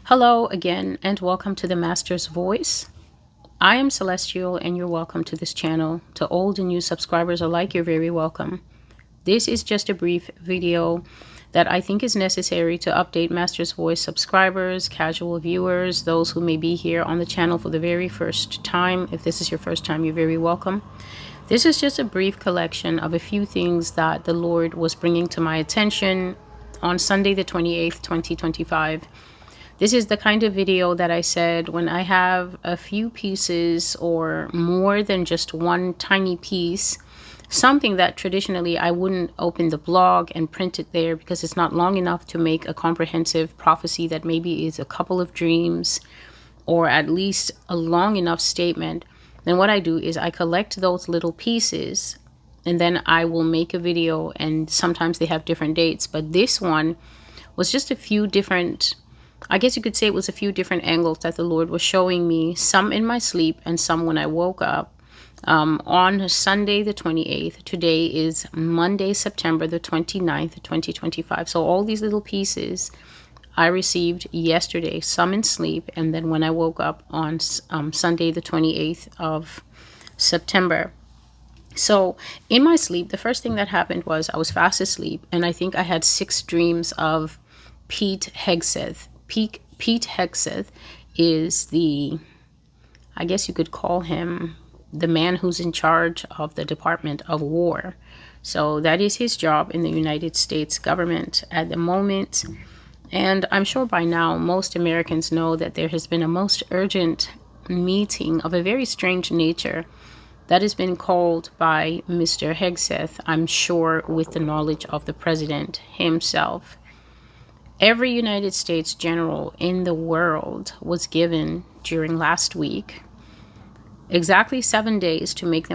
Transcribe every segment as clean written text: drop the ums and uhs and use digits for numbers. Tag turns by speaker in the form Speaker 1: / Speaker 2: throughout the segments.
Speaker 1: Hello again, and welcome to the Master's Voice. I am Celestial, and you're welcome to this channel. To old and new subscribers alike, you're very welcome. This is just a brief video that I think is necessary to update Master's Voice subscribers, casual viewers, those who may be here on the channel for the very first time. If this is your first time, you're very welcome. This is just a brief collection of a few things that the Lord was bringing to my attention on Sunday the 28th, 2025. This is the kind of video that I said when I have a few pieces or more than just one tiny piece, something that traditionally I wouldn't open the blog and print it there because it's not long enough to make a comprehensive prophecy that maybe is a couple of dreams or at least a long enough statement. Then what I do is I collect those little pieces and then I will make a video, and sometimes they have different dates. But this one was just a few different, I guess you could say it was a few different angles that the Lord was showing me, some in my sleep and some when I woke up. On Sunday the 28th, today is Monday, September the 29th, 2025. So all these little pieces I received yesterday, some in sleep, and then when I woke up on Sunday the 28th of September. So in my sleep, the first thing that happened was I was fast asleep, and I think I had 6 dreams of Pete Hegseth. Pete Hegseth is the, I guess you could call him the man who's in charge of the Department of War. So that is his job in the United States government at the moment. And I'm sure by now most Americans know that there has been a most urgent meeting of a very strange nature that has been called by Mr. Hegseth, I'm sure with the knowledge of the president himself. Every United States general in the world was given during last week exactly 7 days to make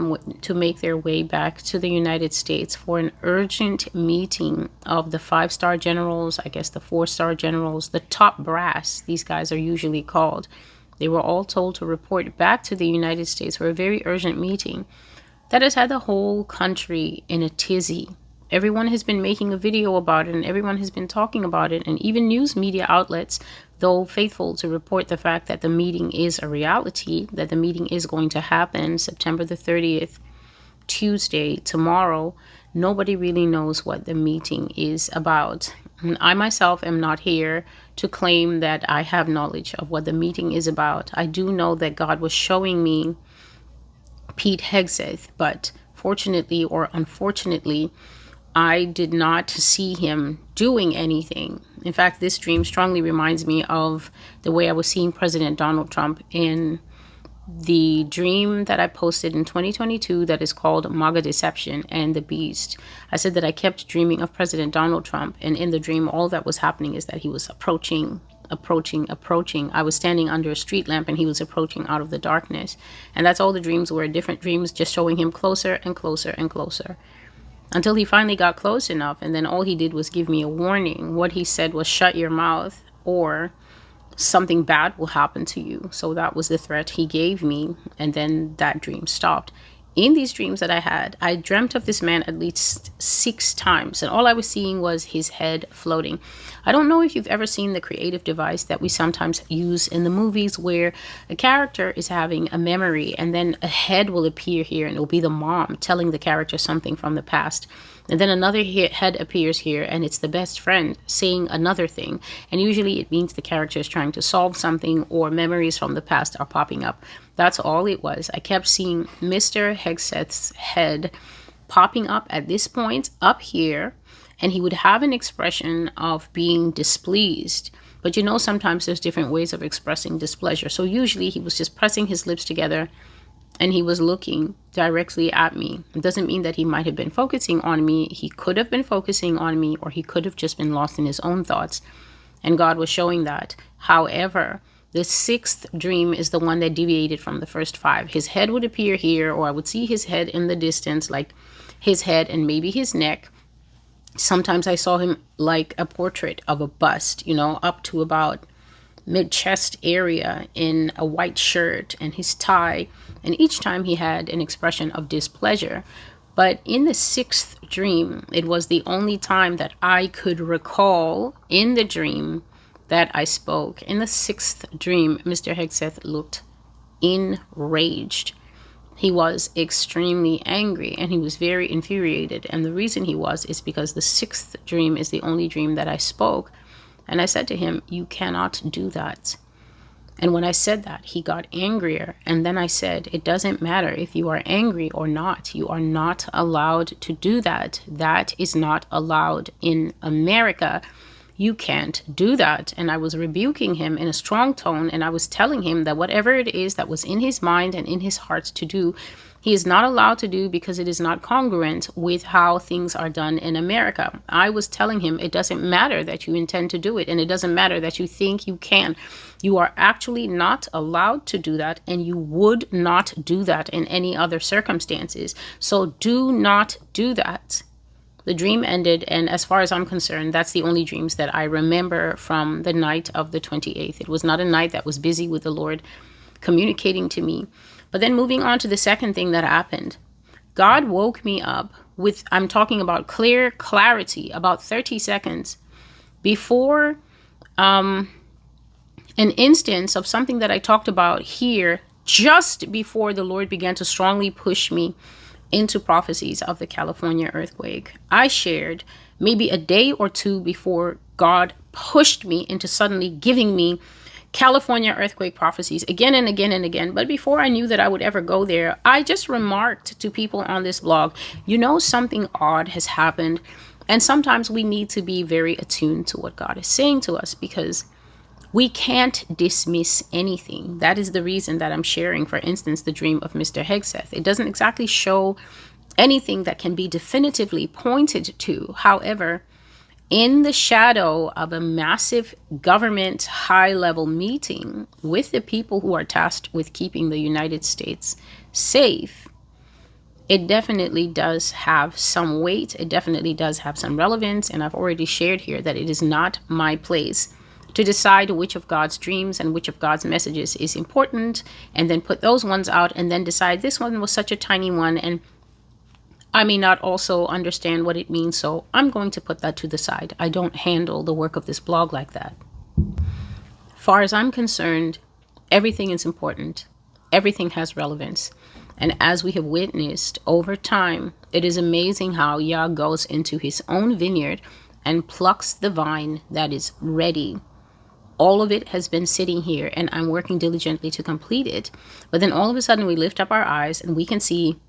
Speaker 1: their way back to the United States for an urgent meeting of the 5-star generals, I guess the 4-star generals, the top brass, these guys are usually called. They were all told to report back to the United States for a very urgent meeting that has had the whole country in a tizzy. Everyone has been making a video about it, and everyone has been talking about it, and even news media outlets, though faithful to report the fact that the meeting is a reality, that the meeting is going to happen September the 30th, Tuesday, tomorrow, nobody really knows what the meeting is about. And I myself am not here to claim that I have knowledge of what the meeting is about. I do know that God was showing me Pete Hegseth, but fortunately or unfortunately, I did not see him doing anything. In fact, this dream strongly reminds me of the way I was seeing President Donald Trump in the dream that I posted in 2022 that is called MAGA Deception and the Beast. I said that I kept dreaming of President Donald Trump, and in the dream, all that was happening is that he was approaching. I was standing under a street lamp and he was approaching out of the darkness. And that's all the dreams were, different dreams just showing him closer and closer and closer, until he finally got close enough, and then all he did was give me a warning. What he said was, shut your mouth or something bad will happen to you. So that was the threat he gave me, and then that dream stopped. In these dreams that I had, I dreamt of this man at least 6 times, and all I was seeing was his head floating. I don't know if you've ever seen the creative device that we sometimes use in the movies where a character is having a memory and then a head will appear here, and it'll be the mom telling the character something from the past. And then another head appears here, and it's the best friend saying another thing. And usually it means the character is trying to solve something, or memories from the past are popping up. That's all it was. I kept seeing Mr. Hegseth's head popping up at this point up here, and he would have an expression of being displeased. But you know, sometimes there's different ways of expressing displeasure. So usually he was just pressing his lips together and he was looking directly at me. It doesn't mean that he might have been focusing on me. He could have been focusing on me, or he could have just been lost in his own thoughts. And God was showing that. However, the 6th dream is the one that deviated from the first 5. His head would appear here, or I would see his head in the distance, like his head and maybe his neck. Sometimes I saw him like a portrait of a bust, you know, up to about mid-chest area in a white shirt and his tie. And each time he had an expression of displeasure. But in the 6th dream, it was the only time that I could recall in the dream that I spoke. In the sixth dream, Mr. Hegseth looked enraged. He was extremely angry and he was very infuriated. And the reason he was is because the sixth dream is the only dream that I spoke. And I said to him, you cannot do that. And when I said that, he got angrier. And then I said, it doesn't matter if you are angry or not. You are not allowed to do that. That is not allowed in America. You can't do that. And I was rebuking him in a strong tone. And I was telling him that whatever it is that was in his mind and in his heart to do, he is not allowed to do because it is not congruent with how things are done in America. I was telling him it doesn't matter that you intend to do it, and it doesn't matter that you think you can. You are actually not allowed to do that, and you would not do that in any other circumstances. So do not do that. The dream ended, and as far as I'm concerned, that's the only dreams that I remember from the night of the 28th. It was not a night that was busy with the Lord communicating to me. But then moving on to the second thing that happened, God woke me up with, I'm talking about clear clarity, about 30 seconds before an instance of something that I talked about here, just before the Lord began to strongly push me into prophecies of the California earthquake. I shared maybe a day or two before God pushed me into suddenly giving me California earthquake prophecies again and again and again. But before I knew that I would ever go there, I just remarked to people on this blog, something odd has happened. And sometimes we need to be very attuned to what God is saying to us, because we can't dismiss anything. That is the reason that I'm sharing, for instance, the dream of Mr. Hegseth. It doesn't exactly show anything that can be definitively pointed to. However, in the shadow of a massive government high-level meeting with the people who are tasked with keeping the United States safe, it definitely does have some weight. It definitely does have some relevance. And I've already shared here that it is not my place to decide which of God's dreams and which of God's messages is important, and then put those ones out and then decide this one was such a tiny one and I may not also understand what it means, so I'm going to put that to the side. I don't handle the work of this blog like that. Far as I'm concerned, everything is important. Everything has relevance. And as we have witnessed over time, it is amazing how Yah goes into his own vineyard and plucks the vine that is ready. All of it has been sitting here and I'm working diligently to complete it. But then all of a sudden we lift up our eyes and we can see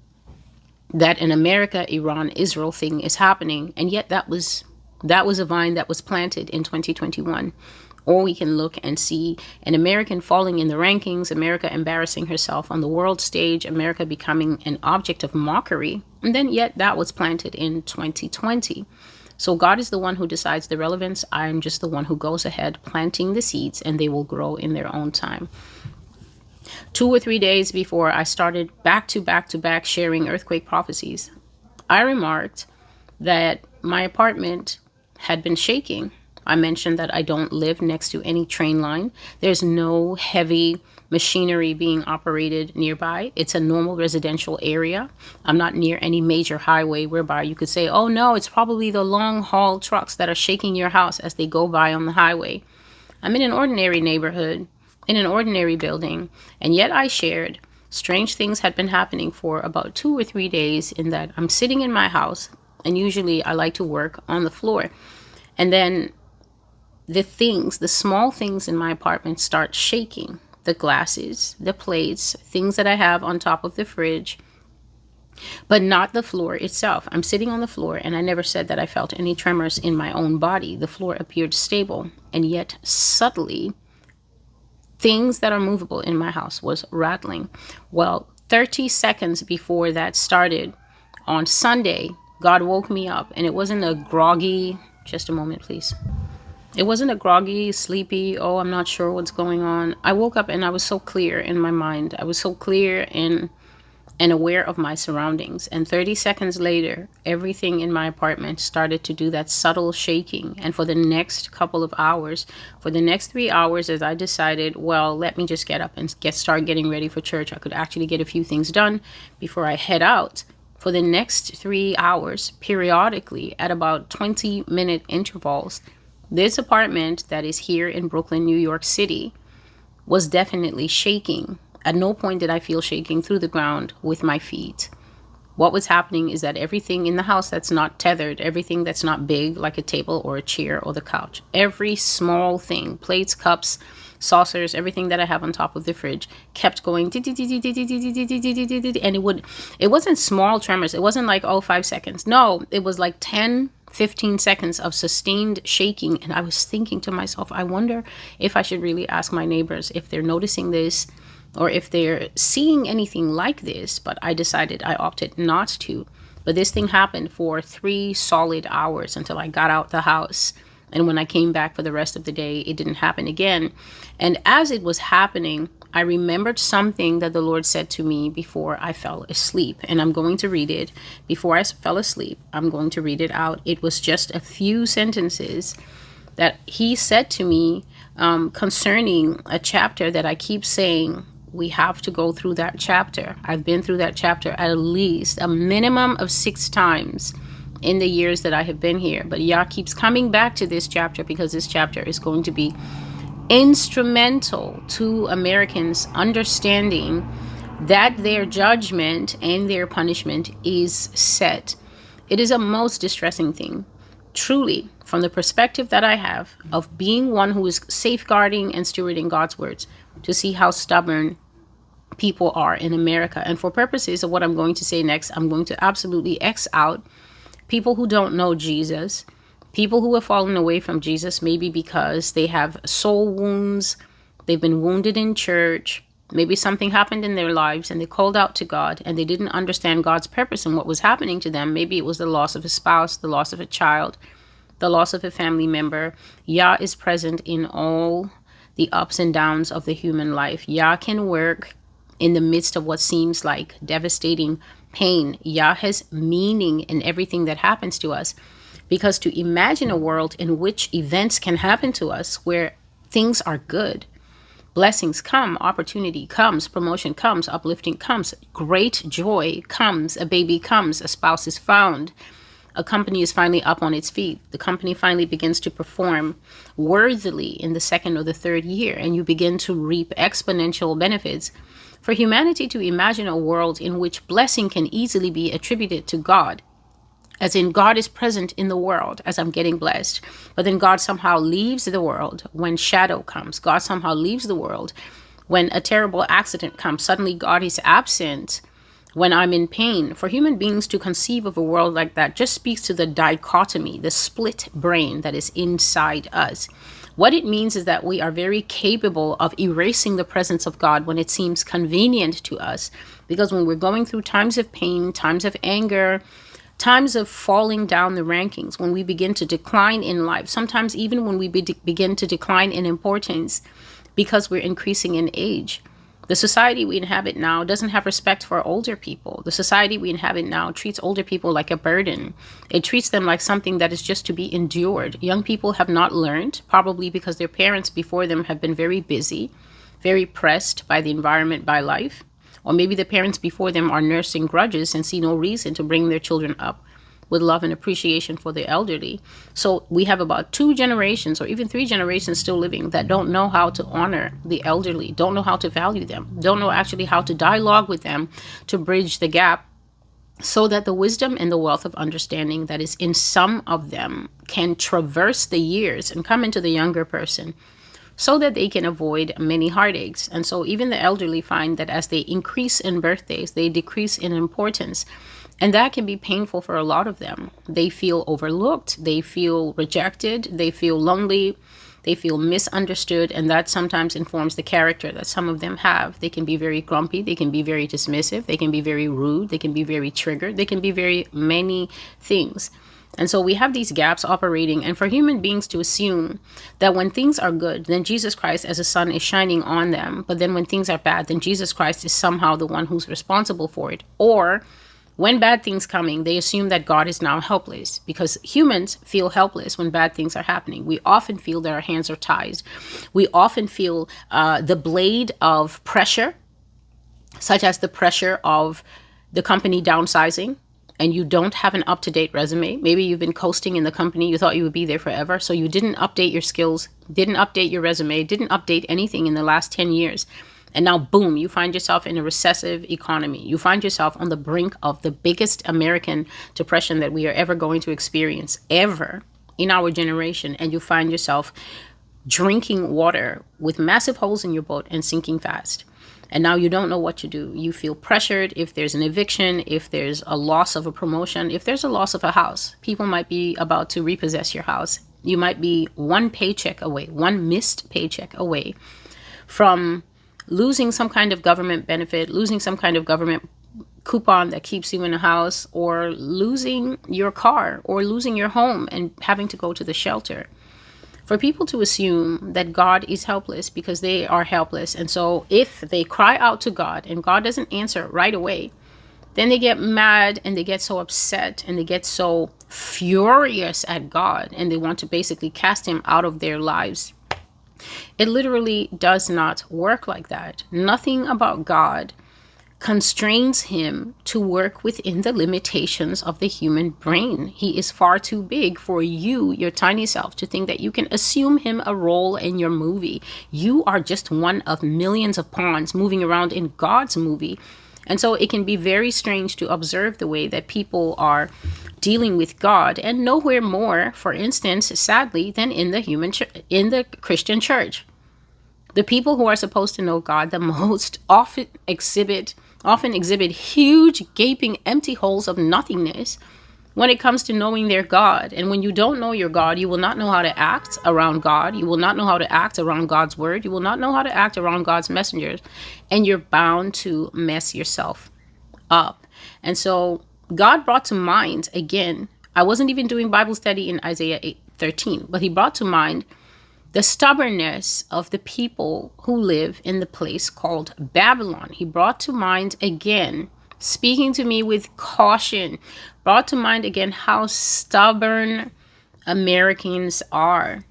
Speaker 1: that an America, Iran, Israel thing is happening. And yet that was a vine that was planted in 2021. Or we can look and see an American falling in the rankings, America embarrassing herself on the world stage, America becoming an object of mockery. And then yet that was planted in 2020. So God is the one who decides the relevance. I'm just the one who goes ahead planting the seeds, and they will grow in their own time. 2 or 3 days before I started back to back sharing earthquake prophecies, I remarked that my apartment had been shaking. I mentioned that I don't live next to any train line. There's no heavy machinery being operated nearby. It's a normal residential area. I'm not near any major highway whereby you could say, oh no, it's probably the long haul trucks that are shaking your house as they go by on the highway. I'm in an ordinary neighborhood, in an ordinary building, and yet I shared strange things had been happening for about 2 or 3 days, in that I'm sitting in my house, and usually I like to work on the floor. And then the small things in my apartment start shaking. The glasses, the plates, things that I have on top of the fridge, but not the floor itself. I'm sitting on the floor, and I never said that I felt any tremors in my own body. The floor appeared stable, and yet subtly, things that are movable in my house was rattling. Well, 30 seconds before that started, on Sunday, God woke me up, and it wasn't a groggy, just a moment, please. It wasn't a groggy, sleepy, oh, I'm not sure what's going on. I woke up and I was so clear in my mind. I was so clear and aware of my surroundings. And 30 seconds later, everything in my apartment started to do that subtle shaking. And for the next couple of hours, for the next 3 hours, as I decided, well, let me just get up and start getting ready for church. I could actually get a few things done before I head out. For the next 3 hours, periodically, at about 20-minute intervals, This apartment that is here in Brooklyn, New York City, was definitely shaking. At no point did I feel shaking through the ground with my feet. What was happening is that everything in the house that's not tethered, everything that's not big, like a table or a chair or the couch, every small thing, plates, cups, saucers, everything that I have on top of the fridge kept going, and it wasn't small tremors. It wasn't like, oh, 5 seconds. No, it was like 10, 15 seconds of sustained shaking. And I was thinking to myself, I wonder if I should really ask my neighbors if they're noticing this, or if they're seeing anything like this. But I decided, I opted not to. But this thing happened for 3 solid hours until I got out the house. And when I came back for the rest of the day, it didn't happen again. And as it was happening, I remembered something that the Lord said to me before I fell asleep. And I'm going to read it. Before I fell asleep, I'm going to read it out. It was just a few sentences that he said to me concerning a chapter that I keep saying, we have to go through that chapter. I've been through that chapter at least a minimum of 6 times in the years that I have been here. But Yah keeps coming back to this chapter because this chapter is going to be instrumental to Americans understanding that their judgment and their punishment is set. It is a most distressing thing, truly, from the perspective that I have of being one who is safeguarding and stewarding God's words, to see how stubborn people are in America. And for purposes of what I'm going to say next, I'm going to absolutely X out people who don't know Jesus, people who have fallen away from Jesus, maybe because they have soul wounds, they've been wounded in church, maybe something happened in their lives and they called out to God and they didn't understand God's purpose and what was happening to them. Maybe it was the loss of a spouse, the loss of a child, the loss of a family member. Yah is present in all the ups and downs of the human life. Yah can work in the midst of what seems like devastating pain. Yah has meaning in everything that happens to us. Because to imagine a world in which events can happen to us where things are good, blessings come, opportunity comes, promotion comes, uplifting comes, great joy comes, a baby comes, a spouse is found, a company is finally up on its feet, the company finally begins to perform worthily in the 2nd or the 3rd year, and you begin to reap exponential benefits. For humanity to imagine a world in which blessing can easily be attributed to God, as in God is present in the world as I'm getting blessed, but then God somehow leaves the world when shadow comes. God somehow leaves the world when a terrible accident comes. Suddenly God is absent when I'm in pain. For human beings to conceive of a world like that just speaks to the dichotomy, the split brain that is inside us. What it means is that we are very capable of erasing the presence of God when it seems convenient to us. Because when we're going through times of pain, times of anger, times of falling down the rankings, when we begin to decline in life, sometimes even when we begin to decline in importance because we're increasing in age. The society we inhabit now doesn't have respect for older people. The society we inhabit now treats older people like a burden. It treats them like something that is just to be endured. Young people have not learned, probably because their parents before them have been very busy, very pressed by the environment, by life. Or maybe the parents before them are nursing grudges and see no reason to bring their children up with love and appreciation for the elderly. So we have about 2 generations or even 3 generations still living that don't know how to honor the elderly, don't know how to value them, don't know actually how to dialogue with them to bridge the gap so that the wisdom and the wealth of understanding that is in some of them can traverse the years and come into the younger person, so that they can avoid many heartaches. And so even the elderly find that as they increase in birthdays, they decrease in importance. And that can be painful for a lot of them. They feel overlooked, they feel rejected, they feel lonely, they feel misunderstood, and that sometimes informs the character that some of them have. They can be very grumpy, they can be very dismissive, they can be very rude, they can be very triggered, they can be very many things. And so we have these gaps operating, and for human beings to assume that when things are good, then Jesus Christ as a sun is shining on them, but then when things are bad, then Jesus Christ is somehow the one who's responsible for it. Or when bad things coming, they assume that God is now helpless, because humans feel helpless when bad things are happening. We often feel that our hands are tied. We often feel the blade of pressure, such as the pressure of the company downsizing, and you don't have an up-to-date resume, maybe you've been coasting in the company, you thought you would be there forever, so you didn't update your skills, didn't update your resume, didn't update anything in the last 10 years. And now, boom, you find yourself in a recessive economy. You find yourself on the brink of the biggest American depression that we are ever going to experience, ever in our generation. And you find yourself drinking water with massive holes in your boat and sinking fast. And now you don't know what to do. You feel pressured if there's an eviction, if there's a loss of a promotion, if there's a loss of a house. People might be about to repossess your house. You might be one paycheck away, one missed paycheck away from losing some kind of government benefit, losing some kind of government coupon that keeps you in a house, or losing your car, or losing your home and having to go to the shelter. For people to assume that God is helpless because they are helpless, and so if they cry out to God and God doesn't answer right away, then they get mad and they get so upset and they get so furious at God and they want to basically cast him out of their lives. It literally does not work like that. Nothing about God constrains him to work within the limitations of the human brain. He is far too big for you, your tiny self, to think that you can assume him a role in your movie. You are just one of millions of pawns moving around in God's movie. And so it can be very strange to observe the way that people are dealing with God, and nowhere more, for instance, sadly, than in the Christian church. The people who are supposed to know God the most often exhibit huge, gaping, empty holes of nothingness when it comes to knowing their God. And when you don't know your God, you will not know how to act around God. You will not know how to act around God's word. You will not know how to act around God's messengers. And you're bound to mess yourself up. And so God brought to mind, again, I wasn't even doing Bible study in Isaiah 8:13, but he brought to mind the stubbornness of the people who live in the place called Babylon. He brought to mind again, speaking to me with caution, brought to mind again how stubborn Americans are.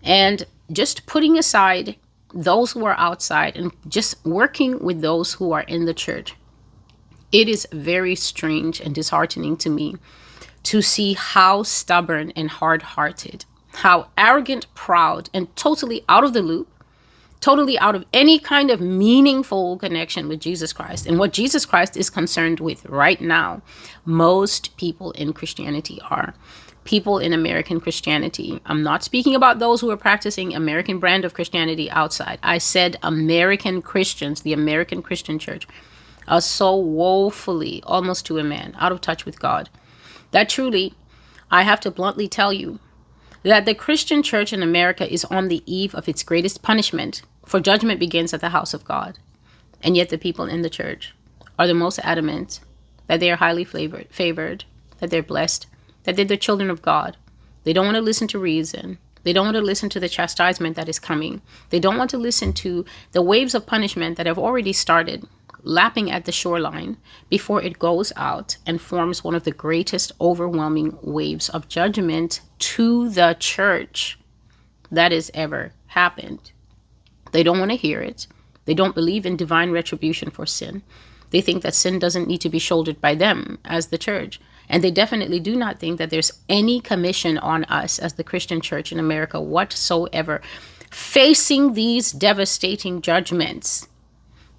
Speaker 1: And just putting aside those who are outside and just working with those who are in the church, it is very strange and disheartening to me to see how stubborn and hard-hearted, how arrogant, proud, and totally out of the loop, totally out of any kind of meaningful connection with Jesus Christ and what Jesus Christ is concerned with right now, most people in Christianity are. People in American Christianity. I'm not speaking about those who are practicing American brand of Christianity outside. I said American Christians, the American Christian church, are so woefully, almost to a man, out of touch with God, that truly, I have to bluntly tell you that the Christian church in America is on the eve of its greatest punishment, for judgment begins at the house of God. And yet the people in the church are the most adamant that they are highly favored, that they're blessed, that they're the children of God. They don't want to listen to reason. They don't want to listen to the chastisement that is coming. They don't want to listen to the waves of punishment that have already started lapping at the shoreline before it goes out and forms one of the greatest overwhelming waves of judgment to the church that has ever happened. They don't want to hear it. They don't believe in divine retribution for sin. They think that sin doesn't need to be shouldered by them as the church. And they definitely do not think that there's any commission on us as the Christian church in America whatsoever, facing these devastating judgments,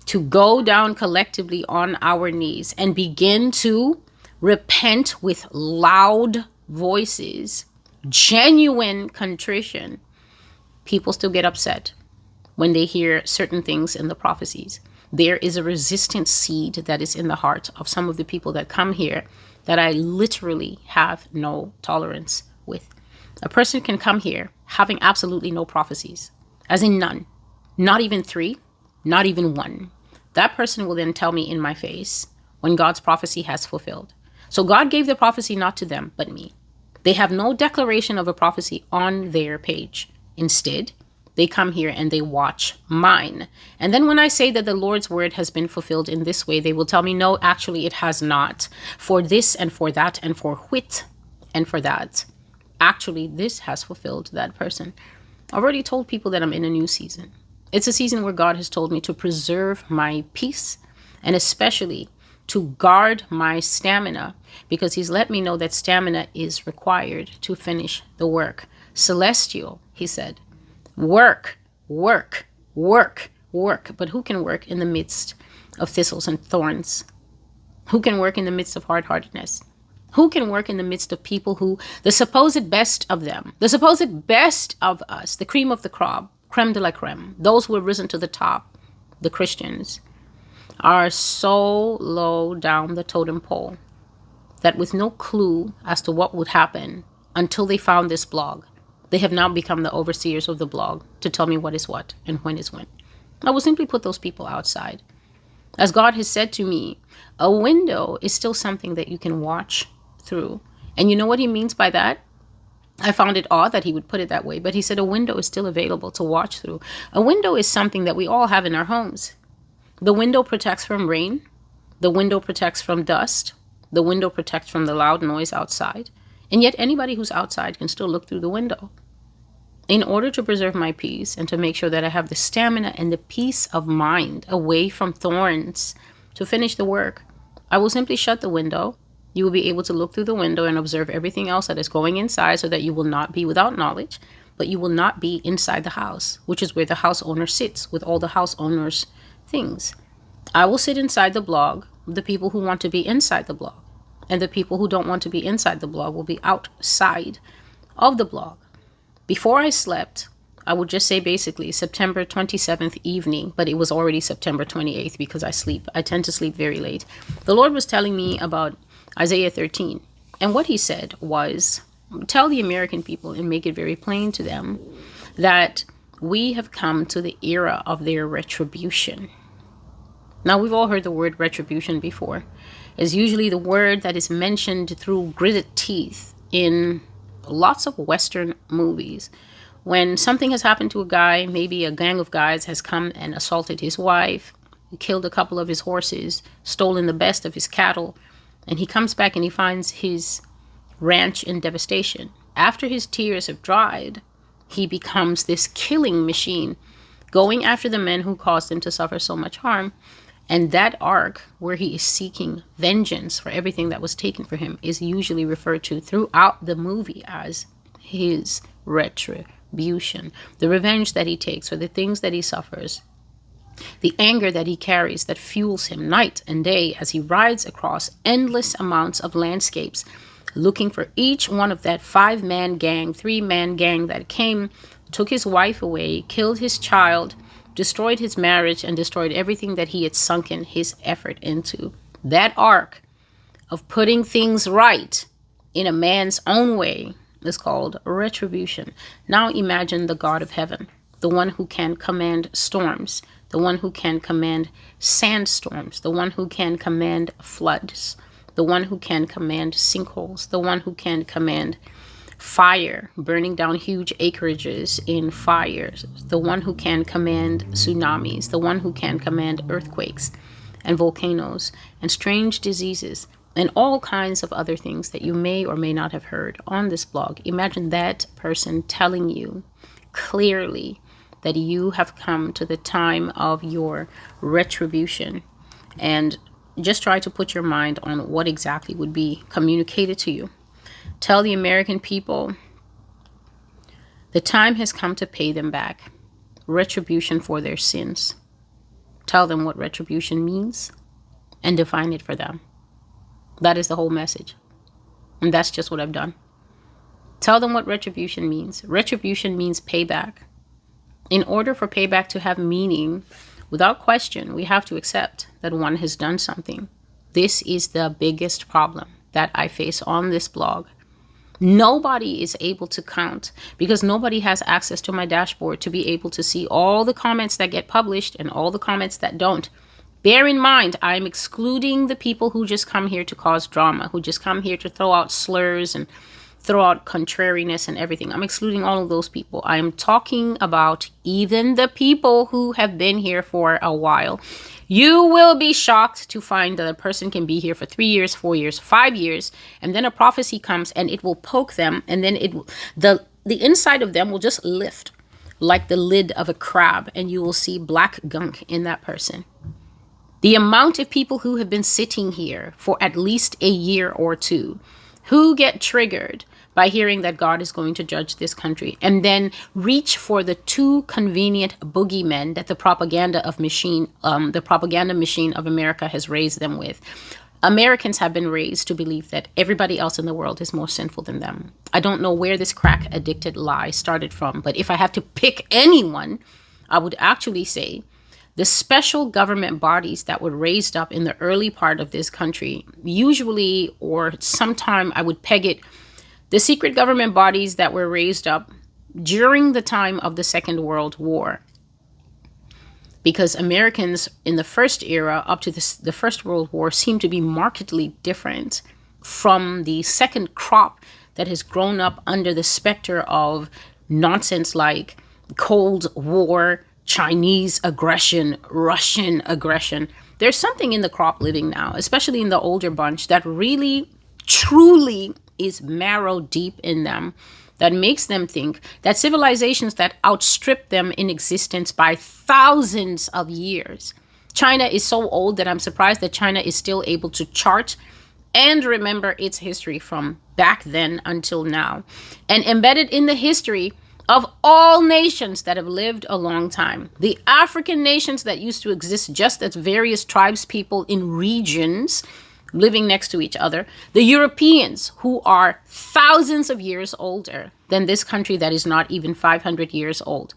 Speaker 1: to go down collectively on our knees and begin to repent with loud voices, genuine contrition. People still get upset when they hear certain things in the prophecies. There is a resistant seed that is in the heart of some of the people that come here that I literally have no tolerance with. A person can come here having absolutely no prophecies, as in none, not even 3, not even 1. That person will then tell me in my face when God's prophecy has fulfilled. So God gave the prophecy not to them, but me. They have no declaration of a prophecy on their page. Instead, they come here and they watch mine. And then when I say that the Lord's word has been fulfilled in this way, they will tell me, no, actually it has not. For this and for that and for whit and for that. Actually, this has fulfilled that person. I've already told people that I'm in a new season. It's a season where God has told me to preserve my peace, and especially to guard my stamina, because he's let me know that stamina is required to finish the work. Celestial, he said, work, work, work, work. But who can work in the midst of thistles and thorns? Who can work in the midst of hard-heartedness? Who can work in the midst of people who, the supposed best of them, the supposed best of us, the cream of the crop, creme de la creme, those who have risen to the top, the Christians, are so low down the totem pole that with no clue as to what would happen until they found this blog, they have now become the overseers of the blog to tell me what is what and when is when. I will simply put those people outside. As God has said to me, a window is still something that you can watch through. And you know what he means by that? I found it odd that he would put it that way, but he said a window is still available to watch through. A window is something that we all have in our homes. The window protects from rain. The window protects from dust. The window protects from the loud noise outside. And yet anybody who's outside can still look through the window. In order to preserve my peace and to make sure that I have the stamina and the peace of mind away from thorns to finish the work, I will simply shut the window. You will be able to look through the window and observe everything else that is going inside, so that you will not be without knowledge, but you will not be inside the house, which is where the house owner sits with all the house owner's things. I will sit inside the blog, the people who want to be inside the blog, and the people who don't want to be inside the blog will be outside of the blog. Before I slept, I would just say basically September 27th evening, but it was already September 28th because I tend to sleep very late. The Lord was telling me about Isaiah 13. And what he said was, tell the American people and make it very plain to them that we have come to the era of their retribution. Now, we've all heard the word retribution before. It's usually the word that is mentioned through gritted teeth in lots of Western movies. When something has happened to a guy, maybe a gang of guys has come and assaulted his wife, killed a couple of his horses, stolen the best of his cattle, and he comes back and he finds his ranch in devastation. After his tears have dried, he becomes this killing machine, going after the men who caused him to suffer so much harm. And that arc where he is seeking vengeance for everything that was taken from him is usually referred to throughout the movie as his retribution. The revenge that he takes for the things that he suffers. The anger that he carries that fuels him night and day as he rides across endless amounts of landscapes, looking for each one of that 5-man gang, 3-man gang that came, took his wife away, killed his child, destroyed his marriage, and destroyed everything that he had sunken his effort into. That arc of putting things right in a man's own way is called retribution. Now imagine the God of heaven, the one who can command storms, the one who can command sandstorms, the one who can command floods, the one who can command sinkholes, the one who can command fire, burning down huge acreages in fires, the one who can command tsunamis, the one who can command earthquakes and volcanoes and strange diseases and all kinds of other things that you may or may not have heard on this blog. Imagine that person telling you clearly that you have come to the time of your retribution. And just try to put your mind on what exactly would be communicated to you. Tell the American people the time has come to pay them back. Retribution for their sins. Tell them what retribution means and define it for them. That is the whole message. And that's just what I've done. Tell them what retribution means. Retribution means payback. In order for payback to have meaning, without question, we have to accept that one has done something. This is the biggest problem that I face on this blog. Nobody is able to count because nobody has access to my dashboard to be able to see all the comments that get published and all the comments that don't. Bear in mind, I'm excluding the people who just come here to cause drama, who just come here to throw out slurs and throw out contrariness and everything. I'm excluding all of those people. I am talking about even the people who have been here for a while. You will be shocked to find that a person can be here for 3 years, 4 years, 5 years, and then a prophecy comes and it will poke them, and then the inside of them will just lift like the lid of a crab, and you will see black gunk in that person. The amount of people who have been sitting here for at least a year or two, who get triggered by hearing that God is going to judge this country, and then reach for the too convenient boogeymen that the propaganda machine of America has raised them with. Americans have been raised to believe that everybody else in the world is more sinful than them. I don't know where this crack addicted lie started from, but if I had to pick anyone, I would actually say the special government bodies that were raised up in the early part of this country, usually or sometime I would peg it, the secret government bodies that were raised up during the time of the Second World War. Because Americans in the first era up to the First World War seem to be markedly different from the second crop that has grown up under the specter of nonsense like Cold War, Chinese aggression, Russian aggression. There's something in the crop living now, especially in the older bunch, that really, truly is marrow deep in them, that makes them think that civilizations that outstrip them in existence by thousands of years. China is so old that I'm surprised that China is still able to chart and remember its history from back then until now. And embedded in the history of all nations that have lived a long time, the African nations that used to exist just as various tribes people in regions living next to each other, the Europeans who are thousands of years older than this country that is not even 500 years old.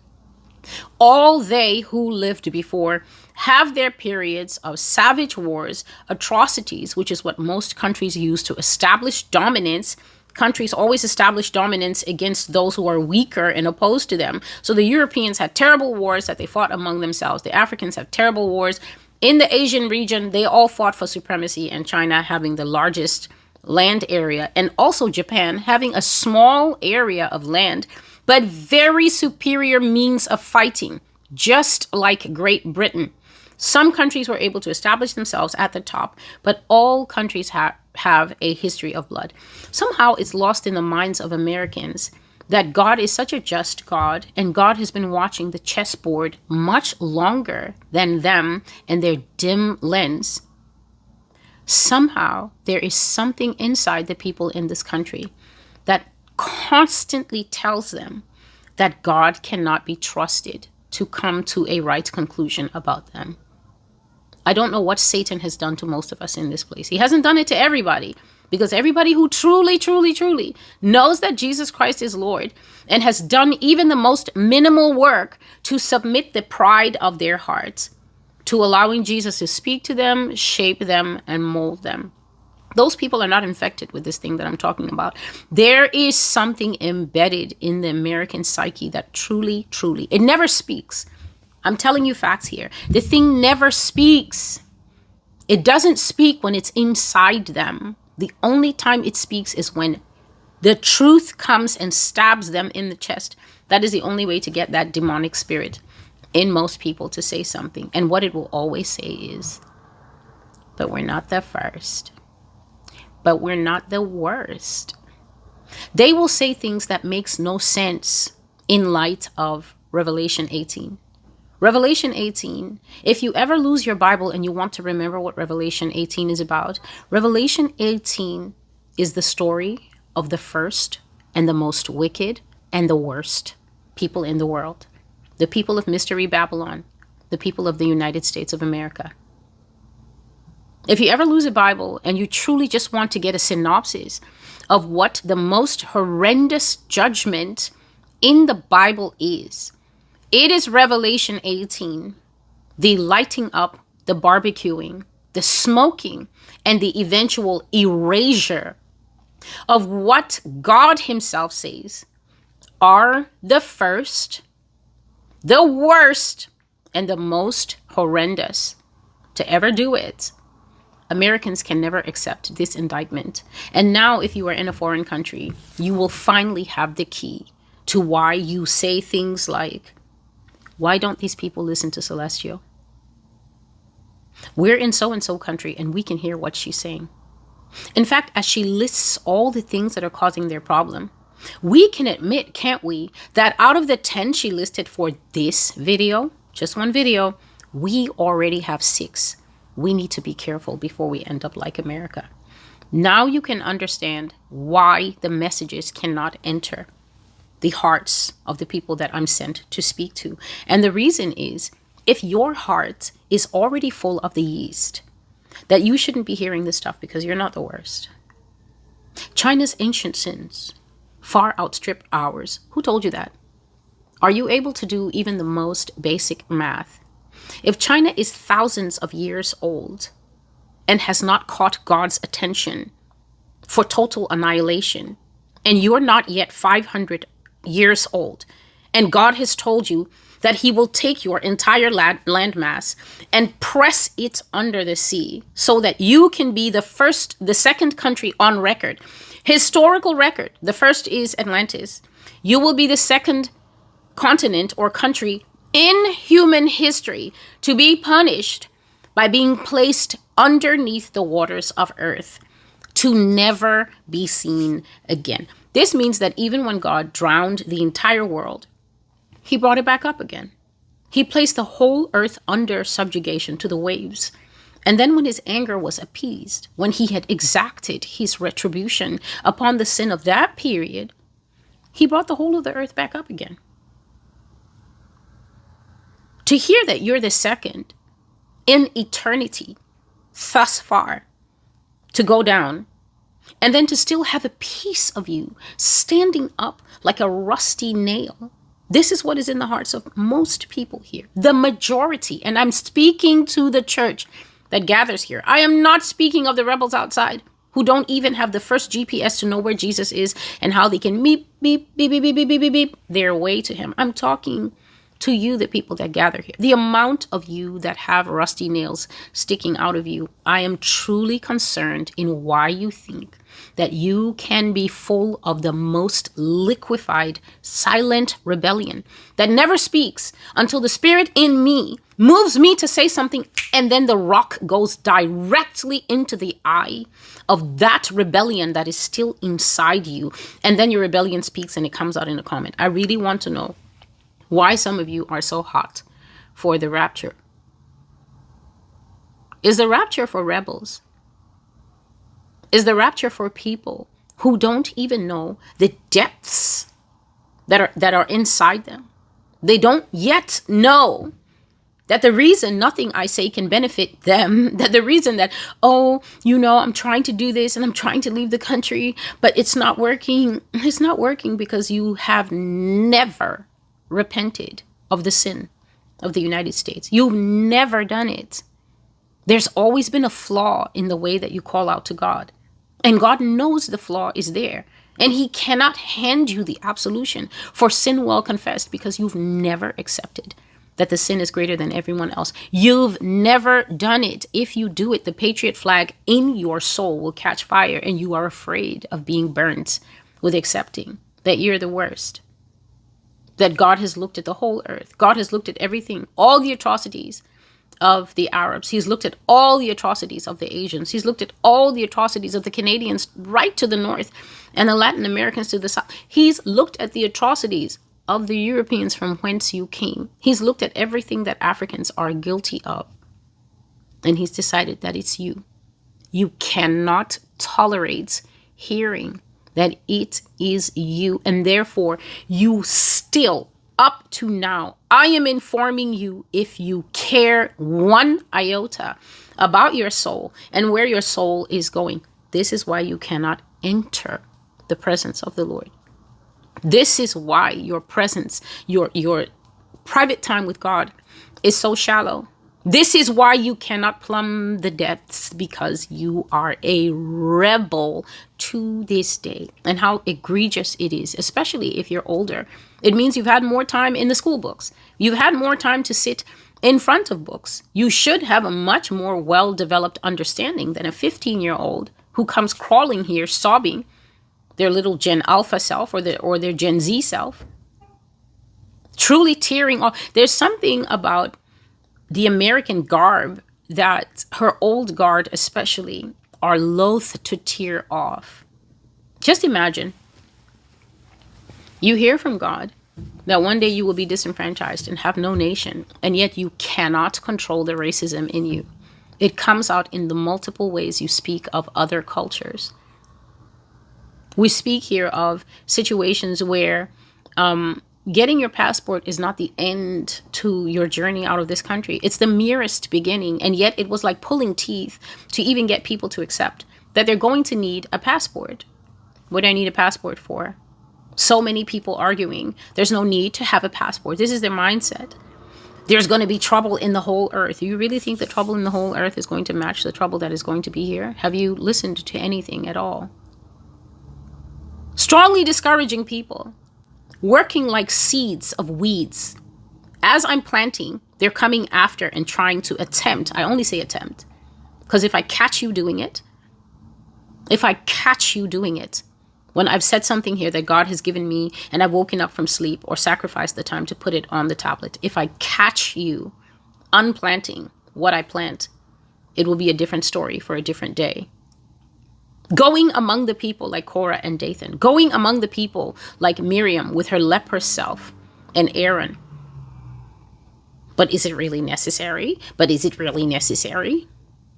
Speaker 1: All they who lived before have their periods of savage wars, atrocities, which is what most countries use to establish dominance. Countries always establish dominance against those who are weaker and opposed to them. So the Europeans had terrible wars that they fought among themselves. The Africans have terrible wars. In the Asian region, they all fought for supremacy, and China having the largest land area, and also Japan having a small area of land, but very superior means of fighting, just like Great Britain. Some countries were able to establish themselves at the top, but all countries have a history of blood. Somehow it's lost in the minds of Americans that God is such a just God, and God has been watching the chessboard much longer than them and their dim lens. Somehow there is something inside the people in this country that constantly tells them that God cannot be trusted to come to a right conclusion about them. I don't know what Satan has done to most of us in this place. He hasn't done it to everybody, because everybody who truly, truly, truly knows that Jesus Christ is Lord and has done even the most minimal work to submit the pride of their hearts to allowing Jesus to speak to them, shape them, and mold them. Those people are not infected with this thing that I'm talking about. There is something embedded in the American psyche that truly, truly, it never speaks. I'm telling you facts here. The thing never speaks. It doesn't speak when it's inside them. The only time it speaks is when the truth comes and stabs them in the chest. That is the only way to get that demonic spirit in most people to say something. And what it will always say is, but we're not the first. But we're not the worst. They will say things that makes no sense in light of Revelation 18. Revelation 18, if you ever lose your Bible and you want to remember what Revelation 18 is about, Revelation 18 is the story of the first and the most wicked and the worst people in the world. The people of Mystery Babylon, the people of the United States of America. If you ever lose a Bible and you truly just want to get a synopsis of what the most horrendous judgment in the Bible is, it is Revelation 18, the lighting up, the barbecuing, the smoking, and the eventual erasure of what God himself says are the first, the worst, and the most horrendous to ever do it. Americans can never accept this indictment. And now, if you are in a foreign country, you will finally have the key to why you say things like, why don't these people listen to Celestial? We're in so-and-so country and we can hear what she's saying. In fact, as she lists all the things that are causing their problem, we can admit, can't we, that out of the 10 she listed for this video, just one video, we already have 6 we need to be careful before we end up like America. Now you can understand why the messages cannot enter the hearts of the people that I'm sent to speak to. And the reason is, if your heart is already full of the yeast, that you shouldn't be hearing this stuff because you're not the worst. China's ancient sins far outstrip ours. Who told you that? Are you able to do even the most basic math? If China is thousands of years old and has not caught God's attention for total annihilation, and you're not yet 500 years old, and God has told you that he will take your entire landmass and press it under the sea so that you can be the second country on record, historical record. The first is Atlantis. You will be the second continent or country in human history to be punished by being placed underneath the waters of earth to never be seen again. This means that even when God drowned the entire world, he brought it back up again. He placed the whole earth under subjugation to the waves. And then when his anger was appeased, when he had exacted his retribution upon the sin of that period, he brought the whole of the earth back up again. To hear that you're the second in eternity thus far to go down, and then to still have a piece of you standing up like a rusty nail. This is what is in the hearts of most people here. The majority, and I'm speaking to the church that gathers here. I am not speaking of the rebels outside who don't even have the first GPS to know where Jesus is and how they can beep, beep, beep, beep, beep, beep, beep, beep, beep their way to him. I'm talking to you, the people that gather here. The amount of you that have rusty nails sticking out of you, I am truly concerned in why you think that you can be full of the most liquefied, silent rebellion that never speaks until the spirit in me moves me to say something, and then the rock goes directly into the eye of that rebellion that is still inside you. And then your rebellion speaks and it comes out in a comment. I really want to know why some of you are so hot for the rapture. Is the rapture for rebels? Is the rapture for people who don't even know the depths that are inside them? They don't yet know that the reason nothing I say can benefit them, that the reason that, I'm trying to do this and I'm trying to leave the country, but it's not working. It's not working because you have never repented of the sin of the United States. You've never done it. There's always been a flaw in the way that you call out to God. And God knows the flaw is there. And he cannot hand you the absolution for sin well confessed because you've never accepted that the sin is greater than everyone else. You've never done it. If you do it, the patriot flag in your soul will catch fire and you are afraid of being burnt with accepting that you're the worst. That God has looked at the whole earth. God has looked at everything, all the atrocities of the Arabs. He's looked at all the atrocities of the Asians. He's looked at all the atrocities of the Canadians right to the north and the Latin Americans to the south. He's looked at the atrocities of the Europeans from whence you came. He's looked at everything that Africans are guilty of. And he's decided that it's you. You cannot tolerate hearing that it is you. And therefore, you still, up to now, I am informing you, if you care one iota about your soul and where your soul is going, this is why you cannot enter the presence of the Lord. This is why your presence, your private time with God is so shallow. This is why you cannot plumb the depths, because you are a rebel to this day. And how egregious it is, especially if you're older. It means you've had more time in the school books. You've had more time to sit in front of books. You should have a much more well-developed understanding than a 15-year-old who comes crawling here sobbing their little Gen Alpha self or their Gen Z self. Truly tearing off. There's something about the American garb that her old guard especially are loath to tear off. Just imagine, you hear from God that one day you will be disenfranchised and have no nation, and yet you cannot control the racism in you. It comes out in the multiple ways you speak of other cultures. We speak here of situations where getting your passport is not the end to your journey out of this country. It's the merest beginning. And yet it was like pulling teeth to even get people to accept that they're going to need a passport. What do I need a passport for? So many people arguing there's no need to have a passport. This is their mindset. There's going to be trouble in the whole earth. You really think the trouble in the whole earth is going to match the trouble that is going to be here? Have you listened to anything at all? Strongly discouraging people, working like seeds of weeds. As I'm planting, they're coming after and trying to attempt. I only say attempt, because if I catch you doing it, when I've said something here that God has given me and I've woken up from sleep or sacrificed the time to put it on the tablet, if I catch you unplanting what I plant, it will be a different story for a different day. Going among the people like Korah and Dathan, going among the people like Miriam with her leprous self and Aaron. But is it really necessary?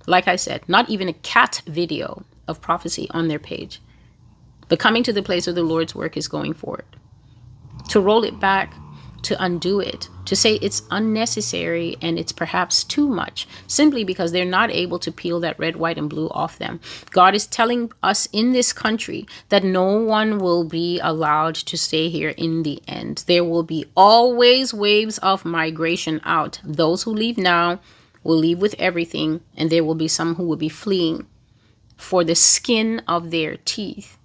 Speaker 1: Like I said, not even a cat video of prophecy on their page. But coming to the place where the Lord's work is going forward. To roll it back, to undo it, to say it's unnecessary and it's perhaps too much, simply because they're not able to peel that red, white, and blue off them. God is telling us in this country that no one will be allowed to stay here in the end. There will be always waves of migration out. Those who leave now will leave with everything, and there will be some who will be fleeing for the skin of their teeth.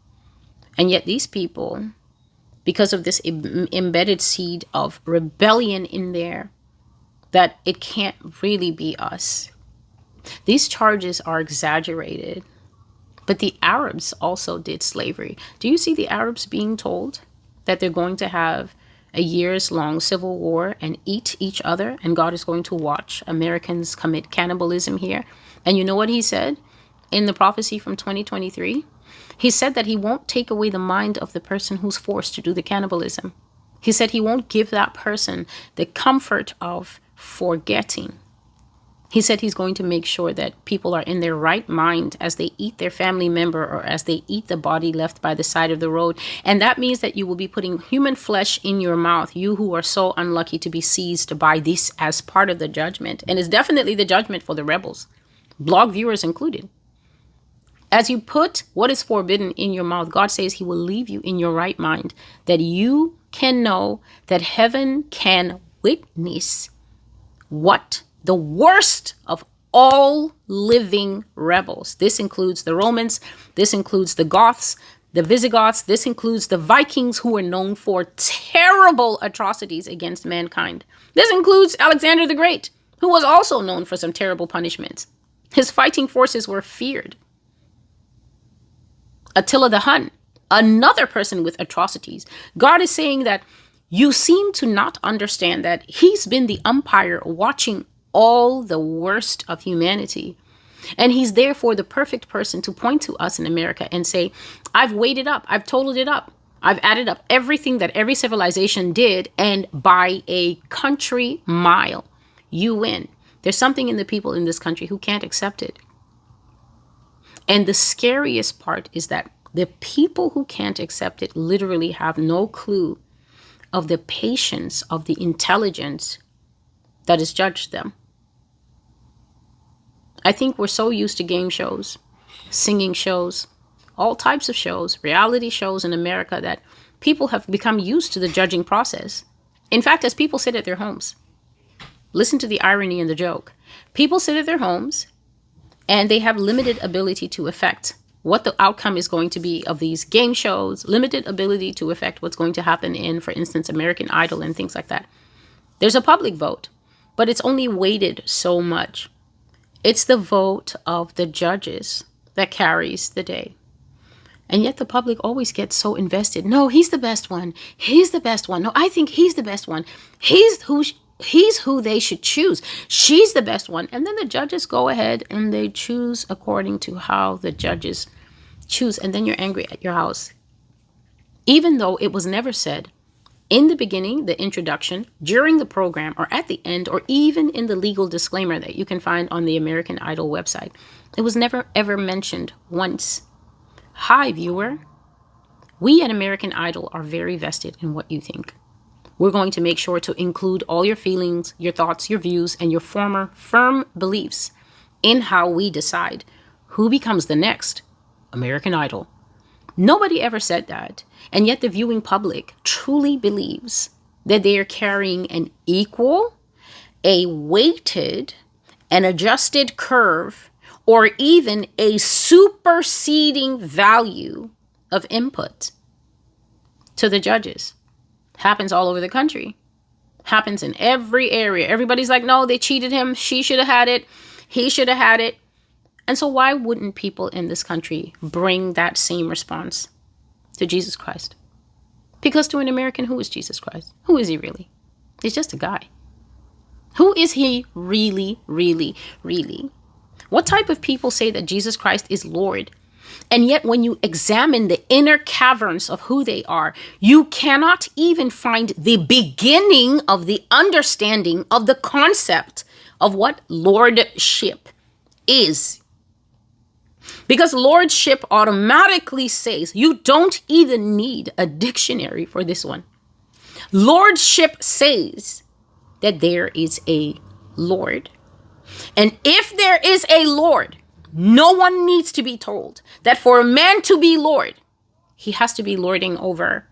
Speaker 1: And yet these people, because of this embedded seed of rebellion in there, that it can't really be us. These charges are exaggerated. But the Arabs also did slavery. Do you see the Arabs being told that they're going to have a years-long civil war and eat each other? And God is going to watch Americans commit cannibalism here. And you know what he said in the prophecy from 2023? He said that he won't take away the mind of the person who's forced to do the cannibalism. He said he won't give that person the comfort of forgetting. He said he's going to make sure that people are in their right mind as they eat their family member or as they eat the body left by the side of the road. And that means that you will be putting human flesh in your mouth, you who are so unlucky to be seized by this as part of the judgment. And it's definitely the judgment for the rebels, blog viewers included. As you put what is forbidden in your mouth, God says he will leave you in your right mind, that you can know that heaven can witness what the worst of all living rebels. This includes the Romans. This includes the Goths, the Visigoths. This includes the Vikings, who were known for terrible atrocities against mankind. This includes Alexander the Great, who was also known for some terrible punishments. His fighting forces were feared. Attila the Hun, another person with atrocities. God is saying that you seem to not understand that he's been the umpire watching all the worst of humanity. And he's therefore the perfect person to point to us in America and say, I've weighed it up. I've totaled it up. I've added up everything that every civilization did. And by a country mile, you win. There's something in the people in this country who can't accept it. And the scariest part is that the people who can't accept it literally have no clue of the patience, of the intelligence that has judged them. I think we're so used to game shows, singing shows, all types of shows, reality shows in America, that people have become used to the judging process. In fact, as people sit at their homes, listen to the irony and the joke. People sit at their homes and they have limited ability to affect what the outcome is going to be of these game shows, limited ability to affect what's going to happen in, for instance, American Idol and things like that. There's a public vote, but it's only weighted so much. It's the vote of the judges that carries the day. And yet the public always gets so invested. No, he's the best one. He's the best one. No, I think he's the best one. He's who they should choose. She's the best one. And then the judges go ahead and they choose according to how the judges choose. And then you're angry at your house. Even though it was never said In the beginning, the introduction, during the program, or at the end, or even in the legal disclaimer that you can find on the American Idol website, it was never ever mentioned once. Hi, viewer. We at American Idol are very vested in what you think. We're going to make sure to include all your feelings, your thoughts, your views, and your former firm beliefs in how we decide who becomes the next American Idol. Nobody ever said that, and yet the viewing public truly believes that they are carrying an equal, a weighted, an adjusted curve, or even a superseding value of input to the judges. Happens all over the country. Happens in every area. Everybody's like, no, they cheated him. She should have had it. He should have had it. And so why wouldn't people in this country bring that same response to Jesus Christ? Because to an American, who is Jesus Christ? Who is he really? He's just a guy. Who is he really, really, really? What type of people say that Jesus Christ is Lord? And yet when you examine the inner caverns of who they are, you cannot even find the beginning of the understanding of the concept of what lordship is. Because lordship automatically says you don't even need a dictionary for this one. Lordship says that there is a Lord. And if there is a Lord, no one needs to be told that for a man to be Lord, he has to be lording over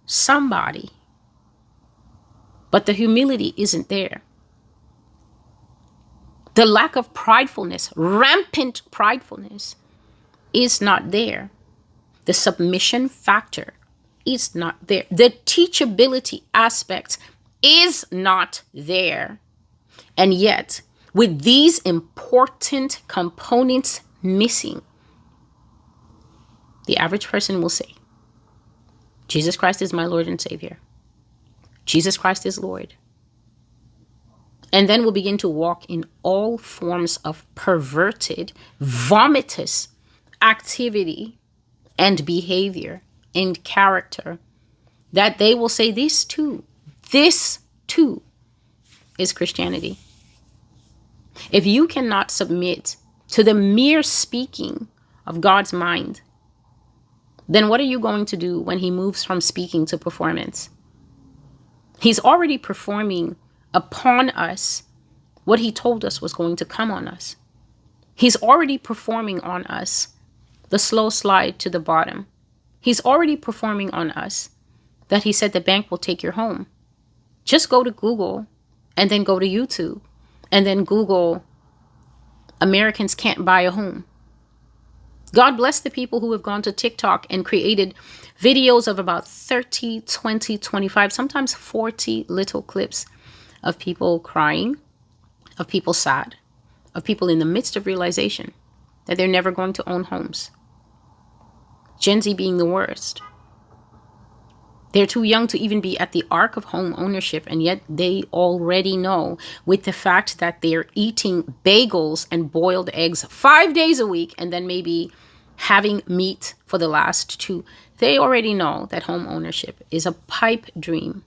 Speaker 1: somebody. But the humility isn't there. The lack of pridefulness, rampant pridefulness, is not there. The submission factor is not there. The teachability aspect is not there. And yet, with these important components missing, the average person will say, Jesus Christ is my Lord and Savior. Jesus Christ is Lord. And then we'll begin to walk in all forms of perverted, vomitous activity and behavior and character that they will say this too is Christianity. If you cannot submit to the mere speaking of God's mind, then what are you going to do when he moves from speaking to performance? He's already performing upon us what he told us was going to come on us. He's already performing on us the slow slide to the bottom. He's already performing on us that he said the bank will take your home. Just go to Google and then go to YouTube and then Google Americans can't buy a home. God bless the people who have gone to TikTok and created videos of about 30, 20, 25, sometimes 40 little clips of people crying, of people sad, of people in the midst of realization that they're never going to own homes. Gen Z being the worst. They're too young to even be at the arc of home ownership, and yet they already know, with the fact that they're eating bagels and boiled eggs 5 days a week and then maybe having meat for the last 2, they already know that home ownership is a pipe dream.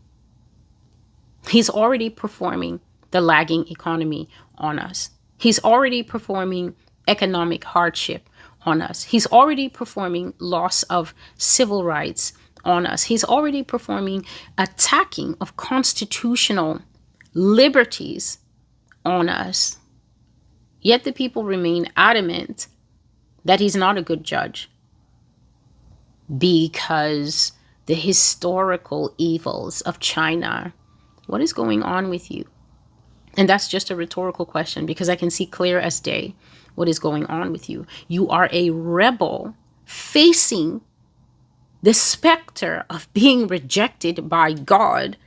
Speaker 1: He's already performing the lagging economy on us. He's already performing economic hardship on us. He's already performing loss of civil rights on us. He's already performing attacking of constitutional liberties on us. Yet the people remain adamant that he's not a good judge because the historical evils of China. What is going on with you? And that's just a rhetorical question because I can see clear as day what is going on with you. You are a rebel facing the specter of being rejected by God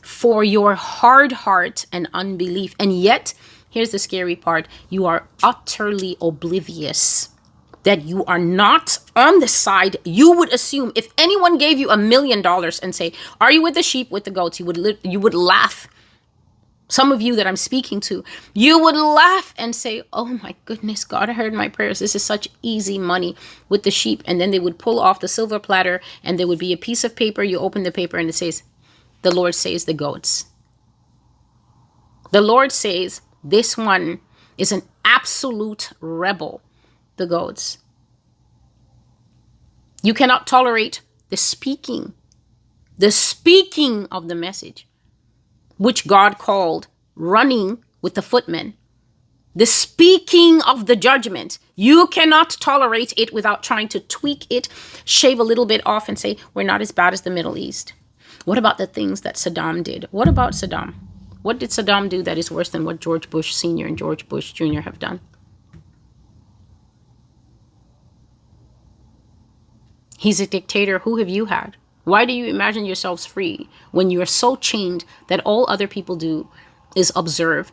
Speaker 1: for your hard heart and unbelief. And yet, here's the scary part. You are utterly oblivious that you are not on the side you would assume. If anyone gave you $1 million and say, are you with the sheep, with the goats? You would laugh. Some of you that I'm speaking to, you would laugh and say, oh my goodness, God heard my prayers. This is such easy money with the sheep. And then they would pull off the silver platter and there would be a piece of paper. You open the paper and it says, The Lord says the goats. The Lord says this one is an absolute rebel. The goats. You cannot tolerate the speaking of the message, which God called running with the footmen. The speaking of the judgment. You cannot tolerate it without trying to tweak it, shave a little bit off and say, we're not as bad as the Middle East. What about the things that Saddam did? What about Saddam? What did Saddam do that is worse than what George Bush Sr. and George Bush Jr. have done? He's a dictator. Who have you had? Why do you imagine yourselves free when you are so chained that all other people do is observe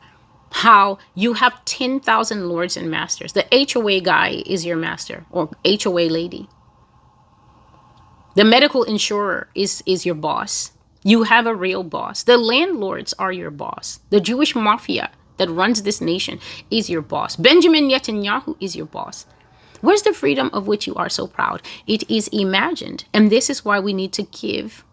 Speaker 1: how you have 10,000 lords and masters? The HOA guy is your master, or HOA lady. The medical insurer is your boss. You have a real boss. The landlords are your boss. The Jewish mafia that runs this nation is your boss. Benjamin Netanyahu is your boss. Where's the freedom of which you are so proud? It is imagined. And this is why we need to give,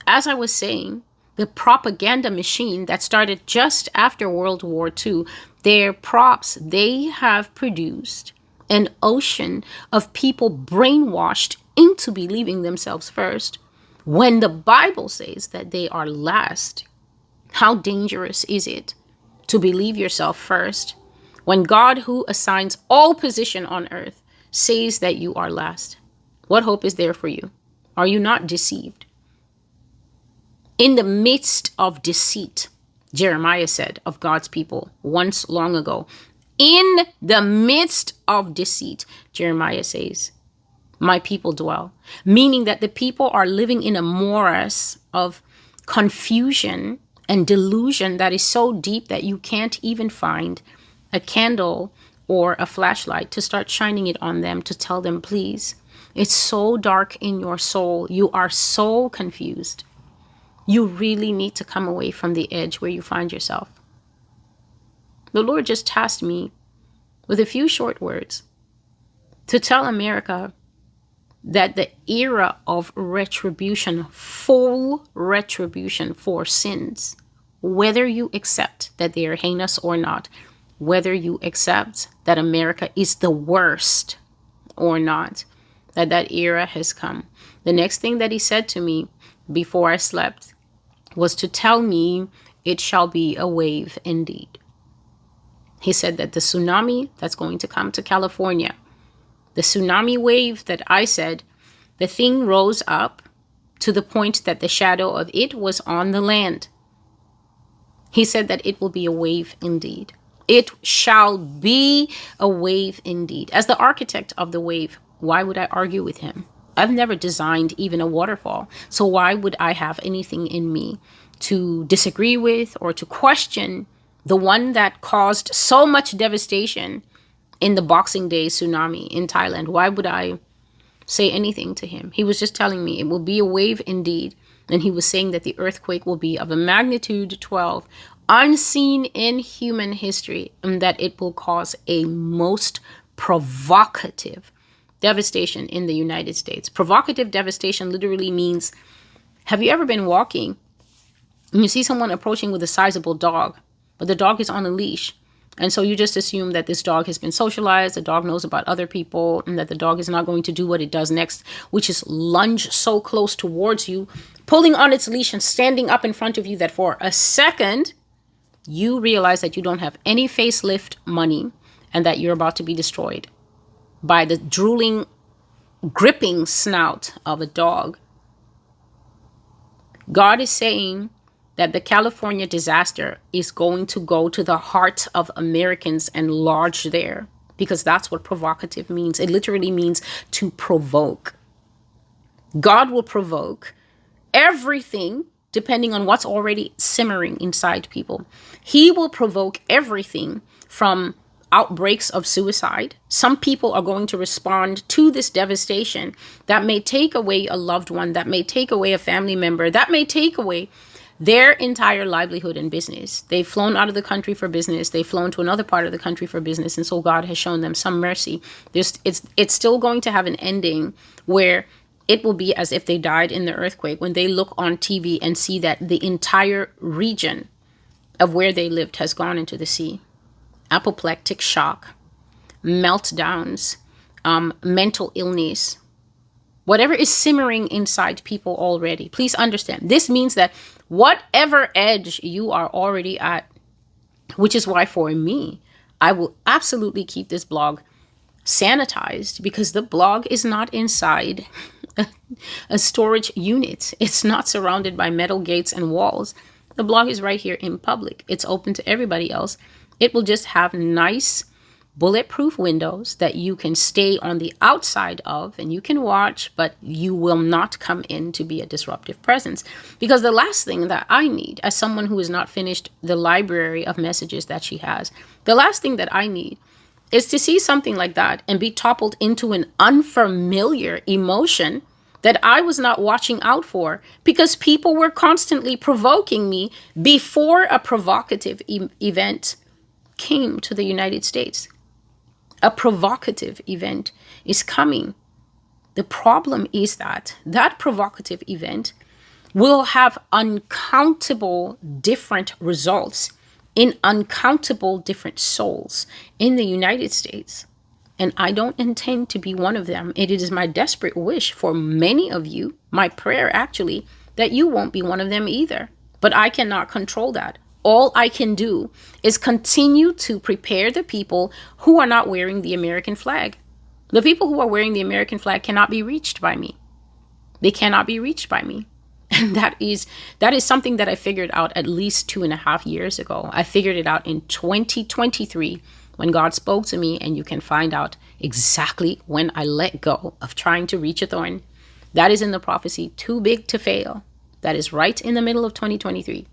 Speaker 1: as I was saying, the propaganda machine that started just after World War II, their props, they have produced an ocean of people brainwashed into believing themselves first. When the Bible says that they are last, how dangerous is it to believe yourself first when God, who assigns all position on earth, says that you are last? What hope is there for you? Are you not deceived? In the midst of deceit, Jeremiah said of God's people once long ago, in the midst of deceit, Jeremiah says, my people dwell. Meaning that the people are living in a morass of confusion and delusion that is so deep that you can't even find a candle or a flashlight to start shining it on them to tell them, please, it's so dark in your soul. You are so confused. You really need to come away from the edge where you find yourself. The Lord just tasked me with a few short words to tell America that the era of retribution, full retribution for sins, whether you accept that they are heinous or not, whether you accept that America is the worst or not, that era has come. The next thing that he said to me before I slept was to tell me it shall be a wave indeed. He said that the tsunami that's going to come to California, the tsunami wave that I said, the thing rose up to the point that the shadow of it was on the land. He said that it will be a wave indeed. It shall be a wave indeed. As the architect of the wave, why would I argue with him? I've never designed even a waterfall. So why would I have anything in me to disagree with or to question the one that caused so much devastation in the Boxing Day tsunami in Thailand? Why would I say anything to him? He was just telling me it will be a wave indeed. And he was saying that the earthquake will be of a magnitude 12, unseen in human history, and that it will cause a most provocative devastation in the United States. Provocative devastation literally means, have you ever been walking and you see someone approaching with a sizable dog, but the dog is on a leash? And so you just assume that this dog has been socialized, the dog knows about other people, and that the dog is not going to do what it does next, which is lunge so close towards you, pulling on its leash and standing up in front of you that for a second, you realize that you don't have any facelift money and that you're about to be destroyed by the drooling, gripping snout of a dog. God is saying that the California disaster is going to go to the heart of Americans and lodge there, because that's what provocative means. It literally means to provoke. God will provoke everything depending on what's already simmering inside people. He will provoke everything from outbreaks of suicide. Some people are going to respond to this devastation that may take away a loved one, that may take away a family member, that may take away their entire livelihood and business. They've flown out of the country for business. They've flown to another part of the country for business. And so God has shown them some mercy. It's still going to have an ending where it will be as if they died in the earthquake when they look on TV and see that the entire region of where they lived has gone into the sea. Apoplectic shock, meltdowns, mental illness, whatever is simmering inside people already. Please understand, this means that whatever edge you are already at, which is why for me, I will absolutely keep this blog sanitized, because the blog is not inside a storage unit. It's not surrounded by metal gates and walls. The blog is right here in public. It's open to everybody else. It will just have nice bulletproof windows that you can stay on the outside of and you can watch, but you will not come in to be a disruptive presence. Because the last thing that I need, as someone who has not finished the library of messages that she has, the last thing that I need is to see something like that and be toppled into an unfamiliar emotion that I was not watching out for, because people were constantly provoking me before a provocative event came to the United States. A provocative event is coming. The problem is that that provocative event will have uncountable different results in uncountable different souls in the United States. And I don't intend to be one of them. It is my desperate wish for many of you, my prayer actually, that you won't be one of them either. But I cannot control that. All I can do is continue to prepare the people who are not wearing the American flag. The people who are wearing the American flag cannot be reached by me. They cannot be reached by me. And that is something that I figured out at least 2.5 years ago. I figured it out in 2023 when God spoke to me, and you can find out exactly when I let go of trying to reach a thorn. That is in the prophecy, Too Big to Fail. That is right in the middle of 2023.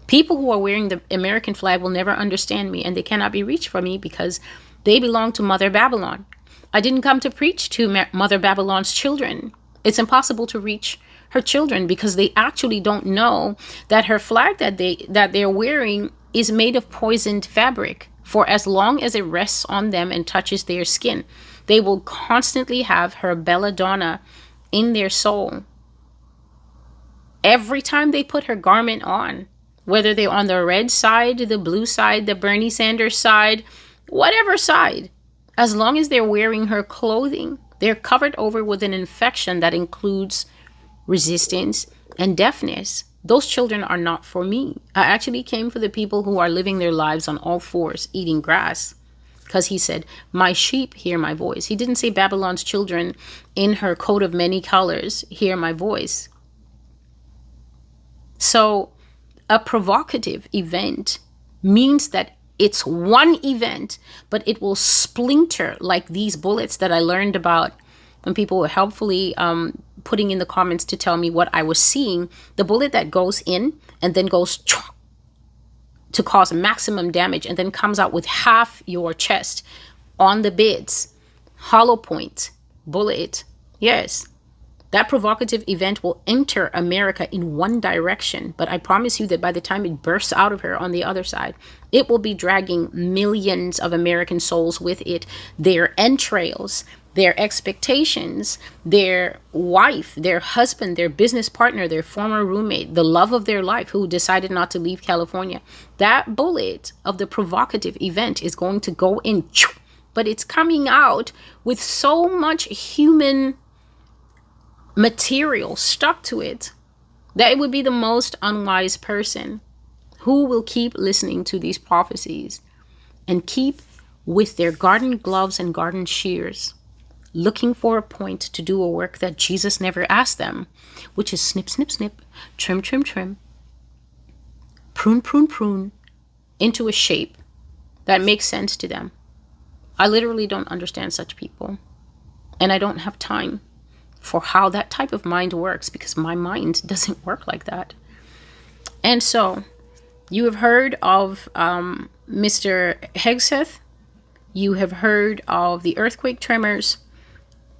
Speaker 1: People who are wearing the American flag will never understand me, and they cannot be reached for me because they belong to Mother Babylon. I didn't come to preach to Mother Babylon's children. It's impossible to reach her children because they actually don't know that her flag that they're wearing is made of poisoned fabric. For as long as it rests on them and touches their skin, they will constantly have her belladonna in their soul. Every time they put her garment on, whether they're on the red side, the blue side, the Bernie Sanders side, whatever side, as long as they're wearing her clothing, they're covered over with an infection that includes resistance and deafness. Those children are not for me. I actually came for the people who are living their lives on all fours, eating grass. Because he said, my sheep hear my voice. He didn't say Babylon's children in her coat of many colors hear my voice. So a provocative event means that it's one event, but it will splinter like these bullets that I learned about when people were helpfully putting in the comments to tell me what I was seeing. The bullet that goes in and then goes to cause maximum damage and then comes out with half your chest on the bids. Hollow point bullet. Yes. That provocative event will enter America in one direction, but I promise you that by the time it bursts out of her on the other side, it will be dragging millions of American souls with it, their entrails, their expectations, their wife, their husband, their business partner, their former roommate, the love of their life who decided not to leave California. That bullet of the provocative event is going to go in, but it's coming out with so much human material stuck to it that it would be the most unwise person who will keep listening to these prophecies and keep with their garden gloves and garden shears looking for a point to do a work that Jesus never asked them, which is snip, snip, snip, trim, trim, trim, prune, prune, prune, into a shape that makes sense to them. I literally don't understand such people, and I don't have time for how that type of mind works because my mind doesn't work like that. And so you have heard of Mr. Hegseth. You have heard of the earthquake tremors.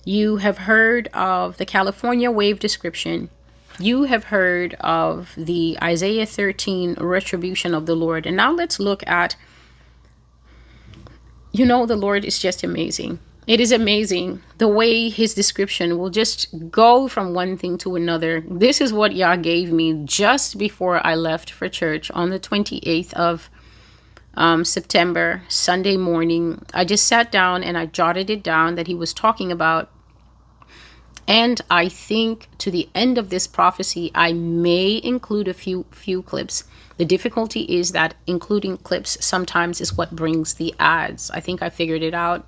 Speaker 1: You have heard of the California wave description. You have heard of the Isaiah 13 retribution of the Lord. And now let's look at, the Lord is just amazing. It is amazing the way his description will just go from one thing to another. This is what Yah gave me just before I left for church on the 28th of September, Sunday morning. I just sat down and I jotted it down that he was talking about. And I think to the end of this prophecy, I may include a few clips. The difficulty is that including clips sometimes is what brings the ads. I think I figured it out.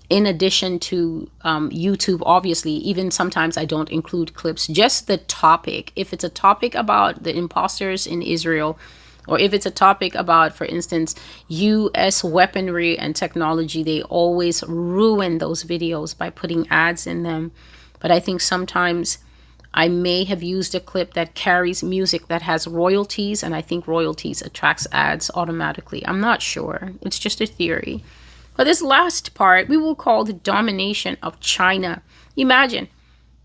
Speaker 1: In addition to YouTube, obviously, even sometimes I don't include clips, just the topic. If it's a topic about the imposters in Israel, or if it's a topic about, for instance, US weaponry and technology, they always ruin those videos by putting ads in them. But I think sometimes I may have used a clip that carries music that has royalties, and I think royalties attracts ads automatically. I'm not sure. It's just a theory. But this last part, we will call the domination of China. Imagine,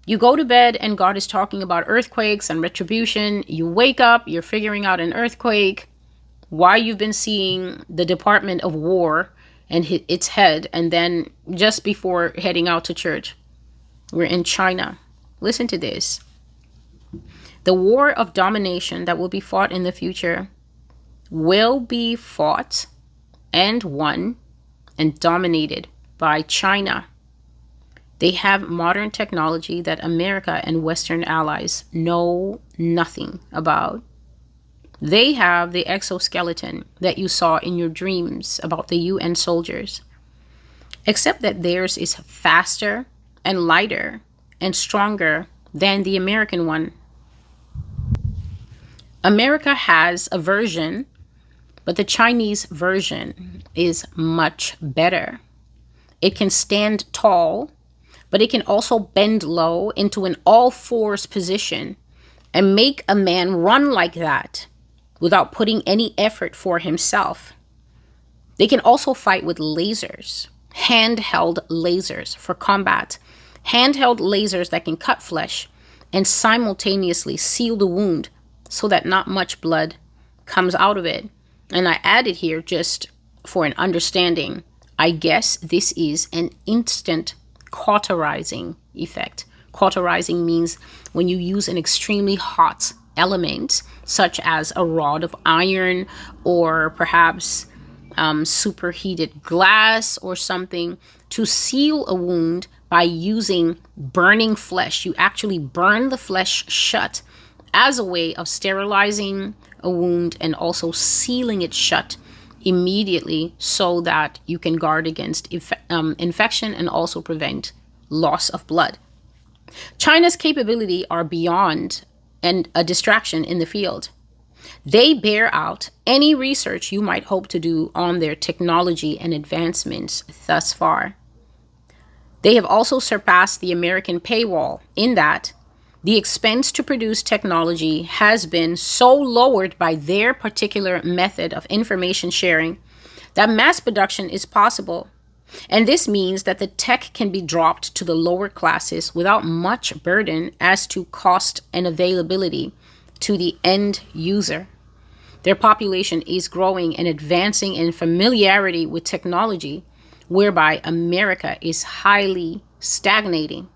Speaker 1: you go to bed and God is talking about earthquakes and retribution. You wake up, you're figuring out an earthquake, why you've been seeing the Department of War and its head. And then just before heading out to church, we're in China. Listen to this. The war of domination that will be fought in the future will be fought and won and dominated by China. They have modern technology that America and Western allies know nothing about. They have the exoskeleton that you saw in your dreams about the UN soldiers, except that theirs is faster and lighter and stronger than the American one. America has a version, but the Chinese version is much better. It can stand tall, but it can also bend low into an all-fours position and make a man run like that without putting any effort for himself. They can also fight with lasers, handheld lasers for combat, handheld lasers that can cut flesh and simultaneously seal the wound so that not much blood comes out of it. And I added here just for an understanding, I guess this is an instant cauterizing effect. Cauterizing means when you use an extremely hot element, such as a rod of iron or perhaps superheated glass or something, to seal a wound by using burning flesh. You actually burn the flesh shut as a way of sterilizing a wound and also sealing it shut immediately so that you can guard against infection and also prevent loss of blood. China's capability are beyond and a distraction in the field. They bear out any research you might hope to do on their technology and advancements thus far. They have also surpassed the American paywall in that the expense to produce technology has been so lowered by their particular method of information sharing that mass production is possible. And this means that the tech can be dropped to the lower classes without much burden as to cost and availability to the end user. Their population is growing and advancing in familiarity with technology, whereby America is highly stagnating.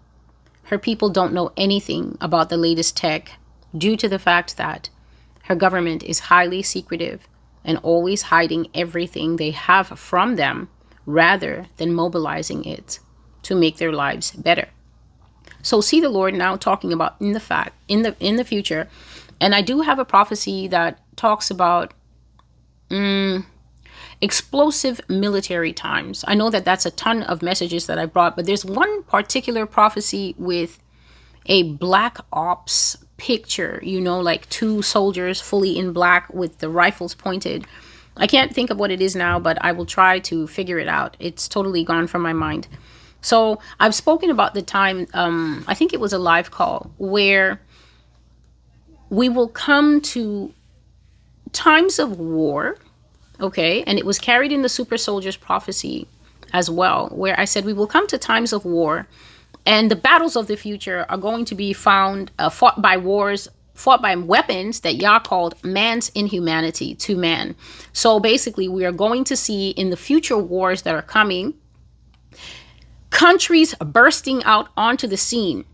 Speaker 1: Her people don't know anything about the latest tech due to the fact that her government is highly secretive and always hiding everything they have from them rather than mobilizing it to make their lives better. So see the Lord now talking about in the future. And I do have a prophecy that talks about explosive military times. I know that that's a ton of messages that I brought, but there's one particular prophecy with a black ops picture, like two soldiers fully in black with the rifles pointed. I can't think of what it is now, but I will try to figure it out. It's totally gone from my mind. So I've spoken about the time, I think it was a live call, where we will come to times of war, okay? And it was carried in the Super Soldiers prophecy as well, where I said we will come to times of war, and the battles of the future are going to be fought by weapons that Yah called man's inhumanity to man. So basically, we are going to see in the future wars that are coming countries bursting out onto the scene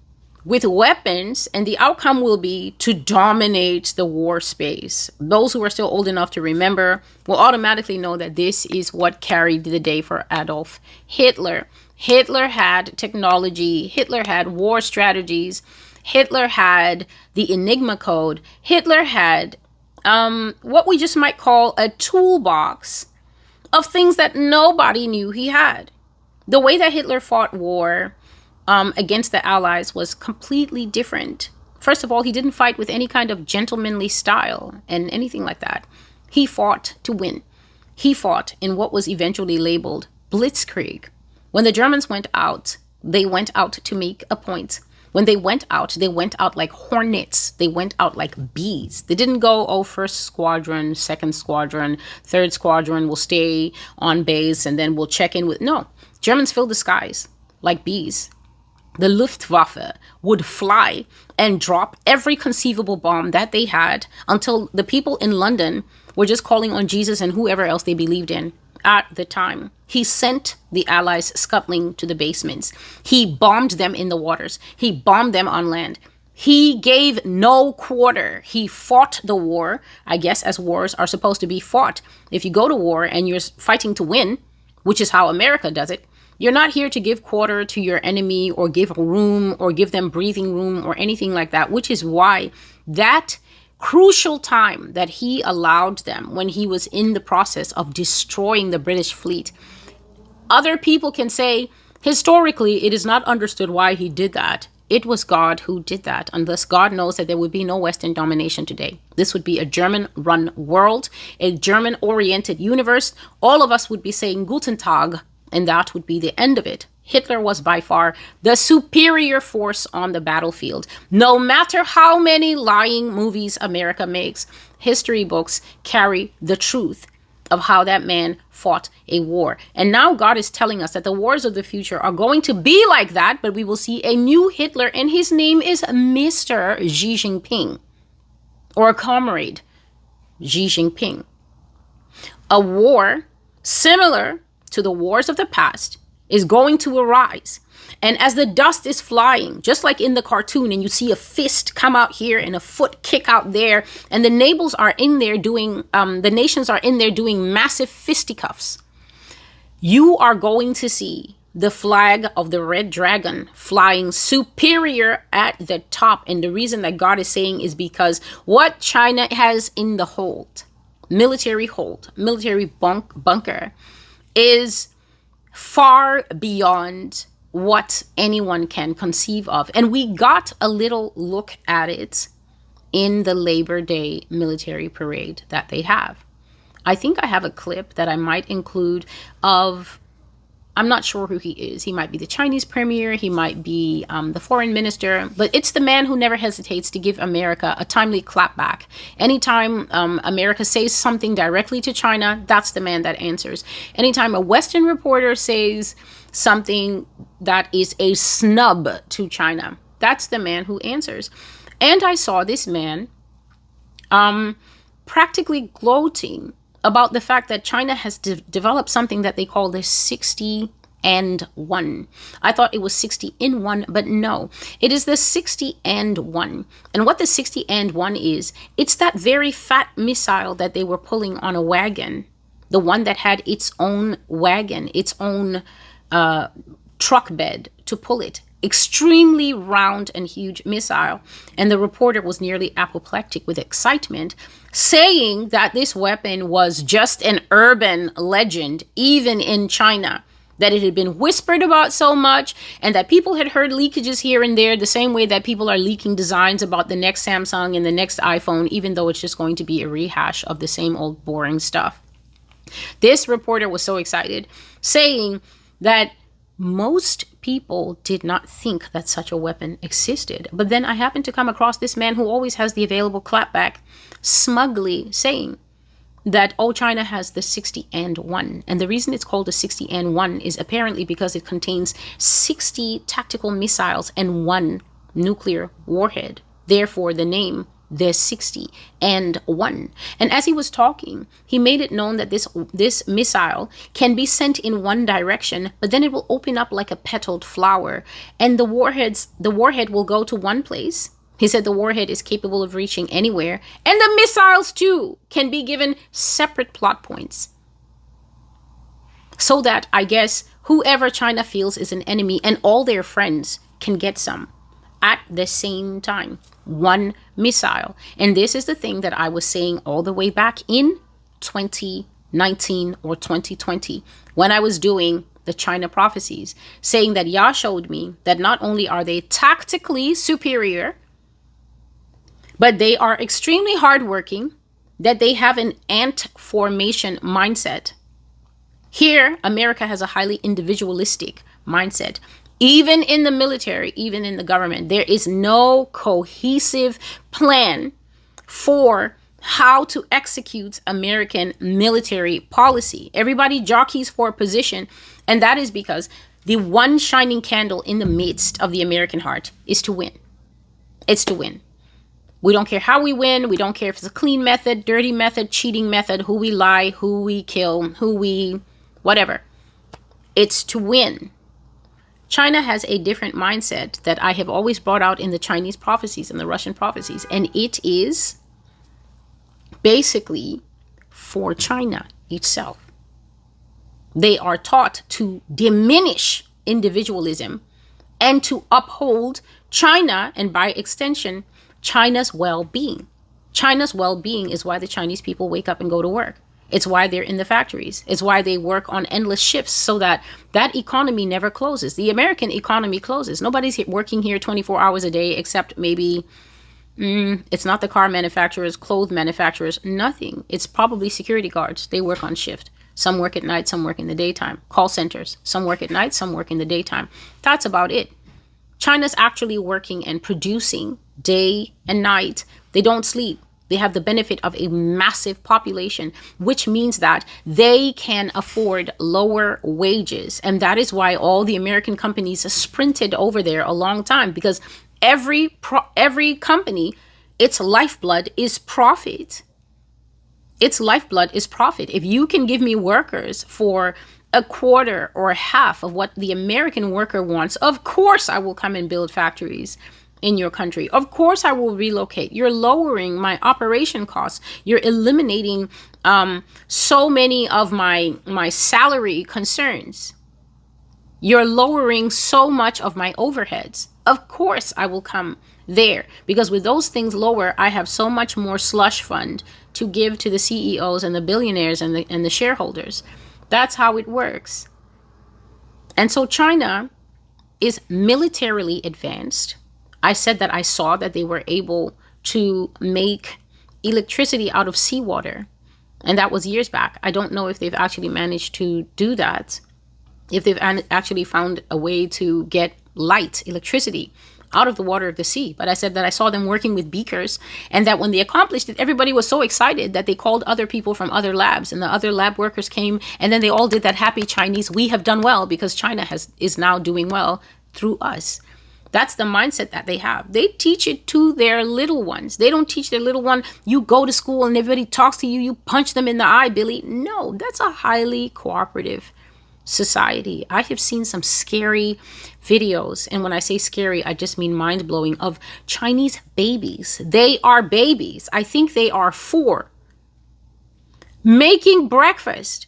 Speaker 1: with weapons, and the outcome will be to dominate the war space. Those who are still old enough to remember will automatically know that this is what carried the day for Adolf Hitler. Hitler had technology. Hitler had war strategies. Hitler had the Enigma code. Hitler had what we just might call a toolbox of things that nobody knew he had. The way that Hitler fought war against the Allies was completely different. First of all, he didn't fight with any kind of gentlemanly style and anything like that. He fought to win. He fought in what was eventually labeled blitzkrieg. When the Germans went out, they went out to make a point. When they went out like hornets. They went out like bees. They didn't go, oh, first squadron, second squadron, third squadron will stay on base and then we'll check in with... No, Germans filled the skies like bees. The Luftwaffe would fly and drop every conceivable bomb that they had until the people in London were just calling on Jesus and whoever else they believed in at the time. He sent the Allies scuttling to the basements. He bombed them in the waters. He bombed them on land. He gave no quarter. He fought the war, I guess, as wars are supposed to be fought. If you go to war and you're fighting to win, which is how America does it, you're not here to give quarter to your enemy or give room or give them breathing room or anything like that, which is why that crucial time that he allowed them when he was in the process of destroying the British fleet, other people can say, historically, it is not understood why he did that. It was God who did that. Unless God knows that there would be no Western domination today. This would be a German-run world, a German-oriented universe. All of us would be saying Guten Tag, and that would be the end of it. Hitler was by far the superior force on the battlefield. No matter how many lying movies America makes, history books carry the truth of how that man fought a war. And now God is telling us that the wars of the future are going to be like that, but we will see a new Hitler, and his name is Mr. Xi Jinping, or Comrade Xi Jinping. A war similar to the wars of the past is going to arise. And as the dust is flying, just like in the cartoon, and you see a fist come out here and a foot kick out there, and the nations are in there doing massive fisticuffs, you are going to see the flag of the red dragon flying superior at the top. And the reason that God is saying is because what China has in the military bunker, is far beyond what anyone can conceive of. And we got a little look at it in the Labor Day military parade that they have. I think I have a clip that I might include of, I'm not sure who he is. He might be the Chinese premier. He might be the foreign minister. But it's the man who never hesitates to give America a timely clapback. Anytime America says something directly to China, that's the man that answers. Anytime a Western reporter says something that is a snub to China, that's the man who answers. And I saw this man practically gloating about the fact that China has developed something that they call the 60 and 1. I thought it was 60 in 1, but no, it is the 60 and 1. And what the 60 and 1 is, it's that very fat missile that they were pulling on a wagon, the one that had its own wagon, its own truck bed to pull it. Extremely round and huge missile. And the reporter was nearly apoplectic with excitement, saying that this weapon was just an urban legend, even in China, that it had been whispered about so much, and that people had heard leakages here and there, the same way that people are leaking designs about the next Samsung and the next iPhone, even though it's just going to be a rehash of the same old boring stuff. This reporter was so excited, saying that most people did not think that such a weapon existed. But then I happened to come across this man who always has the available clapback, smugly saying that, oh, China has the 60 and 1. And the reason it's called the 60 and 1 is apparently because it contains 60 tactical missiles and 1 nuclear warhead. Therefore, the name there's 61. And as he was talking, he made it known that this missile can be sent in one direction, but then it will open up like a petaled flower, and the warhead will go to one place. He said the warhead is capable of reaching anywhere, and the missiles too can be given separate plot points, so that, I guess, whoever China feels is an enemy and all their friends can get some at the same time. One missile. And this is the thing that I was saying all the way back in 2019 or 2020 when I was doing the China prophecies, saying that Yah showed me that not only are they tactically superior, but they are extremely hardworking, that they have an ant formation mindset. Here, America has a highly individualistic mindset. Even in the military, even in the government, there is no cohesive plan for how to execute American military policy. Everybody jockeys for a position, and that is because the one shining candle in the midst of the American heart is to win. It's to win. We don't care how we win. We don't care if it's a clean method, dirty method, cheating method, who we lie, who we kill, who we whatever. It's to win. China has a different mindset that I have always brought out in the Chinese prophecies and the Russian prophecies, and it is basically for China itself. They are taught to diminish individualism and to uphold China, and by extension, China's well-being. China's well-being is why the Chinese people wake up and go to work. It's why they're in the factories. It's why they work on endless shifts so that that economy never closes. The American economy closes. Nobody's working here 24 hours a day except maybe, it's not the car manufacturers, clothes manufacturers, nothing. It's probably security guards. They work on shift. Some work at night, some work in the daytime. Call centers. Some work at night, some work in the daytime. That's about it. China's actually working and producing day and night. They don't sleep. They have the benefit of a massive population, which means that they can afford lower wages. And that is why all the American companies sprinted over there a long time, because every company, its lifeblood is profit. Its lifeblood is profit. If you can give me workers for a quarter or half of what the American worker wants, of course I will come and build factories in your country. Of course I will relocate. You're lowering my operation costs. You're eliminating so many of my salary concerns. You're lowering so much of my overheads. Of course I will come there, because with those things lower, I have so much more slush fund to give to the CEOs and the billionaires and the shareholders. That's how it works. And so China is militarily advanced. I said that I saw that they were able to make electricity out of seawater. And that was years back. I don't know if they've actually managed to do that, if they've actually found a way to get light, electricity, out of the water of the sea. But I said that I saw them working with beakers, and that when they accomplished it, everybody was so excited that they called other people from other labs, and the other lab workers came, and then they all did that happy Chinese, we have done well, because China is now doing well through us. That's the mindset that they have. They teach it to their little ones. They don't teach their little one, you go to school and everybody talks to you, you punch them in the eye, Billy. No, that's a highly cooperative society. I have seen some scary videos, and when I say scary, I just mean mind-blowing, of Chinese babies. They are babies. I think they are 4. Making breakfast.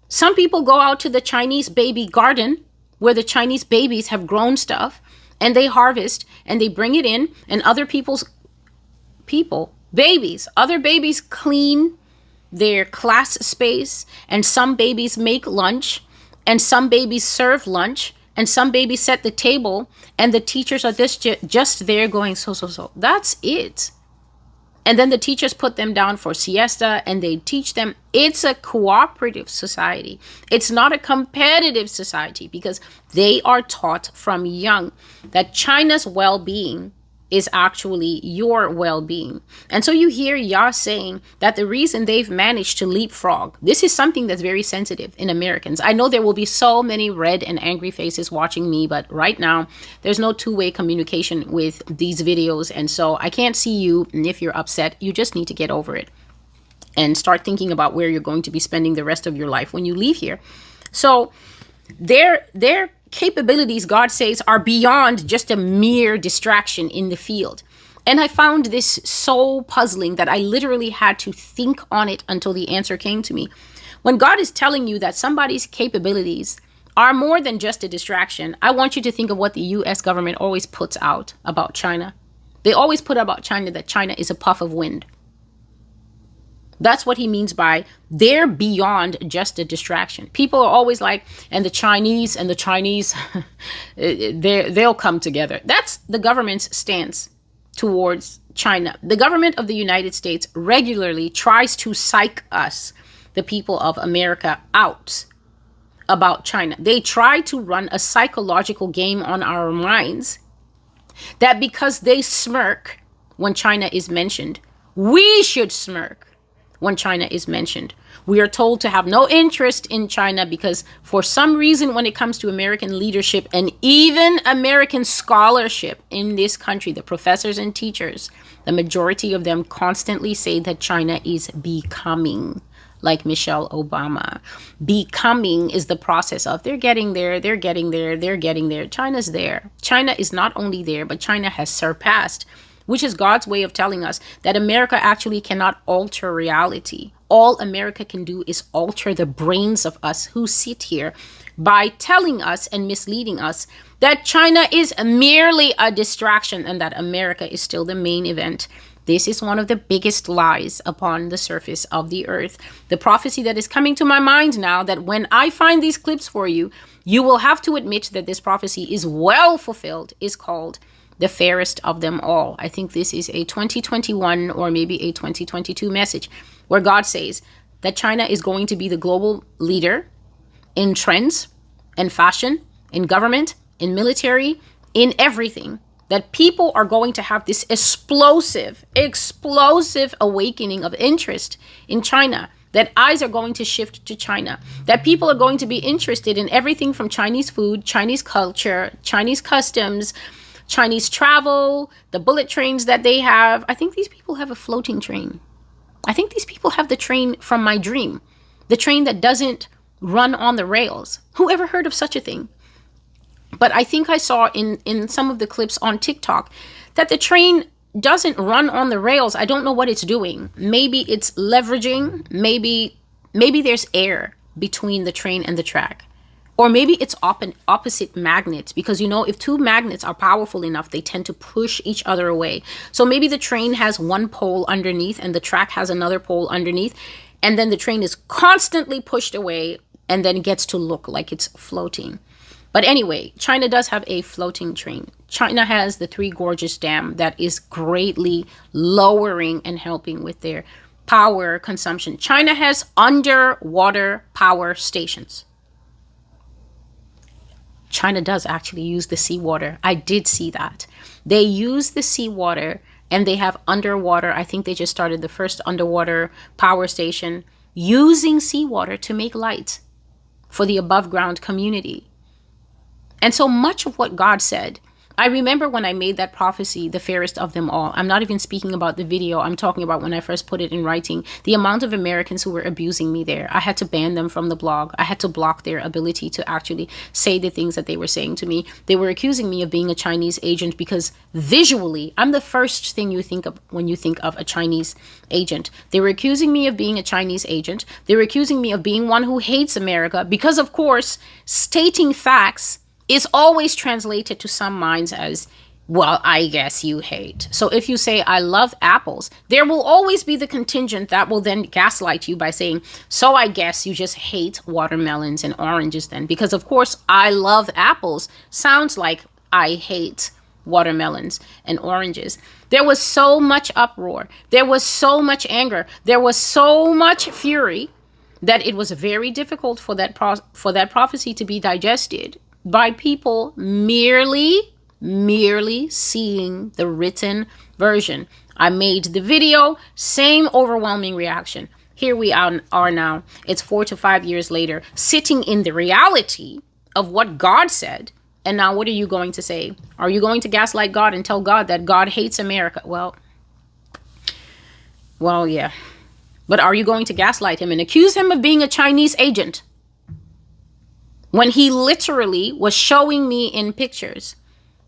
Speaker 1: Some people go out to the Chinese baby garden where the Chinese babies have grown stuff, and they harvest and they bring it in, and other other babies clean their class space, and some babies make lunch, and some babies serve lunch, and some babies set the table, and the teachers are just there going so. That's it. And then the teachers put them down for siesta, and they teach them. It's a cooperative society. It's not a competitive society, because they are taught from young that China's well-being is actually your well-being. And so you hear Yah saying that the reason they've managed to leapfrog, this is something that's very sensitive in Americans. I know there will be so many red and angry faces watching me, but right now there's no two-way communication with these videos. And so I can't see you. And if you're upset, you just need to get over it and start thinking about where you're going to be spending the rest of your life when you leave here. So their capabilities, God says, are beyond just a mere distraction in the field. And I found this so puzzling that I literally had to think on it until the answer came to me. When God is telling you that somebody's capabilities are more than just a distraction, I want you to think of what the US government always puts out about China. They always put about China that China is a puff of wind. That's what he means by they're beyond just a distraction. People are always like, and the Chinese, they'll come together. That's the government's stance towards China. The government of the United States regularly tries to psych us, the people of America, out about China. They try to run a psychological game on our minds that because they smirk when China is mentioned, we should smirk when China is mentioned. We are told to have no interest in China because for some reason when it comes to American leadership and even American scholarship in this country, the professors and teachers, the majority of them constantly say that China is becoming, like Michelle Obama. Becoming is the process of they're getting there, they're getting there, they're getting there. China's there. China is not only there, but China has surpassed, which is God's way of telling us that America actually cannot alter reality. All America can do is alter the brains of us who sit here by telling us and misleading us that China is merely a distraction and that America is still the main event. This is one of the biggest lies upon the surface of the earth. The prophecy that is coming to my mind now, that when I find these clips for you, you will have to admit that this prophecy is well fulfilled, is called the fairest of them all. I think this is a 2021 or maybe a 2022 message where God says that China is going to be the global leader in trends and fashion, in government, in military, in everything. That people are going to have this explosive awakening of interest in China. That eyes are going to shift to China. That people are going to be interested in everything from Chinese food, Chinese culture, Chinese customs, Chinese travel, the bullet trains that they have. I think these people have a floating train. I think these people have the train from my dream. The train that doesn't run on the rails. Who ever heard of such a thing? But I think I saw in some of the clips on TikTok that the train doesn't run on the rails. I don't know what it's doing. Maybe it's leveraging. Maybe there's air between the train and the track. Or maybe it's opposite magnets, because, you know, if two magnets are powerful enough, they tend to push each other away. So maybe the train has one pole underneath and the track has another pole underneath. And then the train is constantly pushed away and then gets to look like it's floating. But anyway, China does have a floating train. China has the Three Gorges Dam that is greatly lowering and helping with their power consumption. China has underwater power stations. China does actually use the seawater. I did see that. They use the seawater and they have underwater. I think they just started the first underwater power station using seawater to make light for the above ground community. And so much of what God said, I remember when I made that prophecy, the fairest of them all. I'm not even speaking about the video. I'm talking about when I first put it in writing, the amount of Americans who were abusing me there. I had to ban them from the blog. I had to block their ability to actually say the things that they were saying to me. They were accusing me of being a Chinese agent because visually, I'm the first thing you think of when you think of a Chinese agent. They were accusing me of being a Chinese agent. They were accusing me of being one who hates America because, of course, stating facts is always translated to some minds as, well, I guess you hate. So if you say, I love apples, there will always be the contingent that will then gaslight you by saying, so I guess you just hate watermelons and oranges then. Because of course, I love apples sounds like I hate watermelons and oranges. There was so much uproar. There was so much anger. There was so much fury that it was very difficult for that prophecy to be digested by people merely merely seeing the written version. I made the video, same overwhelming reaction. Here we are now. It's 4 to 5 years later, sitting in the reality of what God said. And now what are you going to say? Are you going to gaslight God and tell God that God hates America? Well, yeah. But are you going to gaslight him and accuse him of being a Chinese agent when he literally was showing me in pictures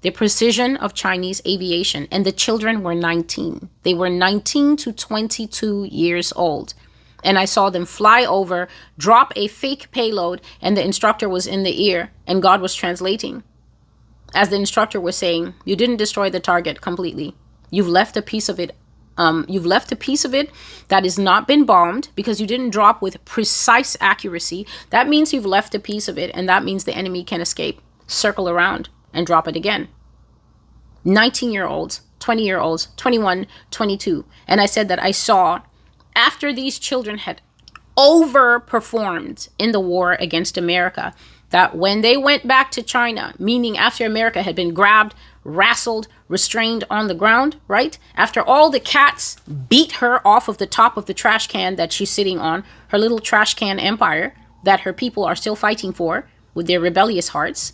Speaker 1: the precision of Chinese aviation, and the children were 19. They were 19 to 22 years old. And I saw them fly over, drop a fake payload, and the instructor was in the ear, and God was translating. As the instructor was saying, you didn't destroy the target completely. You've left a piece of it. You've left a piece of it that has not been bombed because you didn't drop with precise accuracy. That means you've left a piece of it, and that means the enemy can escape, circle around, and drop it again. 19-year-olds, 20-year-olds, 21, 22. And I said that I saw, after these children had overperformed in the war against America, that when they went back to China, meaning after America had been grabbed, wrestled, restrained on the ground, right? After all the cats beat her off of the top of the trash can that she's sitting on, her little trash can empire that her people are still fighting for with their rebellious hearts,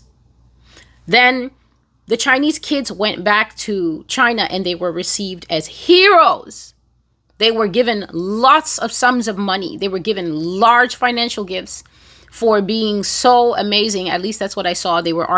Speaker 1: then the Chinese kids went back to China and they were received as heroes. They were given lots of sums of money. They were given large financial gifts for being so amazing. At least that's what I saw. They were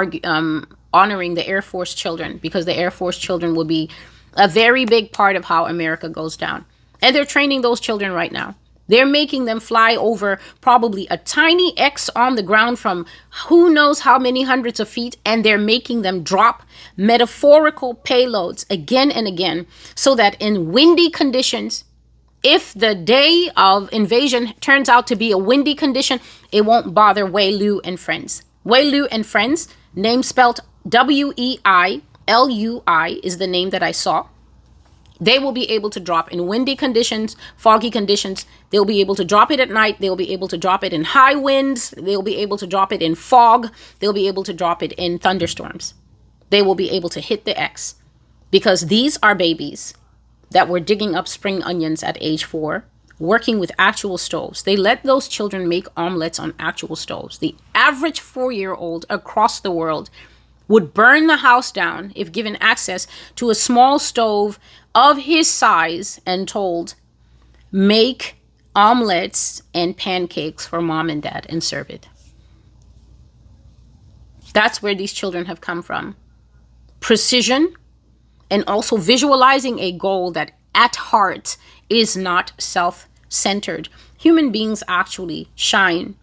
Speaker 1: honoring the Air Force children, because the Air Force children will be a very big part of how America goes down. And they're training those children right now. They're making them fly over probably a tiny X on the ground from who knows how many hundreds of feet, and they're making them drop metaphorical payloads again and again, so that in windy conditions, if the day of invasion turns out to be a windy condition, it won't bother Wei Lu and friends. Wei Lu and friends, name spelled Weilui, is the name that I saw. They will be able to drop in windy conditions, foggy conditions. They'll be able to drop it at night. They'll be able to drop it in high winds. They'll be able to drop it in fog. They'll be able to drop it in thunderstorms. They will be able to hit the X, because these are babies that were digging up spring onions at age 4, working with actual stoves. They let those children make omelets on actual stoves. The average 4-year-old across the world would burn the house down if given access to a small stove of his size and told, make omelets and pancakes for mom and dad and serve it. That's where these children have come from. Precision, and also visualizing a goal that at heart is not self-centered. Human beings actually shine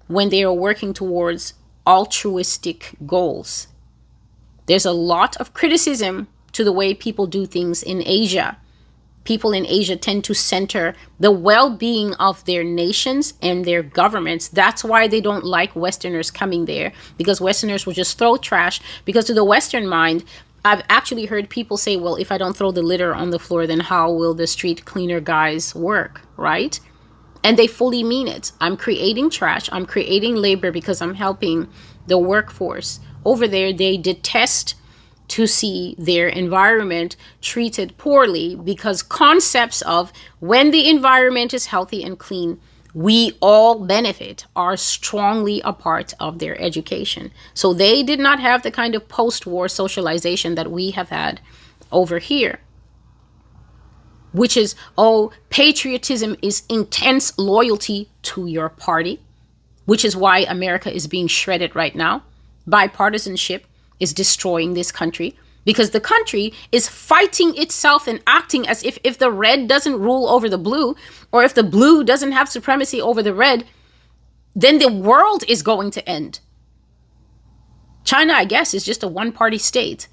Speaker 1: when they are working towards altruistic goals. There's a lot of criticism to the way people do things in Asia. People in Asia tend to center the well-being of their nations and their governments. That's why they don't like Westerners coming there, because Westerners will just throw trash. Because to the Western mind, I've actually heard people say, well, if I don't throw the litter on the floor, then how will the street cleaner guys work, right? And they fully mean it. I'm creating trash. I'm creating labor because I'm helping the workforce. Over there, they detest to see their environment treated poorly, because concepts of when the environment is healthy and clean, we all benefit are strongly a part of their education. So they did not have the kind of post-war socialization that we have had over here, which is, oh, patriotism is intense loyalty to your party, which is why America is being shredded right now. Bipartisanship is destroying this country, because the country is fighting itself and acting as if the red doesn't rule over the blue, or if the blue doesn't have supremacy over the red, then the world is going to end. China, I guess, is just a one-party state.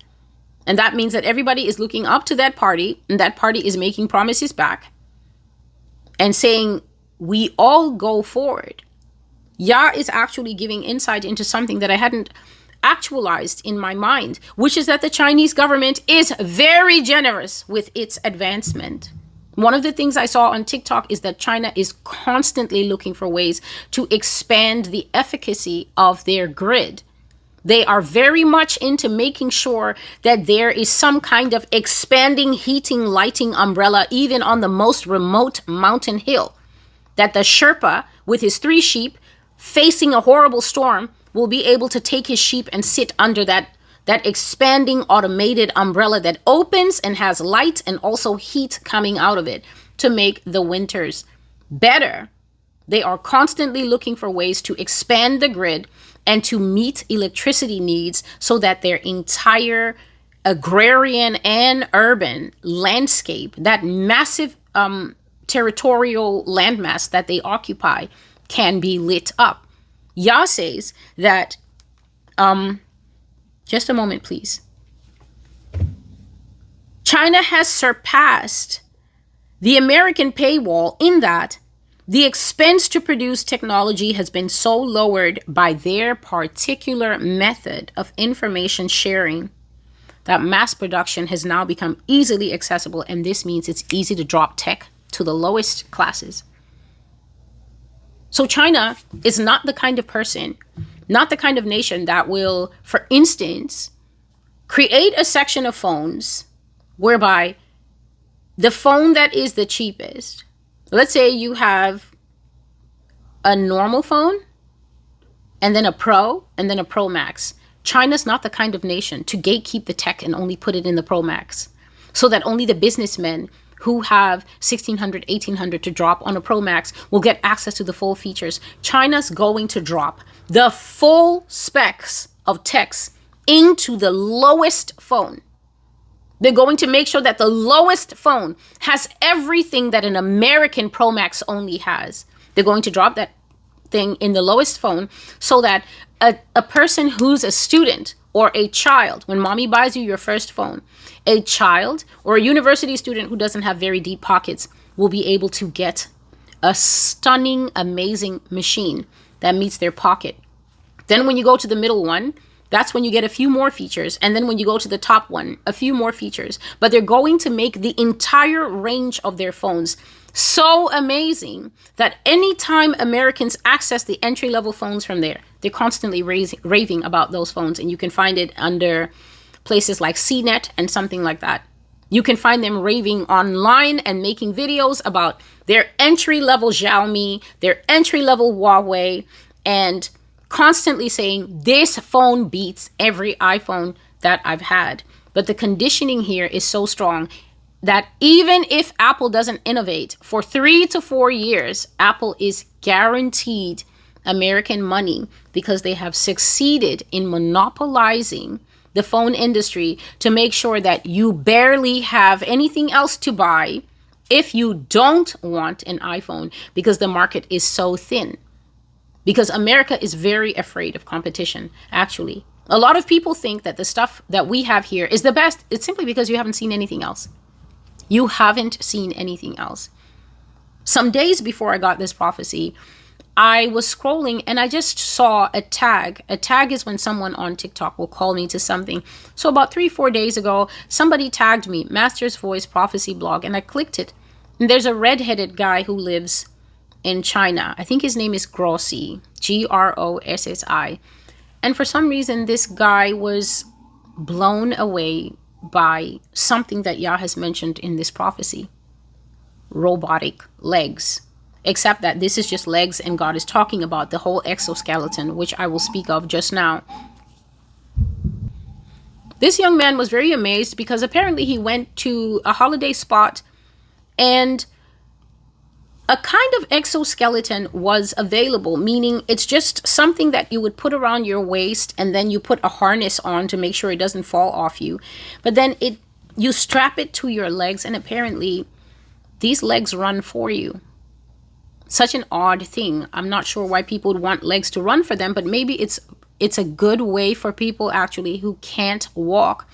Speaker 1: And that means that everybody is looking up to that party, and that party is making promises back and saying, we all go forward. Ya is actually giving insight into something that I hadn't actualized in my mind, which is that the Chinese government is very generous with its advancement. One of the things I saw on TikTok is that China is constantly looking for ways to expand the efficacy of their grid. They are very much into making sure that there is some kind of expanding, heating, lighting umbrella, even on the most remote mountain hill, that the Sherpa with his 3 sheep facing a horrible storm will be able to take his sheep and sit under that expanding automated umbrella that opens and has light and also heat coming out of it to make the winters better. They are constantly looking for ways to expand the grid and to meet electricity needs so that their entire agrarian and urban landscape, that massive territorial landmass that they occupy, can be lit up. Ya says that, just a moment, please. China has surpassed the American paywall in that the expense to produce technology has been so lowered by their particular method of information sharing that mass production has now become easily accessible, and this means it's easy to drop tech to the lowest classes. So China is not the kind of person, not the kind of nation that will, for instance, create a section of phones whereby the phone that is the cheapest, let's say you have a normal phone and then a Pro and then a Pro Max. China's not the kind of nation to gatekeep the tech and only put it in the Pro Max so that only the businessmen who have 1600, 1800 to drop on a Pro Max will get access to the full features. China's going to drop the full specs of techs into the lowest phone. They're going to make sure that the lowest phone has everything that an American Pro Max only has. They're going to drop that thing in the lowest phone so that a person who's a student or a child, when mommy buys you your first phone, a child or a university student who doesn't have very deep pockets will be able to get a stunning, amazing machine that meets their pocket. Then when you go to the middle one, that's when you get a few more features. And then when you go to the top one, a few more features. But they're going to make the entire range of their phones so amazing that anytime Americans access the entry-level phones from there, they're constantly raving about those phones. And you can find it under places like CNET and something like that. You can find them raving online and making videos about their entry-level Xiaomi, their entry-level Huawei, and constantly saying this phone beats every iPhone that I've had. But the conditioning here is so strong that even if Apple doesn't innovate for 3 to 4 years, Apple is guaranteed American money because they have succeeded in monopolizing the phone industry to make sure that you barely have anything else to buy if you don't want an iPhone, because the market is so thin. Because America is very afraid of competition, actually. A lot of people think that the stuff that we have here is the best. It's simply because you haven't seen anything else. You haven't seen anything else. Some days before I got this prophecy, I was scrolling and I just saw a tag. A tag is when someone on TikTok will call me to something. So about 3-4 days ago, somebody tagged me, Master's Voice Prophecy Blog, and I clicked it. And there's a redheaded guy who lives in China. I think his name is Grossi, Grossi. And for some reason, this guy was blown away by something that Yah has mentioned in this prophecy. Robotic legs. Except that this is just legs and God is talking about the whole exoskeleton, which I will speak of just now. This young man was very amazed because apparently he went to a holiday spot and a kind of exoskeleton was available, meaning it's just something that you would put around your waist and then you put a harness on to make sure it doesn't fall off you. But then you strap it to your legs, and apparently these legs run for you. Such an odd thing. I'm not sure why people would want legs to run for them, but maybe it's a good way for people actually who can't walk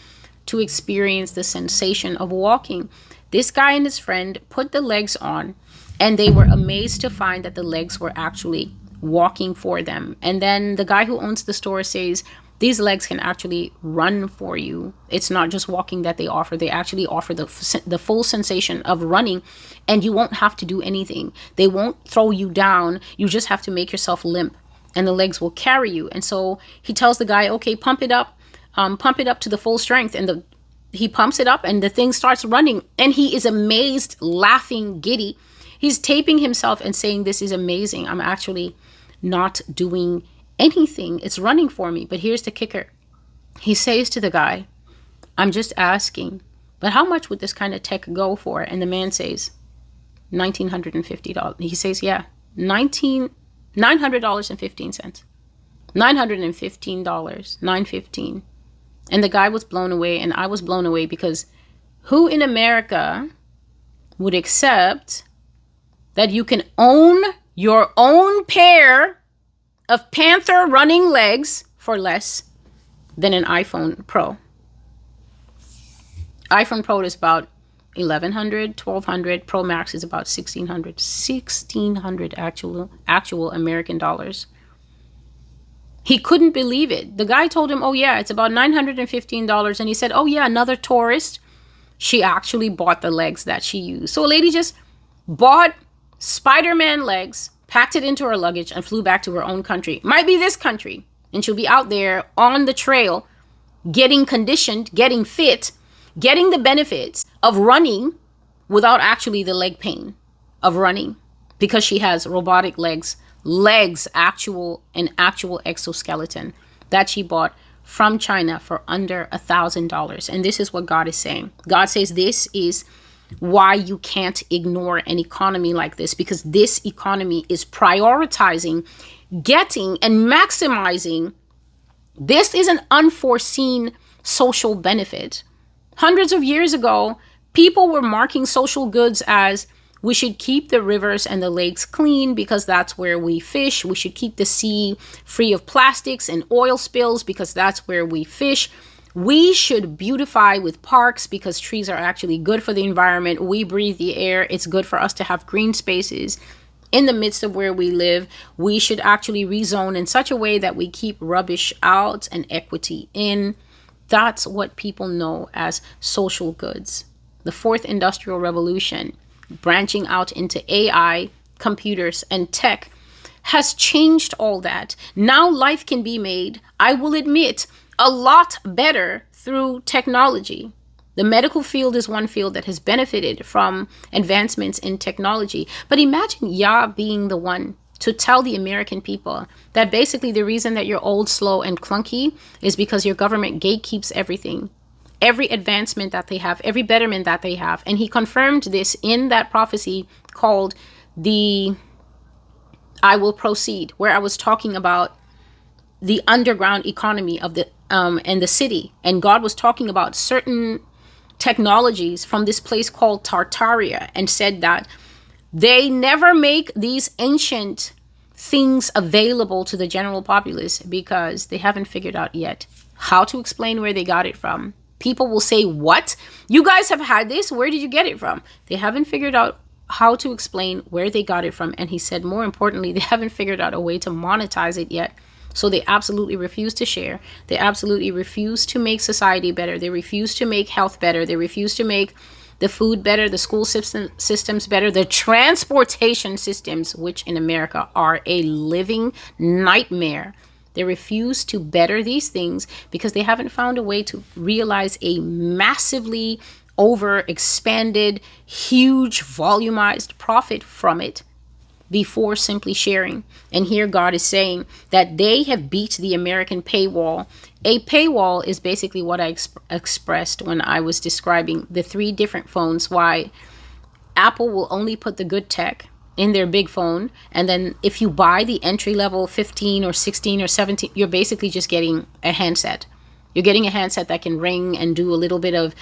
Speaker 1: to experience the sensation of walking. This guy and his friend put the legs on, and they were amazed to find that the legs were actually walking for them. And then the guy who owns the store says, these legs can actually run for you. It's not just walking that they offer. They actually offer the full sensation of running, and you won't have to do anything. They won't throw you down. You just have to make yourself limp. and the legs will carry you. And so he tells the guy, okay, pump it up to the full strength. And he pumps it up and the thing starts running. And he is amazed, laughing, giddy. He's taping himself and saying, this is amazing. I'm actually not doing anything. It's running for me. But here's the kicker. He says to the guy, I'm just asking, but how much would this kind of tech go for? And the man says, $1,950. He says, yeah, $900.15. $915. $915. And the guy was blown away, and I was blown away, because who in America would accept that you can own your own pair of panther running legs for less than an iPhone Pro? iPhone Pro is about $1,100, $1,200. Pro Max is about $1,600. $1,600 actual American dollars. He couldn't believe it. The guy told him, oh yeah, it's about $915. And he said, oh yeah, another tourist, she actually bought the legs that she used. So a lady just bought Spider-Man legs, packed it into her luggage, and flew back to her own country. Might be this country. And she'll be out there on the trail, getting conditioned, getting fit, getting the benefits of running without actually the leg pain of running, because she has robotic legs, actual exoskeleton that she bought from China for under $1,000. And this is what God is saying. God says this is why you can't ignore an economy like this, because this economy is prioritizing getting and maximizing. This is an unforeseen social benefit. Hundreds of years ago, people were marking social goods as, we should keep the rivers and the lakes clean because that's where we fish. We should keep the sea free of plastics and oil spills because that's where we fish. We should beautify with parks because trees are actually good for the environment. We breathe the air. It's good for us to have green spaces in the midst of where we live. We should actually rezone in such a way that we keep rubbish out and equity in. That's what people know as social goods. The fourth industrial revolution, branching out into AI, computers, and tech, has changed all that. Now life can be made, I will admit, a lot better through technology. The medical field is one field that has benefited from advancements in technology. But imagine Yah being the one to tell the American people that basically the reason that you're old, slow, and clunky is because your government gatekeeps everything. Every advancement that they have, every betterment that they have. And he confirmed this in that prophecy called the I Will Proceed, where I was talking about the underground economy of the and the city. And God was talking about certain technologies from this place called Tartaria, and said that they never make these ancient things available to the general populace because they haven't figured out yet how to explain where they got it from. People will say, what? You guys have had this? Where did you get it from? They haven't figured out how to explain where they got it from. And he said, more importantly, they haven't figured out a way to monetize it yet. So they absolutely refuse to share. They absolutely refuse to make society better. They refuse to make health better. They refuse to make the food better, the school systems better, the transportation systems, which in America are a living nightmare. They refuse to better these things because they haven't found a way to realize a massively overexpanded, huge, volumized profit from it before simply sharing. And here God is saying that they have beat the American paywall. A paywall is basically what I expressed when I was describing the three different phones, why Apple will only put the good tech in their big phone. And then if you buy the entry level 15 or 16 or 17, you're basically just getting a handset. You're getting a handset that can ring and do a little bit of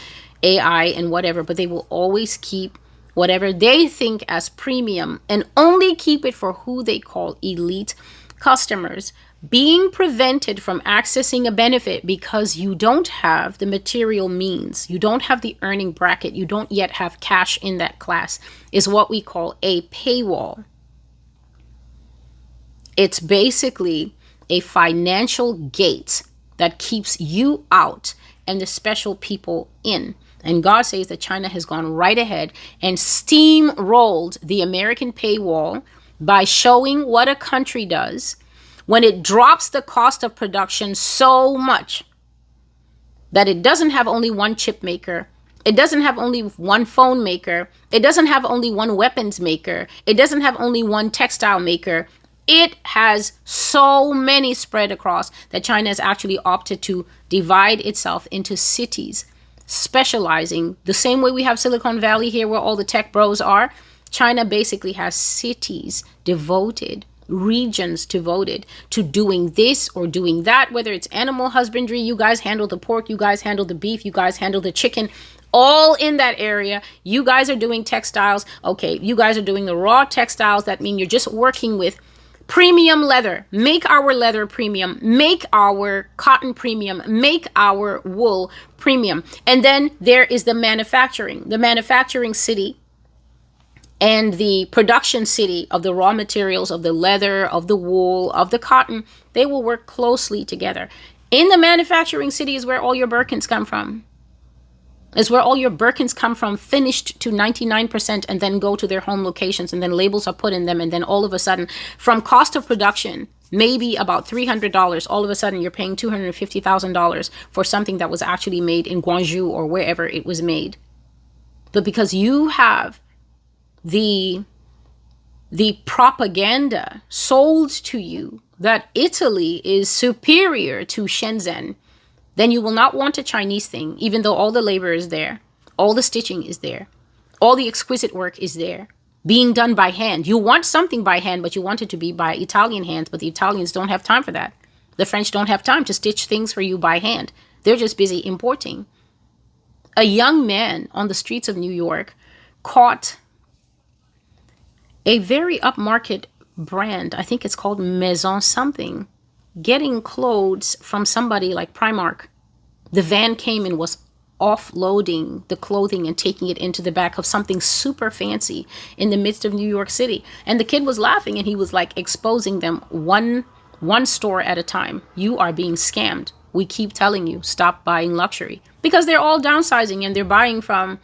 Speaker 1: AI and whatever, but they will always keep whatever they think as premium and only keep it for who they call elite customers, being prevented from accessing a benefit because you don't have the material means, you don't have the earning bracket, you don't yet have cash in that class, is what we call a paywall. It's basically a financial gate that keeps you out and the special people in. And God says that China has gone right ahead and steamrolled the American paywall by showing what a country does when it drops the cost of production so much that it doesn't have only one chip maker, it doesn't have only one phone maker, it doesn't have only one weapons maker, it doesn't have only one textile maker, it has so many spread across that China has actually opted to divide itself into cities, specializing the same way we have Silicon Valley here where all the tech bros are. China basically has cities devoted, regions devoted to doing this or doing that, whether it's animal husbandry, you guys handle the pork, you guys handle the beef, you guys handle the chicken, all in that area. You guys are doing textiles. Okay, you guys are doing the raw textiles. That means you're just working with premium leather. Make our leather premium, make our cotton premium, make our wool premium. And then there is the manufacturing city and the production city of the raw materials, of the leather, of the wool, of the cotton. They will work closely together. In the manufacturing city is where all your Birkins come from. Is where all your Birkins come from, finished to 99%, and then go to their home locations, and then labels are put in them, and then all of a sudden, from cost of production, maybe about $300, all of a sudden you're paying $250,000 for something that was actually made in Guangzhou or wherever it was made. But because you have the propaganda sold to you that Italy is superior to Shenzhen, then you will not want a Chinese thing, even though all the labor is there, all the stitching is there, all the exquisite work is there, being done by hand. You want something by hand, but you want it to be by Italian hands, but the Italians don't have time for that. The French don't have time to stitch things for you by hand. They're just busy importing. A young man on the streets of New York caught a very upmarket brand, I think it's called Maison something, getting clothes from somebody like Primark. The van came and was offloading the clothing and taking it into the back of something super fancy in the midst of New York City. And the kid was laughing, and he was like exposing them one store at a time. You are being scammed. We keep telling you, stop buying luxury, because they're all downsizing and they're buying from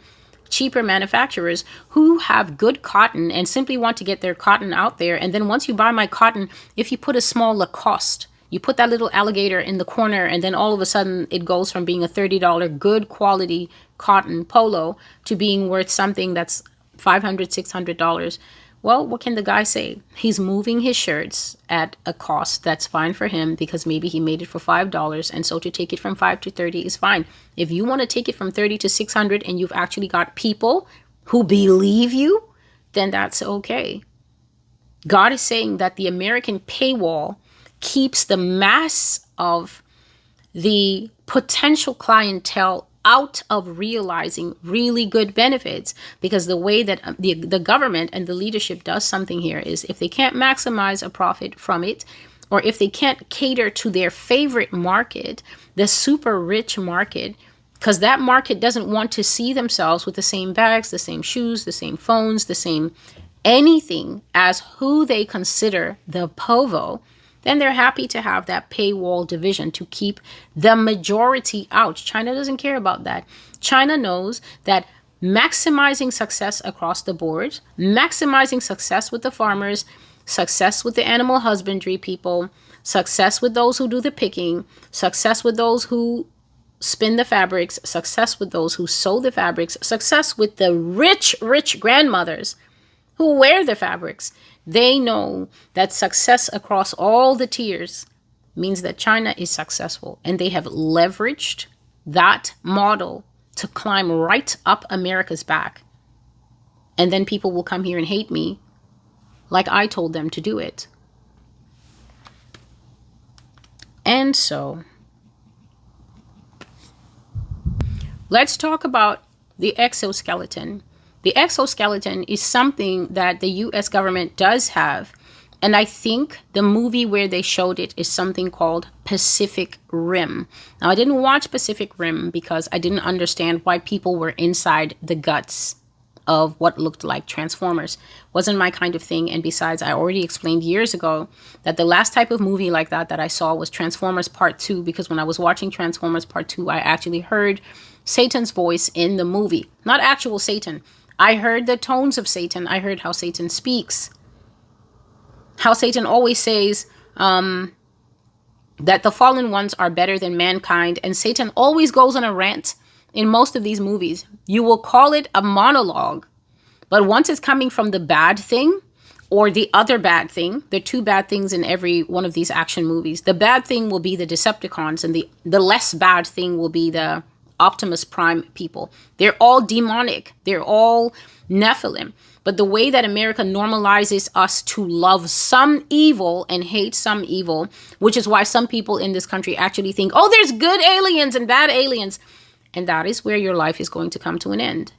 Speaker 1: cheaper manufacturers who have good cotton and simply want to get their cotton out there. And then once you buy my cotton, if you put a small Lacoste, you put that little alligator in the corner, and then all of a sudden it goes from being a $30 good quality cotton polo to being worth something that's $500, $600. Well, what can the guy say? He's moving his shirts at a cost that's fine for him because maybe he made it for $5. And so to take it from $5 to $30 is fine. If you want to take it from $30 to $600 and you've actually got people who believe you, then that's okay. God is saying that the American paywall keeps the mass of the potential clientele out of realizing really good benefits, because the way that the government and the leadership does something here is if they can't maximize a profit from it, or if they can't cater to their favorite market, the super rich market, because that market doesn't want to see themselves with the same bags, the same shoes, the same phones, the same anything as who they consider the povo, then they're happy to have that paywall division to keep the majority out. China doesn't care about that. China knows that maximizing success across the board, maximizing success with the farmers, success with the animal husbandry people, success with those who do the picking, success with those who spin the fabrics, success with those who sew the fabrics, success with the rich grandmothers who wear the fabrics. They know that success across all the tiers means that China is successful, and they have leveraged that model to climb right up America's back. And then people will come here and hate me like I told them to do it. And so let's talk about the exoskeleton. The exoskeleton is something that the US government does have. And I think the movie where they showed it is something called Pacific Rim. Now, I didn't watch Pacific Rim because I didn't understand why people were inside the guts of what looked like Transformers. Wasn't my kind of thing. And besides, I already explained years ago that the last type of movie like that I saw was Transformers Part 2, because when I was watching Transformers Part 2, I actually heard Satan's voice in the movie. Not actual Satan. I heard the tones of Satan. I heard how Satan speaks. How Satan always says, that the fallen ones are better than mankind. And Satan always goes on a rant in most of these movies. You will call it a monologue, but once it's coming from the bad thing or the other bad thing, there are two bad things in every one of these action movies. The bad thing will be the Decepticons, and the less bad thing will be the Optimus Prime people. They're all demonic. They're all Nephilim. But the way that America normalizes us to love some evil and hate some evil, which is why some people in this country actually think, oh, there's good aliens and bad aliens. And that is where your life is going to come to an end.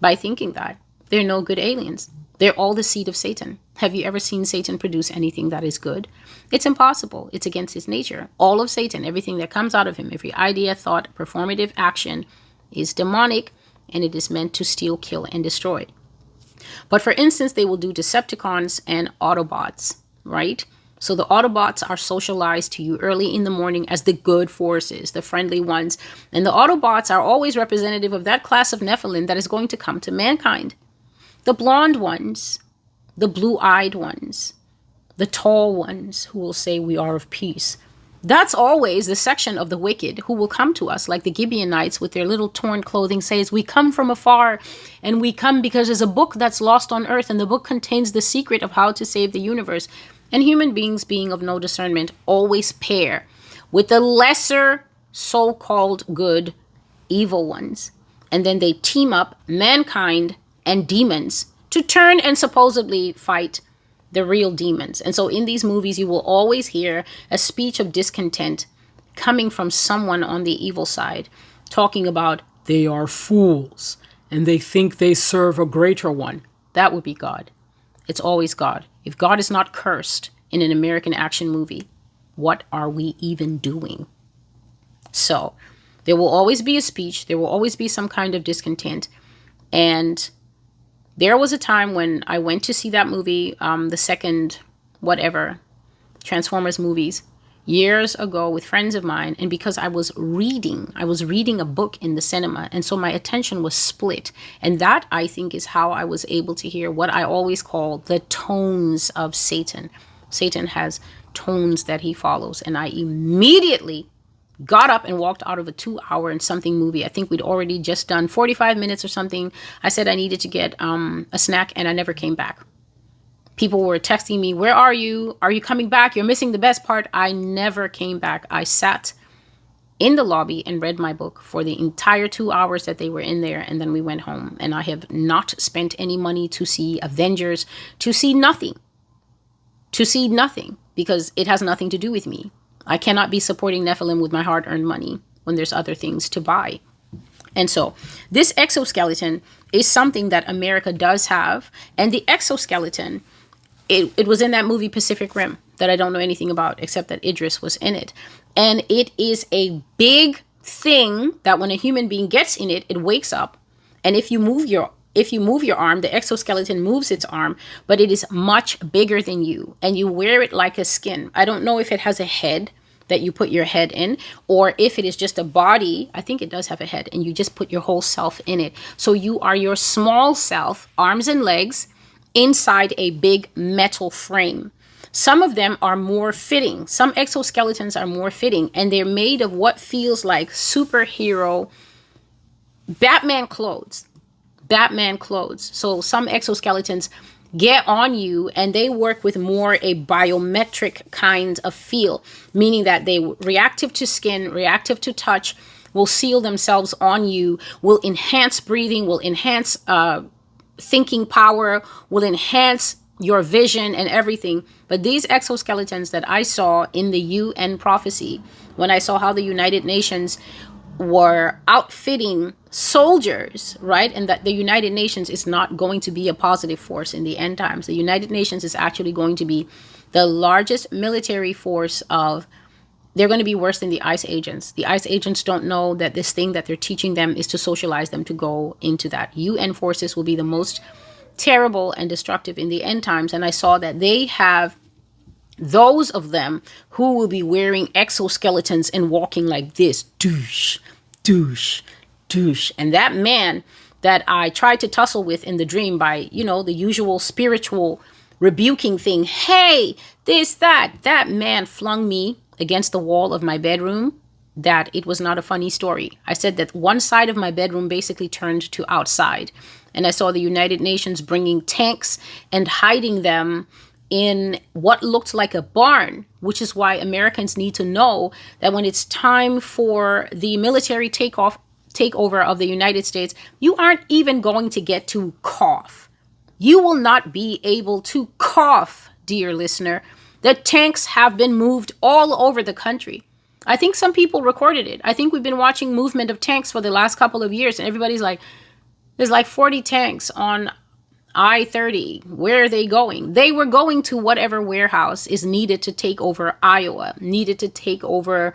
Speaker 1: By thinking that. There are no good aliens. They're all the seed of Satan. Have you ever seen Satan produce anything that is good? It's impossible. It's against his nature. All of Satan, everything that comes out of him, every idea, thought, performative action is demonic, and it is meant to steal, kill, and destroy. But for instance, they will do Decepticons and Autobots, right? So the Autobots are socialized to you early in the morning as the good forces, the friendly ones. And the Autobots are always representative of that class of Nephilim that is going to come to mankind. The blonde ones, the blue-eyed ones, the tall ones who will say we are of peace. That's always the section of the wicked who will come to us, like the Gibeonites with their little torn clothing says, we come from afar, and we come because there's a book that's lost on earth, and the book contains the secret of how to save the universe. And human beings, being of no discernment, always pair with the lesser so-called good evil ones. And then they team up mankind and demons to turn and supposedly fight the real demons. And so in these movies, you will always hear a speech of discontent coming from someone on the evil side, talking about they are fools and they think they serve a greater one. That would be God. It's always God. If God is not cursed in an American action movie, what are we even doing? So there will always be a speech. There will always be some kind of discontent. And there was a time when I went to see that movie, the second, whatever, Transformers movies, years ago with friends of mine. And because I was reading a book in the cinema. And so my attention was split. And that, I think, is how I was able to hear what I always call the tones of Satan. Satan has tones that he follows. And I immediately got up and walked out of a 2-hour and something movie. I think we'd already just done 45 minutes or something. I said I needed to get a snack, and I never came back. People were texting me, where are you? Are you coming back? You're missing the best part. I never came back. I sat in the lobby and read my book for the entire 2 hours that they were in there, and then we went home. And I have not spent any money to see Avengers, to see nothing, because it has nothing to do with me. I cannot be supporting Nephilim with my hard-earned money when there's other things to buy. And so this exoskeleton is something that America does have. And the exoskeleton, it was in that movie Pacific Rim that I don't know anything about, except that Idris was in it. And it is a big thing that when a human being gets in it, it wakes up. And if you move your arm, the exoskeleton moves its arm, but it is much bigger than you, and you wear it like a skin. I don't know if it has a head that you put your head in, or if it is just a body. I think it does have a head, and you just put your whole self in it. So you are your small self, arms and legs, inside a big metal frame. Some of them are more fitting. Some exoskeletons are more fitting, and they're made of what feels like superhero Batman clothes. So some exoskeletons get on you, and they work with more a biometric kind of feel, meaning that they reactive to skin, reactive to touch, will seal themselves on you, will enhance breathing, will enhance thinking power, will enhance your vision and everything. But these exoskeletons that I saw in the UN prophecy, when I saw how the United Nations were outfitting soldiers, right? And that the United Nations is not going to be a positive force in the end times. The United Nations is actually going to be the largest military force they're going to be worse than the ICE agents. The ICE agents don't know that this thing that they're teaching them is to socialize them to go into that. UN forces will be the most terrible and destructive in the end times. And I saw that they have those of them who will be wearing exoskeletons and walking like this, douche, douche, douche. And that man that I tried to tussle with in the dream by, the usual spiritual rebuking thing. Hey, this, that man flung me against the wall of my bedroom. That it was not a funny story. I said that one side of my bedroom basically turned to outside. And I saw the United Nations bringing tanks and hiding them in what looked like a barn, which is why Americans need to know that when it's time for the military takeover of the United States, you aren't even going to get to cough. You will not be able to cough, dear listener. The tanks have been moved all over the country. I think some people recorded it. I think we've been watching movement of tanks for the last couple of years, and everybody's like, there's like 40 tanks on I-30. Where are they going? They were going to whatever warehouse is needed to take over Iowa, needed to take over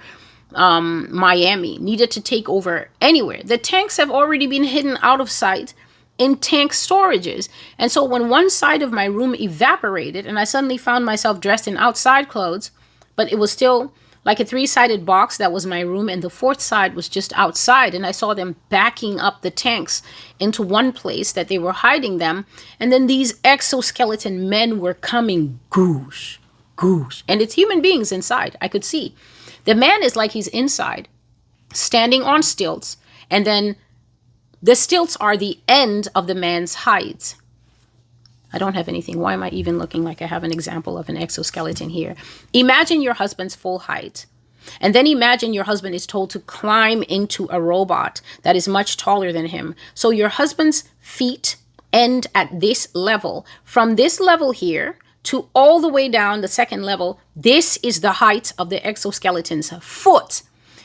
Speaker 1: Miami, needed to take over anywhere. The tanks have already been hidden out of sight in tank storages. And so when one side of my room evaporated and I suddenly found myself dressed in outside clothes, but it was still like a 3-sided box that was my room, and the 4th side was just outside, and I saw them backing up the tanks into one place that they were hiding them, and then these exoskeleton men were coming, goosh, goosh, and it's human beings inside. I could see. The man is like he's inside, standing on stilts, and then the stilts are the end of the man's height. I don't have anything. Why am I even looking like I have an example of an exoskeleton here? Imagine your husband's full height. And then imagine your husband is told to climb into a robot that is much taller than him. So your husband's feet end at this level. From this level here to all the way down the second level, this is the height of the exoskeleton's foot.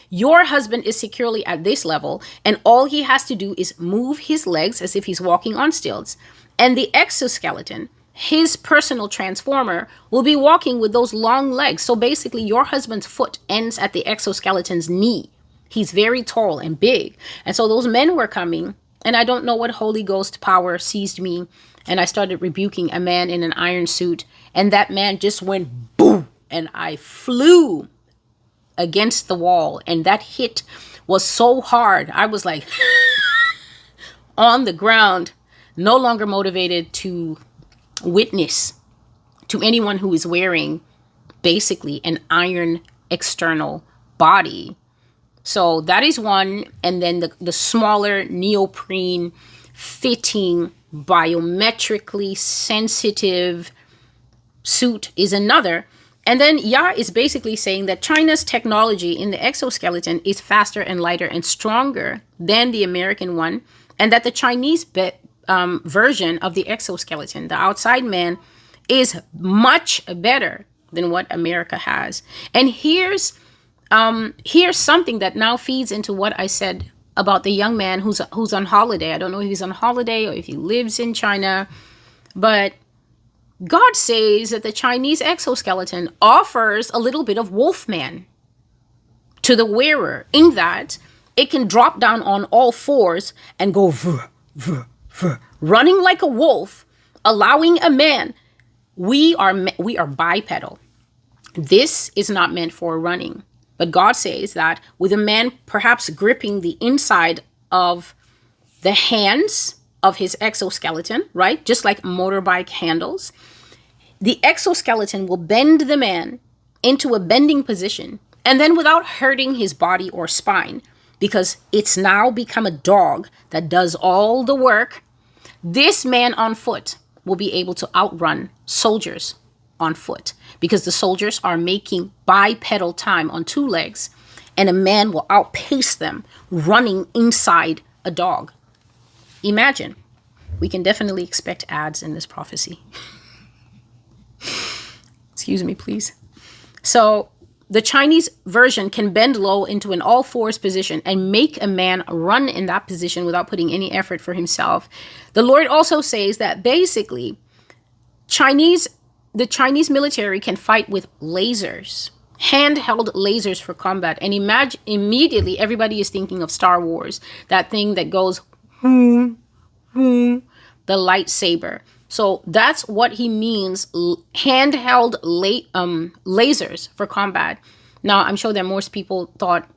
Speaker 1: Your husband is securely at this level, and all he has to do is move his legs as if he's walking on stilts. And the exoskeleton, his personal transformer, will be walking with those long legs. So basically, your husband's foot ends at the exoskeleton's knee. He's very tall and big. And so those men were coming, and I don't know what Holy Ghost power seized me, and I started rebuking a man in an iron suit, and that man just went boom, and I flew against the wall, and that hit was so hard. I was like on the ground, no longer motivated to witness to anyone who is wearing basically an iron external body. So that is one. And then the smaller neoprene fitting, biometrically sensitive suit is another. And then Ya is basically saying that China's technology in the exoskeleton is faster and lighter and stronger than the American one, and that the Chinese version of the exoskeleton, the outside man, is much better than what America has. And here's something that now feeds into what I said about the young man who's on holiday. I don't know if he's on holiday or if he lives in China, but God says that the Chinese exoskeleton offers a little bit of Wolfman to the wearer, in that it can drop down on all fours and go running like a wolf, allowing a man. We are bipedal. This is not meant for running. But God says that with a man perhaps gripping the inside of the hands of his exoskeleton, right? Just like motorbike handles, the exoskeleton will bend the man into a bending position, and then without hurting his body or spine, because it's now become a dog that does all the work, this man on foot will be able to outrun soldiers on foot, because the soldiers are making bipedal time on 2 legs, and a man will outpace them running inside a dog. Imagine. We can definitely expect ads in this prophecy. Excuse me, please. So the Chinese version can bend low into an all-fours position and make a man run in that position without putting any effort for himself. The Lord also says that basically the Chinese military can fight with lasers, handheld lasers for combat. And imagine, immediately everybody is thinking of Star Wars, that thing that goes, the lightsaber. So that's what he means, handheld lasers for combat. Now, I'm sure that most people thought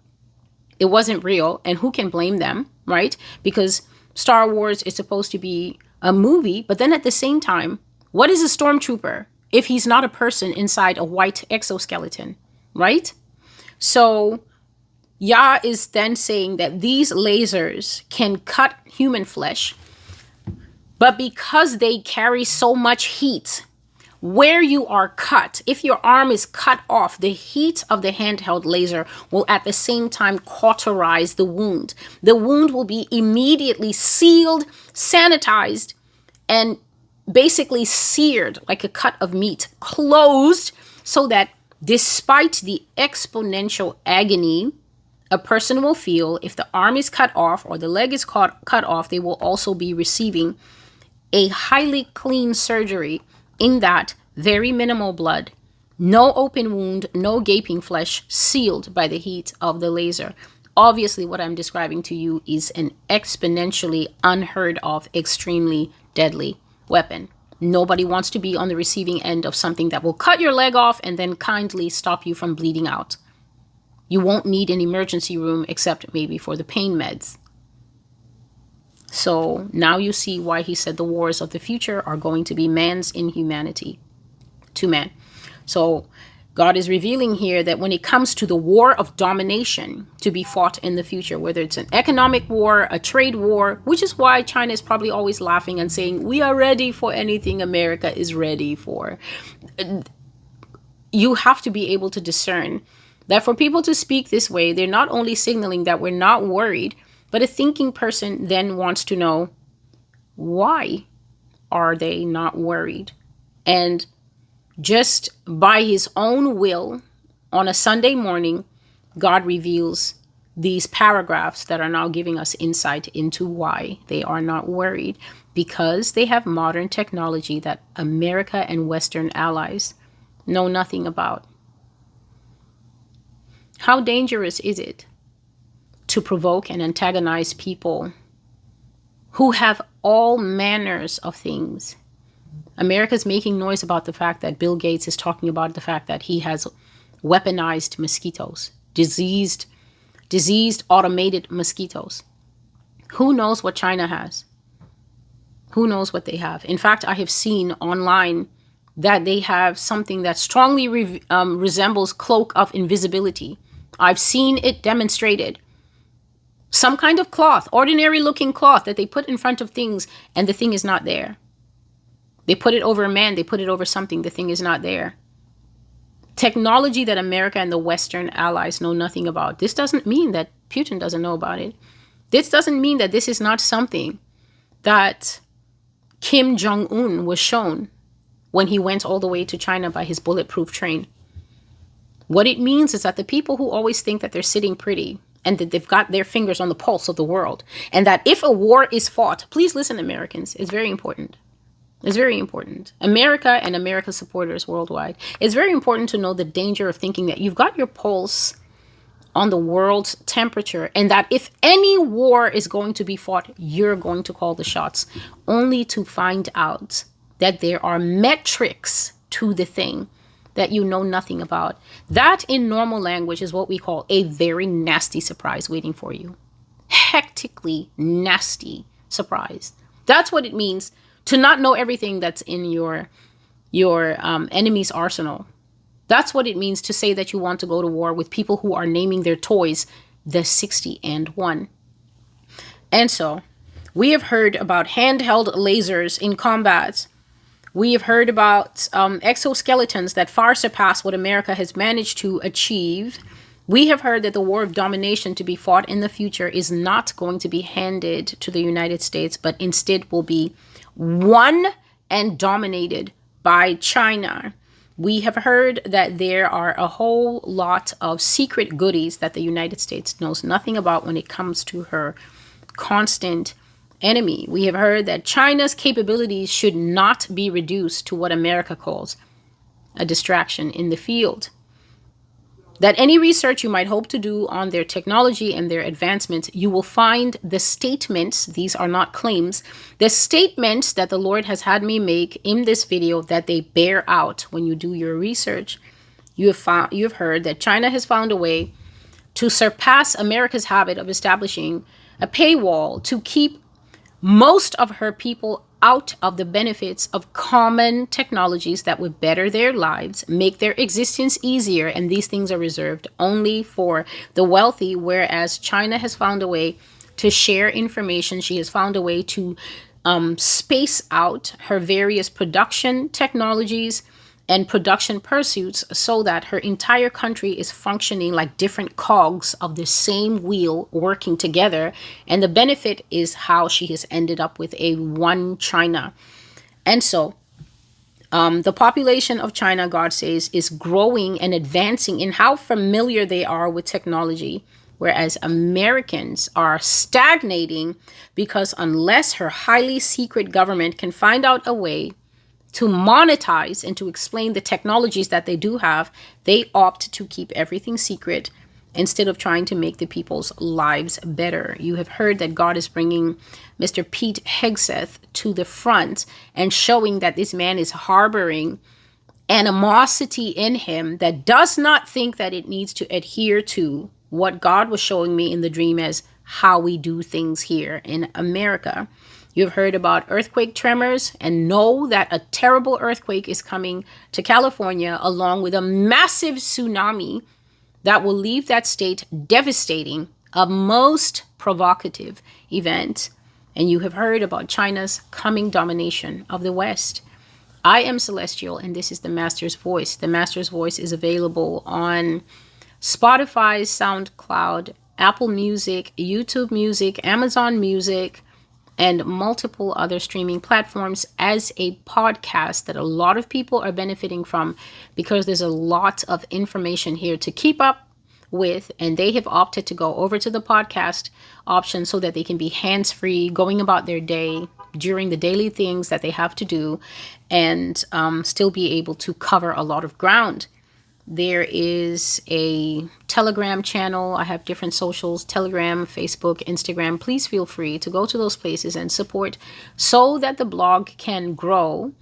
Speaker 1: it wasn't real, and who can blame them, right? Because Star Wars is supposed to be a movie, but then at the same time, What is a stormtrooper if he's not a person inside a white exoskeleton, right? So Yah is then saying that these lasers can cut human flesh, but because they carry so much heat, where you are cut, if your arm is cut off, the heat of the handheld laser will at the same time cauterize the wound. The wound will be immediately sealed, sanitized, and basically seared like a cut of meat, closed, so that despite the exponential agony a person will feel if the arm is cut off or the leg is cut off, they will also be receiving a highly clean surgery in that very minimal blood, no open wound, no gaping flesh, sealed by the heat of the laser. Obviously, what I'm describing to you is an exponentially unheard of, extremely deadly weapon. Nobody wants to be on the receiving end of something that will cut your leg off and then kindly stop you from bleeding out. You won't need an emergency room except maybe for the pain meds. So now you see why he said the wars of the future are going to be man's inhumanity to man. So God is revealing here that when it comes to the war of domination to be fought in the future, whether it's an economic war, a trade war, which is why China is probably always laughing and saying, we are ready for anything America is ready for. You have to be able to discern that for people to speak this way, they're not only signaling that we're not worried, but a thinking person then wants to know, why are they not worried? And just by his own will, on a Sunday morning, God reveals these paragraphs that are now giving us insight into why they are not worried, because they have modern technology that America and Western allies know nothing about. How dangerous is it to provoke and antagonize people who have all manners of things? America's making noise about the fact that Bill Gates is talking about the fact that he has weaponized mosquitoes, diseased automated mosquitoes. Who knows what China has? Who knows what they have? In fact, I have seen online that they have something that strongly resembles cloak of invisibility. I've seen it demonstrated. Some kind of cloth, ordinary looking cloth that they put in front of things and the thing is not there. They put it over a man, they put it over something, the thing is not there. Technology that America and the Western allies know nothing about. This doesn't mean that Putin doesn't know about it. This doesn't mean that this is not something that Kim Jong-un was shown when he went all the way to China by his bulletproof train. What it means is that the people who always think that they're sitting pretty and that they've got their fingers on the pulse of the world, and that if a war is fought, please listen, Americans, it's very important. It's very important. America and America supporters worldwide, it's very important to know the danger of thinking that you've got your pulse on the world's temperature, and that if any war is going to be fought, you're going to call the shots, only to find out that there are metrics to the thing that you know nothing about. That in normal language is what we call a very nasty surprise waiting for you. Hectically nasty surprise. That's what it means to not know everything that's in your enemy's arsenal. That's what it means to say that you want to go to war with people who are naming their toys the 60-1. And so we have heard about handheld lasers in combat. We have heard about exoskeletons that far surpass what America has managed to achieve. We have heard that the war of domination to be fought in the future is not going to be handed to the United States, but instead will be won and dominated by China. We have heard that there are a whole lot of secret goodies that the United States knows nothing about when it comes to her constant enemy. We have heard that China's capabilities should not be reduced to what America calls a distraction in the field. That any research you might hope to do on their technology and their advancements, you will find the statements, these are not claims, the statements that the Lord has had me make in this video that they bear out when you do your research. You have heard that China has found a way to surpass America's habit of establishing a paywall to keep most of her people out of the benefits of common technologies that would better their lives, make their existence easier, and these things are reserved only for the wealthy, whereas China has found a way to share information. She has found a way to space out her various production technologies and production pursuits so that her entire country is functioning like different cogs of the same wheel working together. And the benefit is how she has ended up with a one China. And so the population of China, God says, is growing and advancing in how familiar they are with technology, whereas Americans are stagnating because unless her highly secret government can find out a way to monetize and to explain the technologies that they do have, they opt to keep everything secret instead of trying to make the people's lives better. You have heard that God is bringing Mr. Pete Hegseth to the front and showing that this man is harboring animosity in him that does not think that it needs to adhere to what God was showing me in the dream as how we do things here in America. You've heard about earthquake tremors and know that a terrible earthquake is coming to California along with a massive tsunami that will leave that state devastating, a most provocative event. And you have heard about China's coming domination of the West. I am Celestial, and this is the Master's Voice. The Master's Voice is available on Spotify, SoundCloud, Apple Music, YouTube Music, Amazon Music, and multiple other streaming platforms as a podcast that a lot of people are benefiting from because there's a lot of information here to keep up with, and they have opted to go over to the podcast option so that they can be hands-free, going about their day during the daily things that they have to do, and still be able to cover a lot of ground. There is a Telegram channel. I have different socials, Telegram, Facebook, Instagram. Please feel free to go to those places and support so that the blog can grow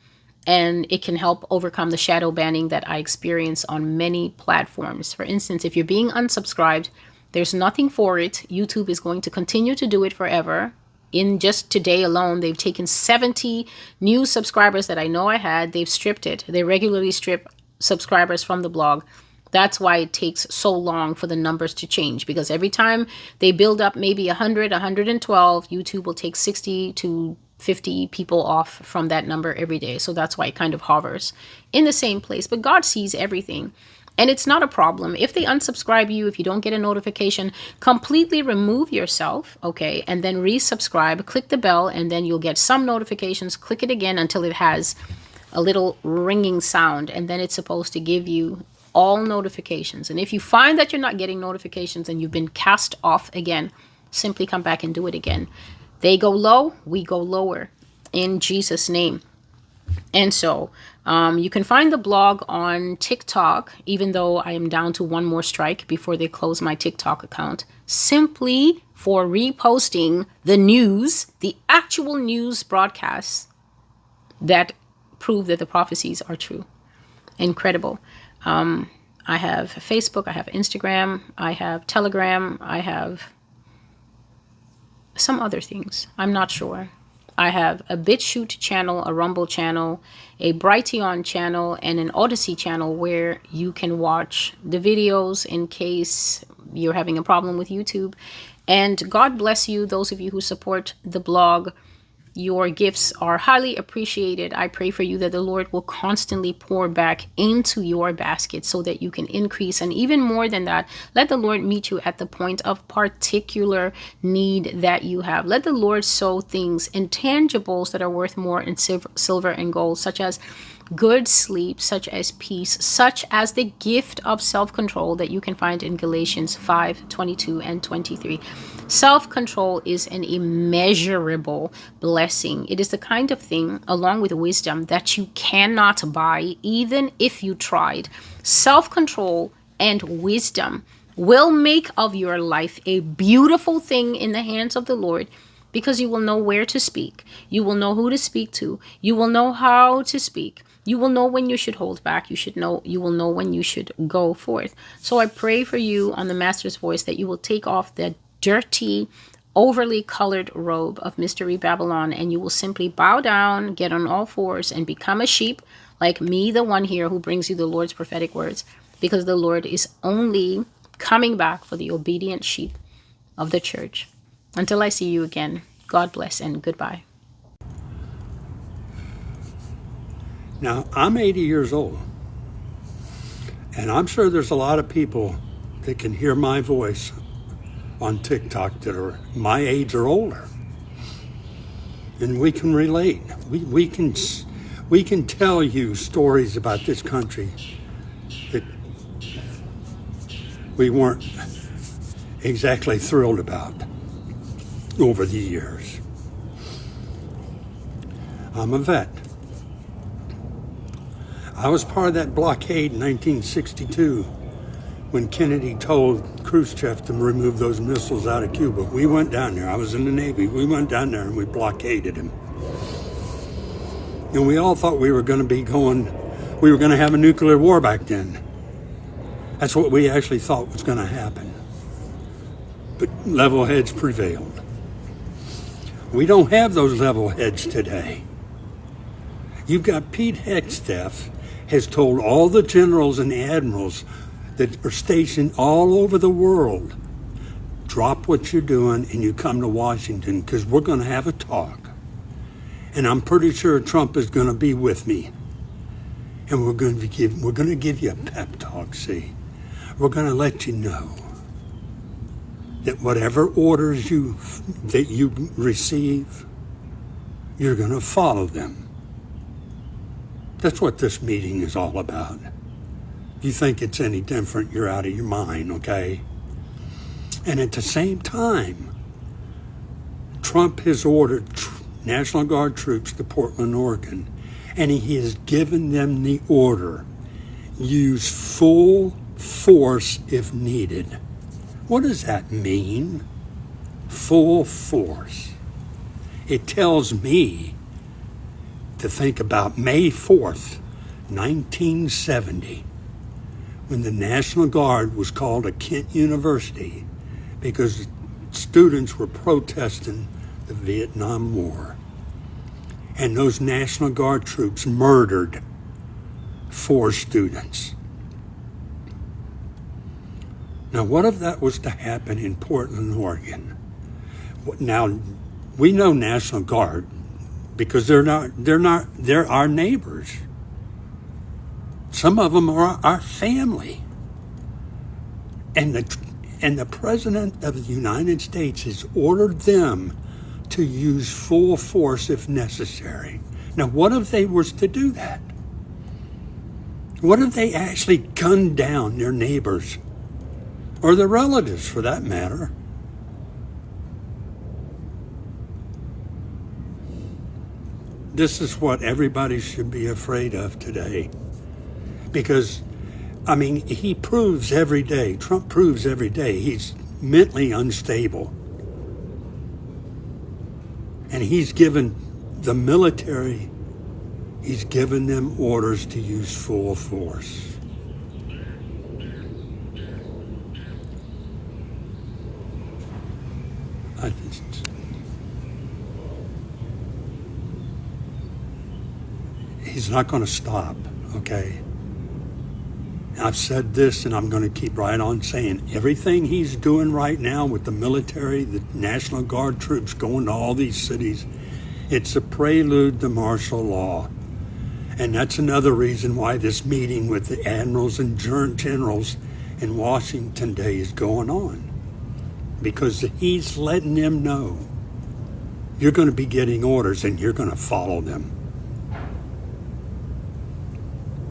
Speaker 1: and it can help overcome the shadow banning that I experience on many platforms. For instance, if you're being unsubscribed, there's nothing for it. YouTube is going to continue to do it forever. In just today alone, they've taken 70 new subscribers that I know I had. They've stripped it. They regularly strip subscribers from the blog. That's why it takes so long for the numbers to change, because every time they build up maybe 100, 112, YouTube will take 60 to 50 people off from that number every day. So that's why it kind of hovers in the same place. But God sees everything. And it's not a problem. If they unsubscribe you, if you don't get a notification, completely remove yourself, okay? And then resubscribe, click the bell, and then you'll get some notifications. Click it again until it has a little ringing sound, and then it's supposed to give you all notifications. And if you find that you're not getting notifications and you've been cast off again, simply come back and do it again. They go low, we go lower in Jesus' name. And so you can find the blog on TikTok, even though I am down to one more strike before they close my TikTok account, simply for reposting the news, the actual news broadcasts that prove that the prophecies are true. Incredible. I have Facebook, I have Instagram, I have Telegram, I have some other things. I'm not sure. I have a BitChute channel, a Rumble channel, a Brighteon channel, and an Odyssey channel where you can watch the videos in case you're having a problem with YouTube. And God bless you, those of you who support the blog. Your gifts are highly appreciated. I pray for you that the Lord will constantly pour back into your basket so that you can increase. And even more than that, let the Lord meet you at the point of particular need that you have. Let the Lord sow things, intangibles that are worth more in silver and gold, such as good sleep, such as peace, such as the gift of self-control that you can find in Galatians 5:22 and 23. Self-control is an immeasurable blessing. It is the kind of thing, along with wisdom, that you cannot buy, even if you tried. Self-control and wisdom will make of your life a beautiful thing in the hands of the Lord, because you will know where to speak. You will know who to speak to. You will know how to speak. You will know when you should hold back. You will know when you should go forth. So I pray for you on the Master's Voice that you will take off the dirty, overly colored robe of Mystery Babylon, and you will simply bow down, get on all fours, and become a sheep, like me, the one here who brings you the Lord's prophetic words, because the Lord is only coming back for the obedient sheep of the church. Until I see you again, God bless and goodbye.
Speaker 2: Now, I'm 80 years old, and I'm sure there's a lot of people that can hear my voice on TikTok that are my age or older. And we can relate. We can tell you stories about this country that we weren't exactly thrilled about over the years. I'm a vet. I was part of that blockade in 1962 when Kennedy told Khrushchev to remove those missiles out of Cuba. We went down there. I was in the Navy. We went down there and we blockaded him. And we all thought we were going to have a nuclear war back then. That's what we actually thought was going to happen. But level heads prevailed. We don't have those level heads today. You've got Pete Hegseth has told all the generals and admirals that are stationed all over the world, drop what you're doing and you come to Washington because we're going to have a talk. And I'm pretty sure Trump is going to be with me. And we're going to give you a pep talk, see? We're going to let you know that whatever orders that you receive, you're going to follow them. That's what this meeting is all about. You think it's any different, you're out of your mind, okay? And at the same time, Trump has ordered National Guard troops to Portland, Oregon, and he has given them the order, use full force if needed. What does that mean? Full force. It tells me to think about May 4th, 1970, when the National Guard was called to Kent University because students were protesting the Vietnam War. And those National Guard troops murdered 4 students. Now, what if that was to happen in Portland, Oregon? Now, we know National Guard because they're our neighbors. Some of them are our family. And the President of the United States has ordered them to use full force if necessary. Now, what if they was to do that? What if they actually gunned down their neighbors or their relatives, for that matter? This is what everybody should be afraid of today. Because, I mean, he proves every day, Trump proves every day, he's mentally unstable. And he's given the military, he's given them orders to use full force. He's not going to stop, okay? I've said this and I'm going to keep right on saying everything he's doing right now with the military, the National Guard troops going to all these cities, it's a prelude to martial law. And that's another reason why this meeting with the admirals and generals in Washington today is going on. Because he's letting them know you're going to be getting orders and you're going to follow them.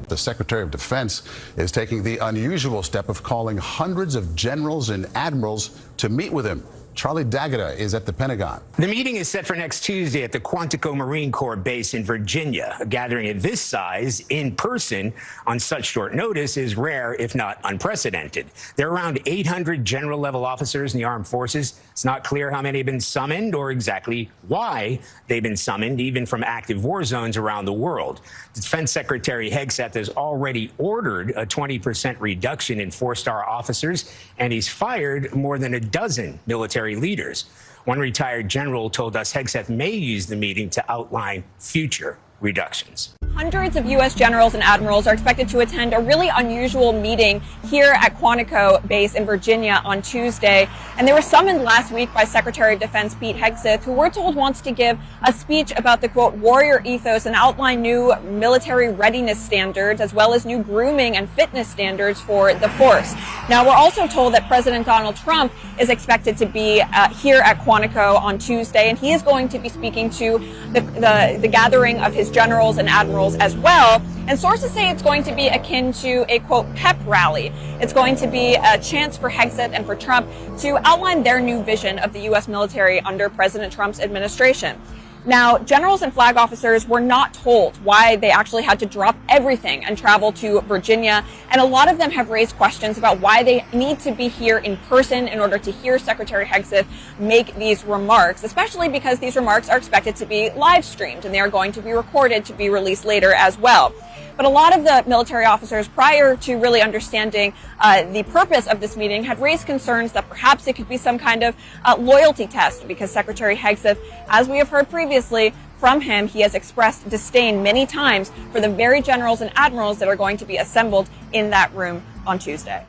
Speaker 3: The Secretary of Defense is taking the unusual step of calling hundreds of generals and admirals to meet with him. Charlie D'Agata is at the Pentagon.
Speaker 4: The meeting is set for next Tuesday at the Quantico Marine Corps base in Virginia. A gathering of this size in person on such short notice is rare, if not unprecedented. There are around 800 general-level officers in the armed forces. It's not clear how many have been summoned or exactly why they've been summoned, even from active war zones around the world. Defense Secretary Hegseth has already ordered a 20% reduction in 4-star officers, and he's fired more than a dozen military leaders. One retired general told us Hegseth may use the meeting to outline future reductions.
Speaker 5: Hundreds of U.S. generals and admirals are expected to attend a really unusual meeting here at Quantico Base in Virginia on Tuesday. And they were summoned last week by Secretary of Defense Pete Hegseth, who we're told wants to give a speech about the, quote, warrior ethos and outline new military readiness standards, as well as new grooming and fitness standards for the force. Now, we're also told that President Donald Trump is expected to be here at Quantico on Tuesday, and he is going to be speaking to the gathering of his generals and admirals as well. And sources say it's going to be akin to a, quote, pep rally. It's going to be a chance for Hegseth and for Trump to outline their new vision of the U.S. military under President Trump's administration. Now, generals and flag officers were not told why they actually had to drop everything and travel to Virginia. And a lot of them have raised questions about why they need to be here in person in order to hear Secretary Hegseth make these remarks, especially because these remarks are expected to be live streamed and they are going to be recorded to be released later as well. But a lot of the military officers, prior to really understanding the purpose of this meeting, had raised concerns that perhaps it could be some kind of loyalty test, because Secretary Hegseth, as we have heard previously from him, he has expressed disdain many times for the very generals and admirals that are going to be assembled in that room on Tuesday.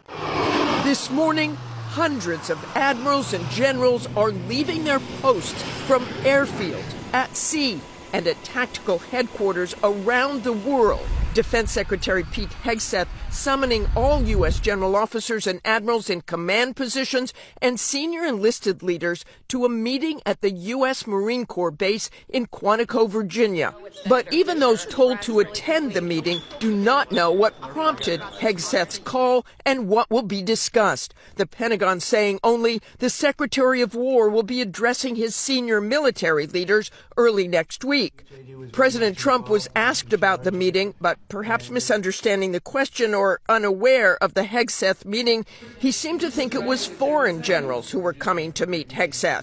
Speaker 6: This morning, hundreds of admirals and generals are leaving their posts from airfield, at sea, and at tactical headquarters around the world. Defense Secretary Pete Hegseth summoning all U.S. general officers and admirals in command positions and senior enlisted leaders to a meeting at the U.S. Marine Corps base in Quantico, Virginia. But even those told to attend the meeting do not know what prompted Hegseth's call and what will be discussed. The Pentagon saying only the Secretary of War will be addressing his senior military leaders early next week. President Trump was asked about the meeting, but perhaps misunderstanding the question or unaware of the Hegseth meeting, he seemed to think it was foreign generals who were coming to meet Hegseth.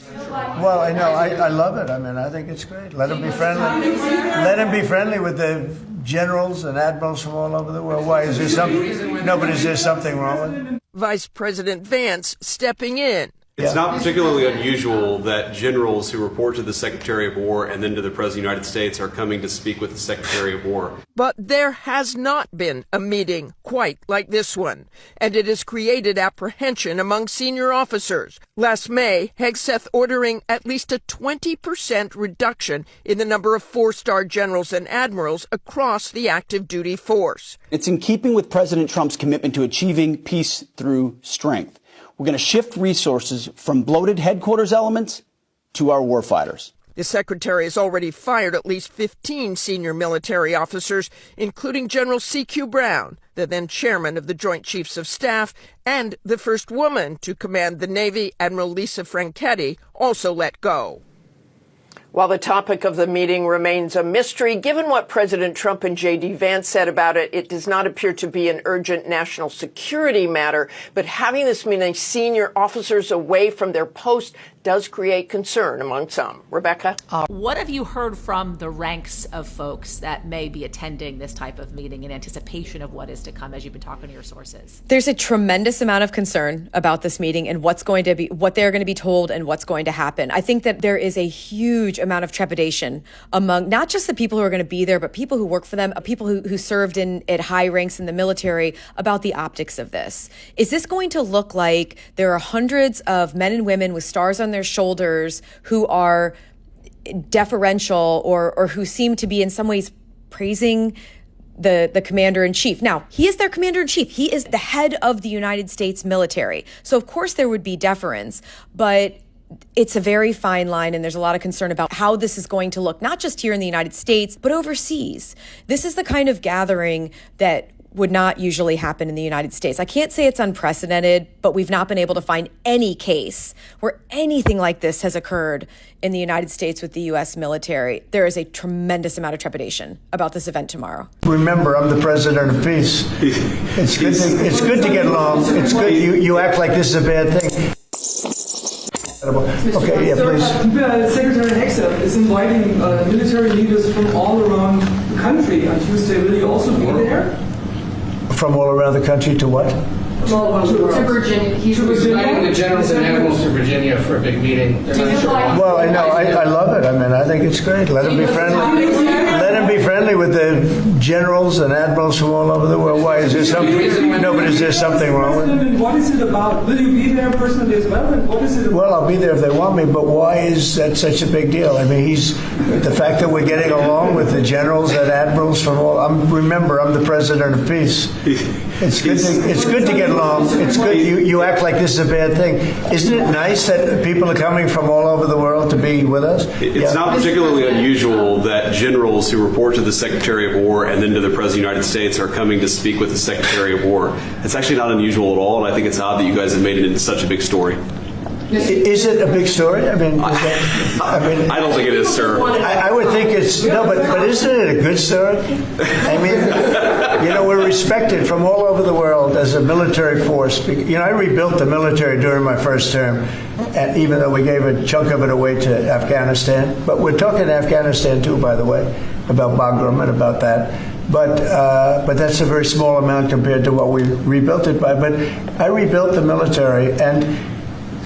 Speaker 7: Well, I know. I love it. I mean, I think it's great. Let him be friendly. Let him be friendly with the generals and admirals from all over the world. Why? Is there something? No, but is there something wrong with it?
Speaker 6: Vice President Vance stepping in.
Speaker 8: It's not particularly unusual that generals who report to the Secretary of War and then to the President of the United States are coming to speak with the Secretary of War.
Speaker 6: But there has not been a meeting quite like this one, and it has created apprehension among senior officers. Last May, Hegseth ordering at least a 20% reduction in the number of four-star generals and admirals across the active duty force.
Speaker 9: It's in keeping with President Trump's commitment to achieving peace through strength. We're going to shift resources from bloated headquarters elements to our warfighters.
Speaker 6: The secretary has already fired at least 15 senior military officers, including General C.Q. Brown, the then chairman of the Joint Chiefs of Staff, and the first woman to command the Navy, Admiral Lisa Franchetti, also let go. While the topic of the meeting remains a mystery, given what President Trump and J.D. Vance said about it, it does not appear to be an urgent national security matter. But having this mean senior officers away from their post does create concern among some. Rebecca?
Speaker 10: What have you heard from the ranks of folks that may be attending this type of meeting in anticipation of what is to come as you've been talking to your sources?
Speaker 11: There's a tremendous amount of concern about this meeting and what they're going to be told and what's going to happen. I think that there is a huge amount of trepidation among not just the people who are going to be there, but people who work for them, people who served at high ranks in the military about the optics of this. Is this going to look like there are hundreds of men and women with stars on their shoulders who are deferential or who seem to be in some ways praising the commander-in-chief? Now, he is their commander-in-chief. He is the head of the United States military. So, of course, there would be deference, but it's a very fine line, and there's a lot of concern about how this is going to look, not just here in the United States, but overseas. This is the kind of gathering that would not usually happen in the United States. I can't say it's unprecedented, but we've not been able to find any case where anything like this has occurred in the United States with the U.S. military. There is a tremendous amount of trepidation about this event tomorrow.
Speaker 7: Remember, I'm the president of peace. It's good to get along. It's good. You act like this is a bad thing. Okay, yeah, please.
Speaker 12: Secretary Hegseth is inviting military leaders from all around the country on Tuesday. Will you also be there?
Speaker 7: From all around the country to what?
Speaker 12: To
Speaker 13: Virginia. He's
Speaker 12: inviting the generals and admirals to Virginia for a big meeting.
Speaker 7: Well, I know. I love it. I mean, I think it's great. Let him be friendly. Let him be friendly with the generals and admirals from all over the world. Why is there something? No, but is there something wrong with it?
Speaker 12: What is it about? Will you be there personally as well? And what is it about?
Speaker 7: Well, I'll be there if they want me, but why is that such a big deal? I mean, the fact that we're getting along with the generals and admirals from all. Remember, I'm the president of peace. It's good to get along. It's good. You act like this is a bad thing. Isn't it nice that people are coming from all over the world to be with us?
Speaker 8: It's not particularly unusual that generals who report to the Secretary of War and then to the President of the United States are coming to speak with the Secretary of War. It's actually not unusual at all, and I think it's odd that you guys have made it into such a big story.
Speaker 7: Is it a big story? I mean,
Speaker 8: I don't think it is, sir.
Speaker 7: I would think it's no, but isn't it a good story? I mean, we're respected from all over the world as a military force. I rebuilt the military during my first term, and even though we gave a chunk of it away to Afghanistan. But we're talking Afghanistan too, by the way, about Bagram and about that. But that's a very small amount compared to what we rebuilt it by. But I rebuilt the military, and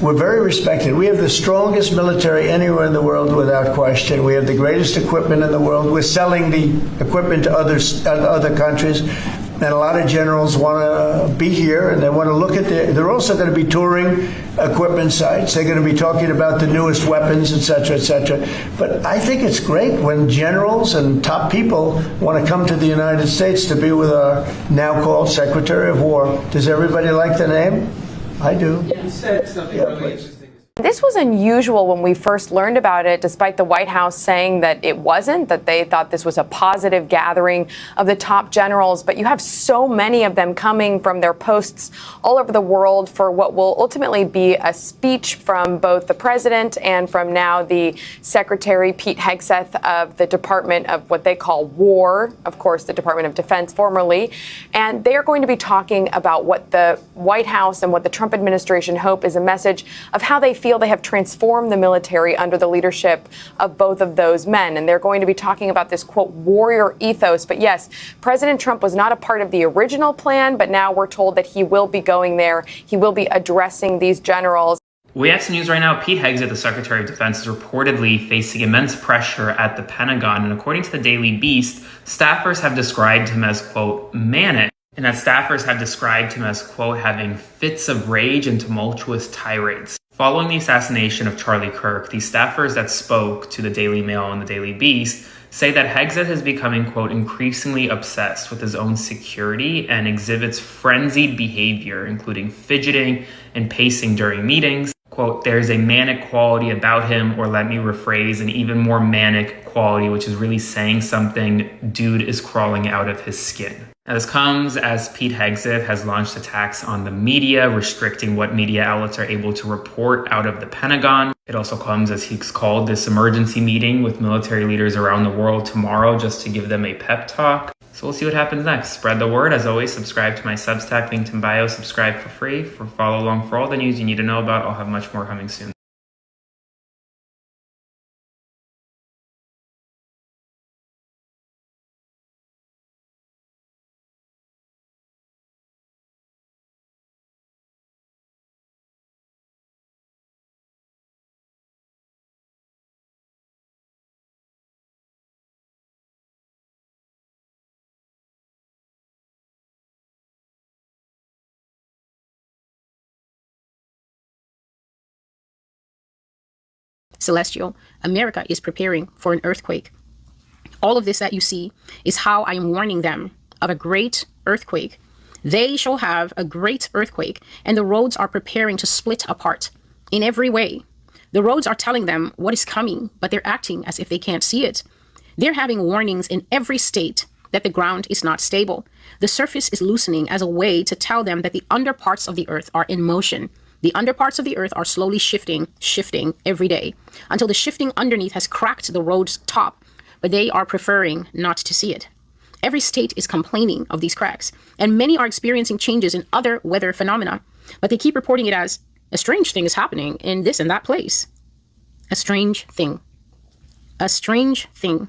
Speaker 7: we're very respected. We have the strongest military anywhere in the world without question. We have the greatest equipment in the world. We're selling the equipment to other countries. And a lot of generals want to be here, and they want to look at they're also going to be touring equipment sites. They're going to be talking about the newest weapons, et cetera, et cetera. But I think it's great when generals and top people want to come to the United States to be with our now called Secretary of War. Does everybody like the name? I do.
Speaker 12: You said something really interesting.
Speaker 11: This was unusual when we first learned about it, despite the White House saying that it wasn't, that they thought this was a positive gathering of the top generals. But you have so many of them coming from their posts all over the world for what will ultimately be a speech from both the president and from now the Secretary Pete Hegseth of the Department of what they call War, of course, the Department of Defense formerly. And they are going to be talking about what the White House and what the Trump administration hope is a message of how they feel they have transformed the military under the leadership of both of those men. And they're going to be talking about this, quote, warrior ethos. But yes, President Trump was not a part of the original plan, but now we're told that he will be going there. He will be addressing these generals.
Speaker 14: We have some news right now. Pete Hegseth, the Secretary of Defense, is reportedly facing immense pressure at the Pentagon. And according to the Daily Beast, staffers have described him as, quote, manic. And that staffers have described him as, quote, having fits of rage and tumultuous tirades. Following the assassination of Charlie Kirk, the staffers that spoke to the Daily Mail and the Daily Beast say that Hegseth is becoming, quote, increasingly obsessed with his own security and exhibits frenzied behavior, including fidgeting and pacing during meetings. Quote, there's a manic quality about him, or let me rephrase, an even more manic quality, which is really saying something. Dude is crawling out of his skin. Now, this comes as Pete Hegseth has launched attacks on the media, restricting what media outlets are able to report out of the Pentagon. It also comes as he's called this emergency meeting with military leaders around the world tomorrow just to give them a pep talk. So we'll see what happens next. Spread the word. As always, subscribe to my Substack, linked in bio. Subscribe for free. Follow along for all the news you need to know about. I'll have much more coming soon.
Speaker 1: Celestial, America is preparing for an earthquake. All of this that you see is how I am warning them of a great earthquake. They shall have a great earthquake, and the roads are preparing to split apart in every way. The roads are telling them what is coming, but they're acting as if they can't see it. They're having warnings in every state that the ground is not stable. The surface is loosening as a way to tell them that the underparts of the earth are in motion. The underparts of the earth are slowly shifting every day until the shifting underneath has cracked the road's top, but they are preferring not to see it. Every state is complaining of these cracks, and many are experiencing changes in other weather phenomena, but they keep reporting it as a strange thing is happening in this and that place. A strange thing. A strange thing.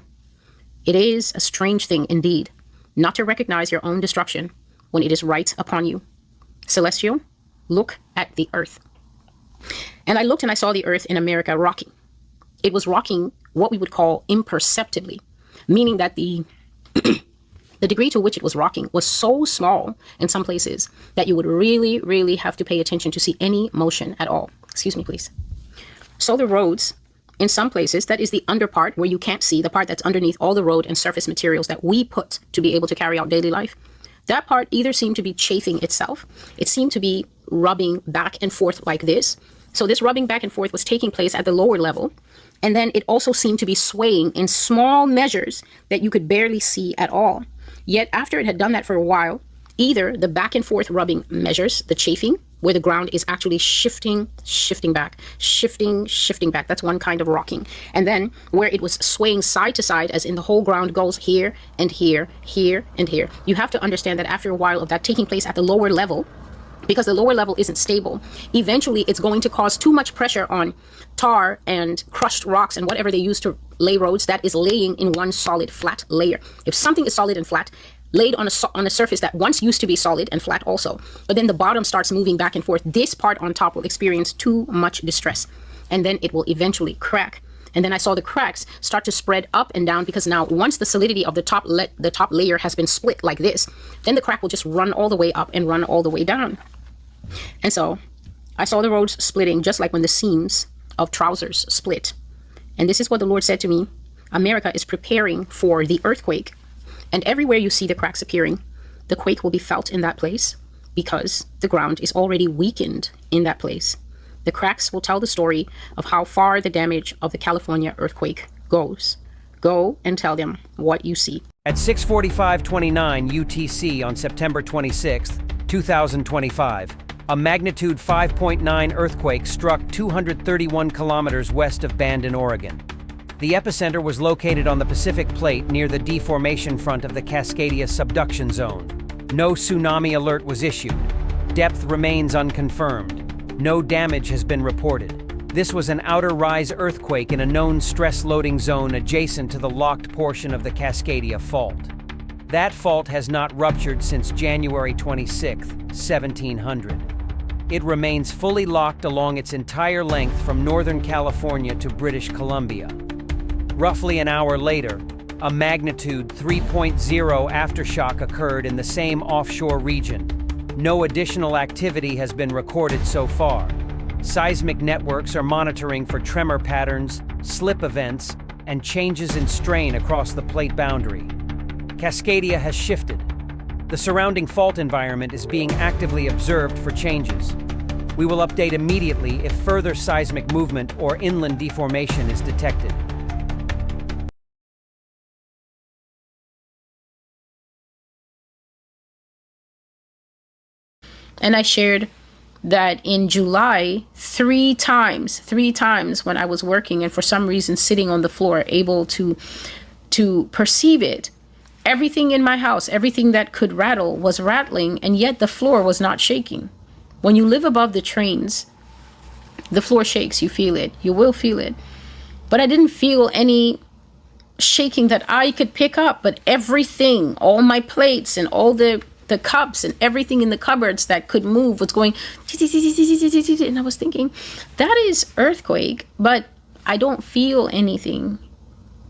Speaker 1: It is a strange thing indeed, not to recognize your own destruction when it is right upon you. Celestial, look at the earth. And I looked and I saw the earth in America rocking. It was rocking what we would call imperceptibly, meaning that the degree to which it was rocking was so small in some places that you would really, really have to pay attention to see any motion at all. Excuse me, please. So the roads, in some places, that is the under part where you can't see, the part that's underneath all the road and surface materials that we put to be able to carry out daily life. That part either seemed to be chafing itself. It seemed to be rubbing back and forth like this. So this rubbing back and forth was taking place at the lower level. And then it also seemed to be swaying in small measures that you could barely see at all. Yet after it had done that for a while, either the back and forth rubbing measures, the chafing, where the ground is actually shifting back. That's one kind of rocking. And then where it was swaying side to side, as in the whole ground goes here and here, here and here. You have to understand that after a while of that taking place at the lower level, because the lower level isn't stable, eventually it's going to cause too much pressure on tar and crushed rocks and whatever they use to lay roads that is laying in one solid flat layer. If something is solid and flat, laid on a surface that once used to be solid and flat also, but then the bottom starts moving back and forth, this part on top will experience too much distress, and then it will eventually crack. And then I saw the cracks start to spread up and down, because now once the solidity of the top layer has been split like this, then the crack will just run all the way up and run all the way down. And so I saw the roads splitting just like when the seams of trousers split. And this is what the Lord said to me: America is preparing for the earthquake. And everywhere you see the cracks appearing, the quake will be felt in that place, because the ground is already weakened in that place. The cracks will tell the story of how far the damage of the California earthquake goes. Go and tell them what you see.
Speaker 13: At 6:45:29 UTC on September 26, 2025, a magnitude 5.9 earthquake struck 231 kilometers west of Bandon, Oregon. The epicenter was located on the Pacific Plate near the deformation front of the Cascadia subduction zone. No tsunami alert was issued. Depth remains unconfirmed. No damage has been reported. This was an outer rise earthquake in a known stress loading zone adjacent to the locked portion of the Cascadia fault. That fault has not ruptured since January 26, 1700. It remains fully locked along its entire length from Northern California to British Columbia. Roughly an hour later, a magnitude 3.0 aftershock occurred in the same offshore region. No additional activity has been recorded so far. Seismic networks are monitoring for tremor patterns, slip events, and changes in strain across the plate boundary. Cascadia has shifted. The surrounding fault environment is being actively observed for changes. We will update immediately if further seismic movement or inland deformation is detected.
Speaker 1: And I shared that in July, three times when I was working and for some reason sitting on the floor, able to perceive it, everything in my house, everything that could rattle was rattling, and yet the floor was not shaking. When you live above the trains, the floor shakes, you feel it, you will feel it. But I didn't feel any shaking that I could pick up, but everything, all my plates and all the cups and everything in the cupboards that could move was going, and I was thinking, that is earthquake, but I don't feel anything.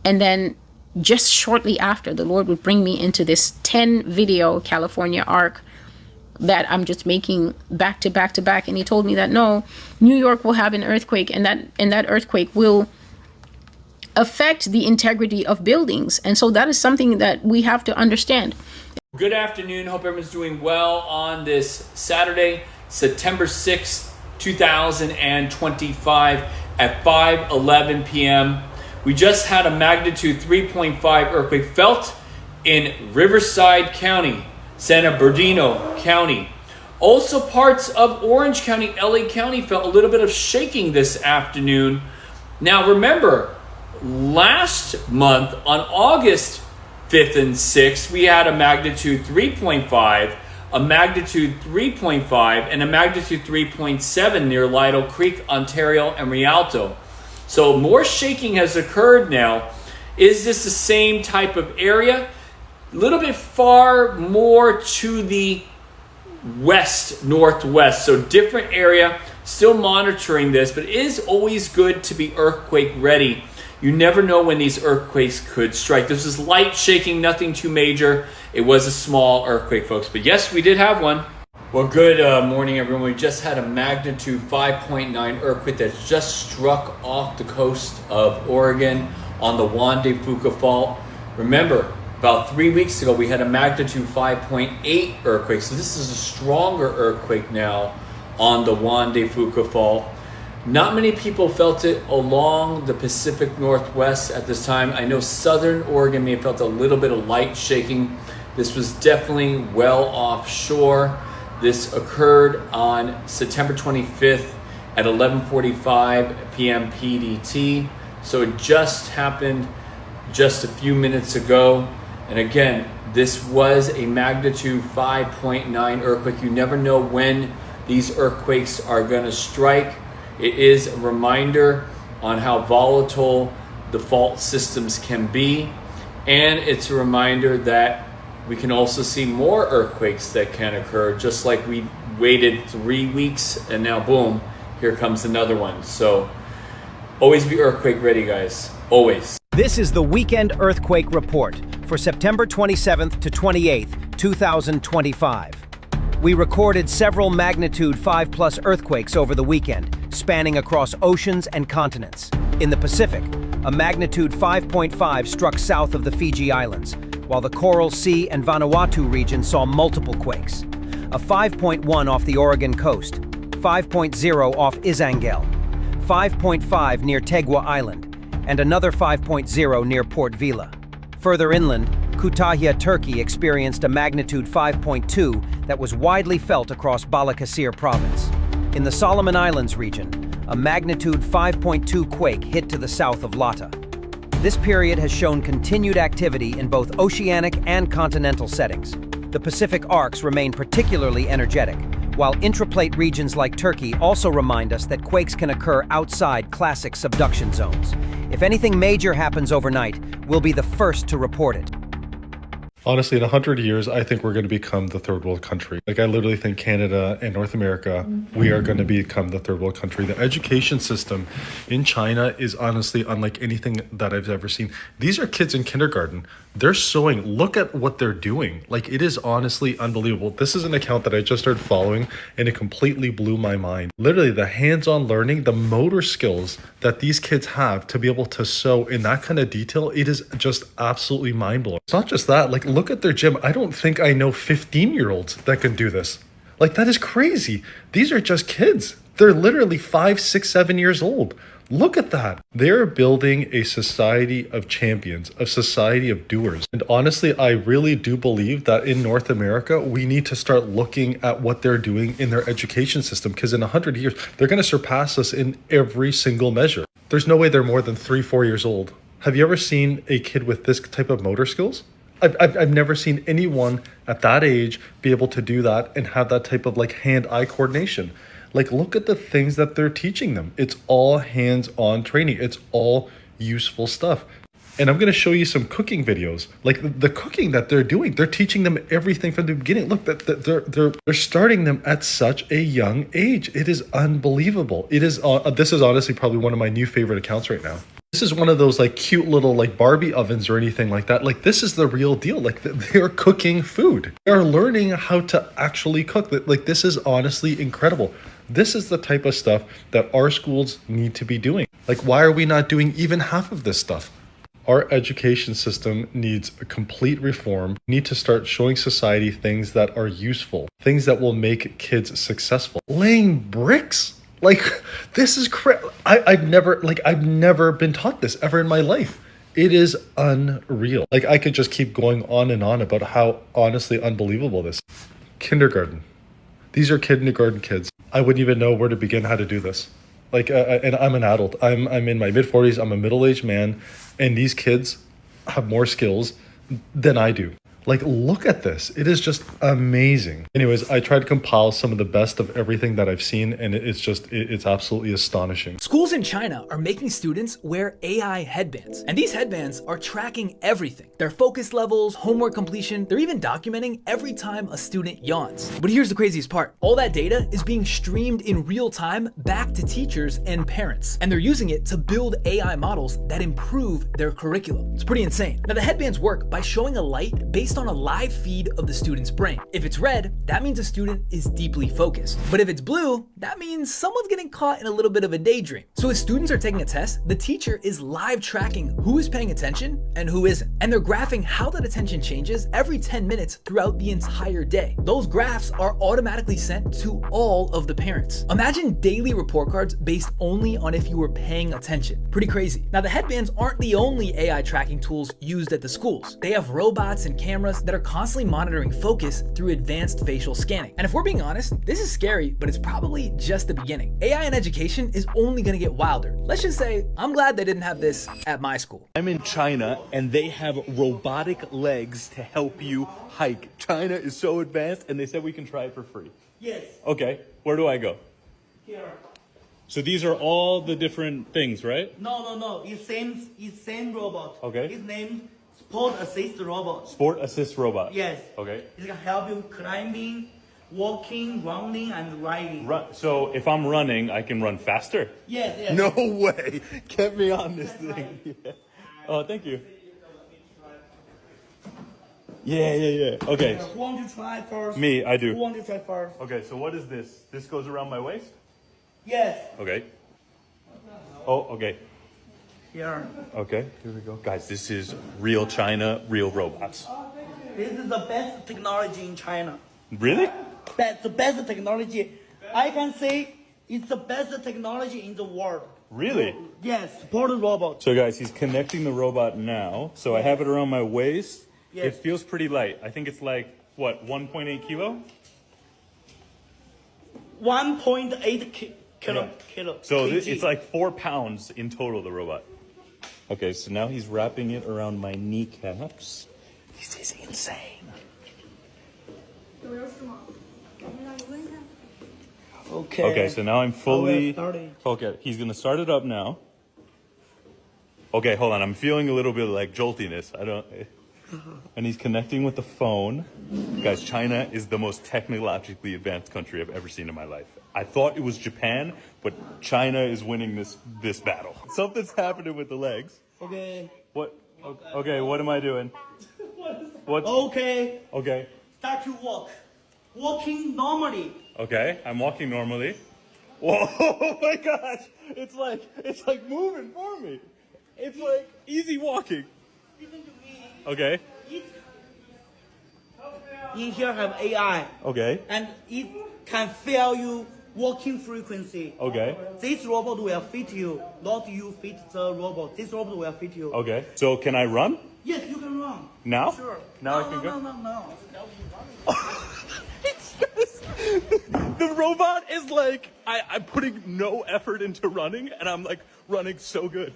Speaker 1: And then just shortly after, the Lord would bring me into this 10 video California arc that I'm just making back to back to back. And he told me that no, New York will have an earthquake, and that earthquake will affect the integrity of buildings. And so that is something that we have to understand.
Speaker 15: Good afternoon. Hope everyone's doing well on this Saturday, September 6th, 2025 at 5:11 p.m. We just had a magnitude 3.5 earthquake felt in Riverside County, San Bernardino County. Also parts of Orange County, LA County felt a little bit of shaking this afternoon. Now remember, last month on August 5th and 6th, we had a magnitude 3.5, a magnitude 3.5, and a magnitude 3.7 near Lido Creek, Ontario, and Rialto. So more shaking has occurred now. Is this the same type of area? A little bit far more to the west northwest, so different area. Still monitoring this, but it is always good to be earthquake ready. You never know when these earthquakes could strike. This is light shaking, nothing too major. It was a small earthquake, folks, but yes, we did have one. Well, good morning, everyone. We just had a magnitude 5.9 earthquake that just struck off the coast of Oregon on the Juan de Fuca Fault. Remember, about 3 weeks ago, we had a magnitude 5.8 earthquake. So this is a stronger earthquake now on the Juan de Fuca Fault. Not many people felt it along the Pacific Northwest at this time. I know Southern Oregon may have felt a little bit of light shaking. This was definitely well offshore. This occurred on September 25th at 11:45 p.m. PDT. So it just happened just a few minutes ago. And again, this was a magnitude 5.9 earthquake. You never know when these earthquakes are going to strike. It is a reminder on how volatile the fault systems can be. And it's a reminder that we can also see more earthquakes that can occur, just like we waited 3 weeks and now boom, here comes another one. So always be earthquake ready, guys. Always.
Speaker 13: This is the Weekend Earthquake Report for September 27th to 28th, 2025. We recorded several magnitude 5+ earthquakes over the weekend, spanning across oceans and continents. In the Pacific, a magnitude 5.5 struck south of the Fiji Islands, while the Coral Sea and Vanuatu region saw multiple quakes. A 5.1 off the Oregon coast, 5.0 off Izangel, 5.5 near Tegwa Island, and another 5.0 near Port Vila. Further inland, Kütahya, Turkey experienced a magnitude 5.2 that was widely felt across Balıkesir province. In the Solomon Islands region, a magnitude 5.2 quake hit to the south of Lata. This period has shown continued activity in both oceanic and continental settings. The Pacific arcs remain particularly energetic, while intraplate regions like Turkey also remind us that quakes can occur outside classic subduction zones. If anything major happens overnight, we'll be the first to report it.
Speaker 16: Honestly, in 100 years, I think we're going to become the third world country. Like, I literally think Canada and North America, we are going to become the third world country. The education system in China is honestly unlike anything that I've ever seen. These are kids in kindergarten. They're sewing. Look at what they're doing. Like, it is honestly unbelievable. This is an account that I just started following, and it completely blew my mind. Literally, the hands-on learning, the motor skills that these kids have to be able to sew in that kind of detail, it is just absolutely mind-blowing. It's not just that. Like, look at their gym. I don't think I know 15-year-olds that can do this. Like, that is crazy. These are just kids. They're literally 5, 6, 7 years old. Look at that. They're building a society of champions, a society of doers. And honestly, I really do believe that in North America, we need to start looking at what they're doing in their education system, because in 100 years, they're going to surpass us in every single measure. There's no way they're more than 3, 4 years old. Have you ever seen a kid with this type of motor skills? I've never seen anyone at that age be able to do that and have that type of like hand-eye coordination. Like, look at the things that they're teaching them. It's all hands-on training. It's all useful stuff. And I'm going to show you some cooking videos. Like the cooking that they're doing, they're teaching them everything from the beginning. Look, they're starting them at such a young age. It is unbelievable. It is. This is honestly probably one of my new favorite accounts right now. This is one of those like cute little like Barbie ovens or anything like that. Like, this is the real deal. Like, they're cooking food. They're learning how to actually cook. Like, this is honestly incredible. This is the type of stuff that our schools need to be doing. Like, why are we not doing even half of this stuff? Our education system needs a complete reform. We need to start showing society things that are useful, things that will make kids successful. Laying bricks. Like, this is I've never been taught this ever in my life. It is unreal. Like, I could just keep going on and on about how honestly unbelievable this is. Kindergarten. These are kindergarten kids. I wouldn't even know where to begin how to do this. Like, and I'm an adult. I'm in my mid-40s. I'm a middle-aged man, and these kids have more skills than I do. Like, look at this. It is just amazing. Anyways, I tried to compile some of the best of everything that I've seen, and it's absolutely astonishing.
Speaker 17: Schools in China are making students wear AI headbands, and these headbands are tracking everything. Their focus levels, homework completion, they're even documenting every time a student yawns. But here's the craziest part. All that data is being streamed in real time back to teachers and parents, and they're using it to build AI models that improve their curriculum. It's pretty insane. Now, the headbands work by showing a light based on a live feed of the student's brain. If it's red, that means a student is deeply focused. But if it's blue, that means someone's getting caught in a little bit of a daydream. So as students are taking a test, the teacher is live tracking who is paying attention and who isn't. And they're graphing how that attention changes every 10 minutes throughout the entire day. Those graphs are automatically sent to all of the parents. Imagine daily report cards based only on if you were paying attention. Pretty crazy. Now, the headbands aren't the only AI tracking tools used at the schools. They have robots and cameras that are constantly monitoring focus through advanced facial scanning. And if we're being honest, this is scary, but it's probably just the beginning. AI in education is only gonna get wilder. Let's just say, I'm glad they didn't have this at my school.
Speaker 18: I'm in China and they have robotic legs to help you hike. China is so advanced and they said we can try it for free.
Speaker 19: Yes.
Speaker 18: Okay, where do I go?
Speaker 19: Here.
Speaker 18: So these are all the different things, right?
Speaker 19: No. It's same robot.
Speaker 18: Okay.
Speaker 19: It's named Sport Assist Robot.
Speaker 18: Sport Assist Robot.
Speaker 19: Yes.
Speaker 18: Okay.
Speaker 19: It can help you climbing, walking, running, and riding.
Speaker 18: So if I'm running, I can run faster?
Speaker 19: Yes.
Speaker 18: No way. Get me on this thing. Yeah. Oh, thank you. Yeah. Okay.
Speaker 19: Who want to try first?
Speaker 18: Me, I do.
Speaker 19: Who want to try first?
Speaker 18: Okay, so what is this? This goes around my waist?
Speaker 19: Yes.
Speaker 18: Okay. Oh, okay.
Speaker 19: Here.
Speaker 18: Okay, here we go. Guys, this is real China, real robots.
Speaker 19: This is the best technology in China.
Speaker 18: Really?
Speaker 19: That's the best technology. I can say it's the best technology in the world.
Speaker 18: Really?
Speaker 19: Yes, Sport Robot.
Speaker 18: So guys, he's connecting the robot now. So I have it around my waist.
Speaker 19: Yes.
Speaker 18: It feels pretty light. I think it's like, what, 1.8 kilo?
Speaker 19: 1.8 kilo.
Speaker 18: So
Speaker 19: kg.
Speaker 18: it's like 4 pounds in total, the robot. Okay, so now he's wrapping it around my kneecaps. This is insane. Okay, so now I'm fully... Okay, he's going to start it up now. Okay, hold on. I'm feeling a little bit of like joltiness. And he's connecting with the phone. Guys, China is the most technologically advanced country I've ever seen in my life. I thought it was Japan, but China is winning this battle. Something's happening with the legs.
Speaker 19: Okay.
Speaker 18: What? Okay, what am I doing? What?
Speaker 19: Okay.
Speaker 18: Okay.
Speaker 19: Start to walk. Walking normally.
Speaker 18: Okay, I'm walking normally. Whoa, oh my gosh! It's like moving for me. It's like easy walking. Okay.
Speaker 19: In here have AI.
Speaker 18: Okay.
Speaker 19: And it can feel you walking frequency.
Speaker 18: Okay.
Speaker 19: This robot will fit you, not you fit the robot. This robot will fit you.
Speaker 18: Okay. So can I run?
Speaker 19: Yes, you can run.
Speaker 18: Now?
Speaker 19: Sure.
Speaker 18: Now I can go?
Speaker 19: No.
Speaker 18: The robot is like, I'm putting no effort into running, and I'm like running so good.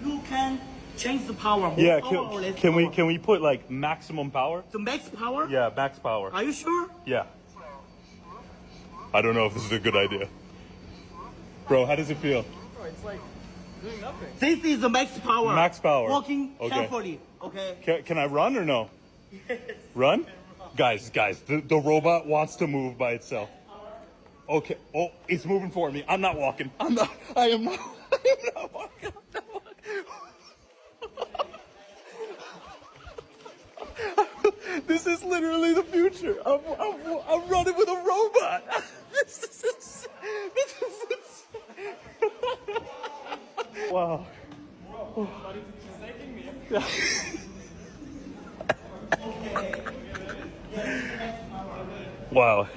Speaker 19: You can change the power.
Speaker 18: Yeah, can we put like maximum power?
Speaker 19: The max power?
Speaker 18: Yeah, max power.
Speaker 19: Are you sure?
Speaker 18: Yeah. I don't know if this is a good idea. Bro, how does it feel?
Speaker 19: It's like doing nothing. This is the max power.
Speaker 18: Max power.
Speaker 19: Walking carefully. Okay.
Speaker 18: Can I run or no?
Speaker 19: Yes.
Speaker 18: Run? Guys, the robot wants to move by itself. Okay. Oh, it's moving for me. I'm not walking. I am not walking. This is literally the future. I'm running with a robot. This is wow. Wow.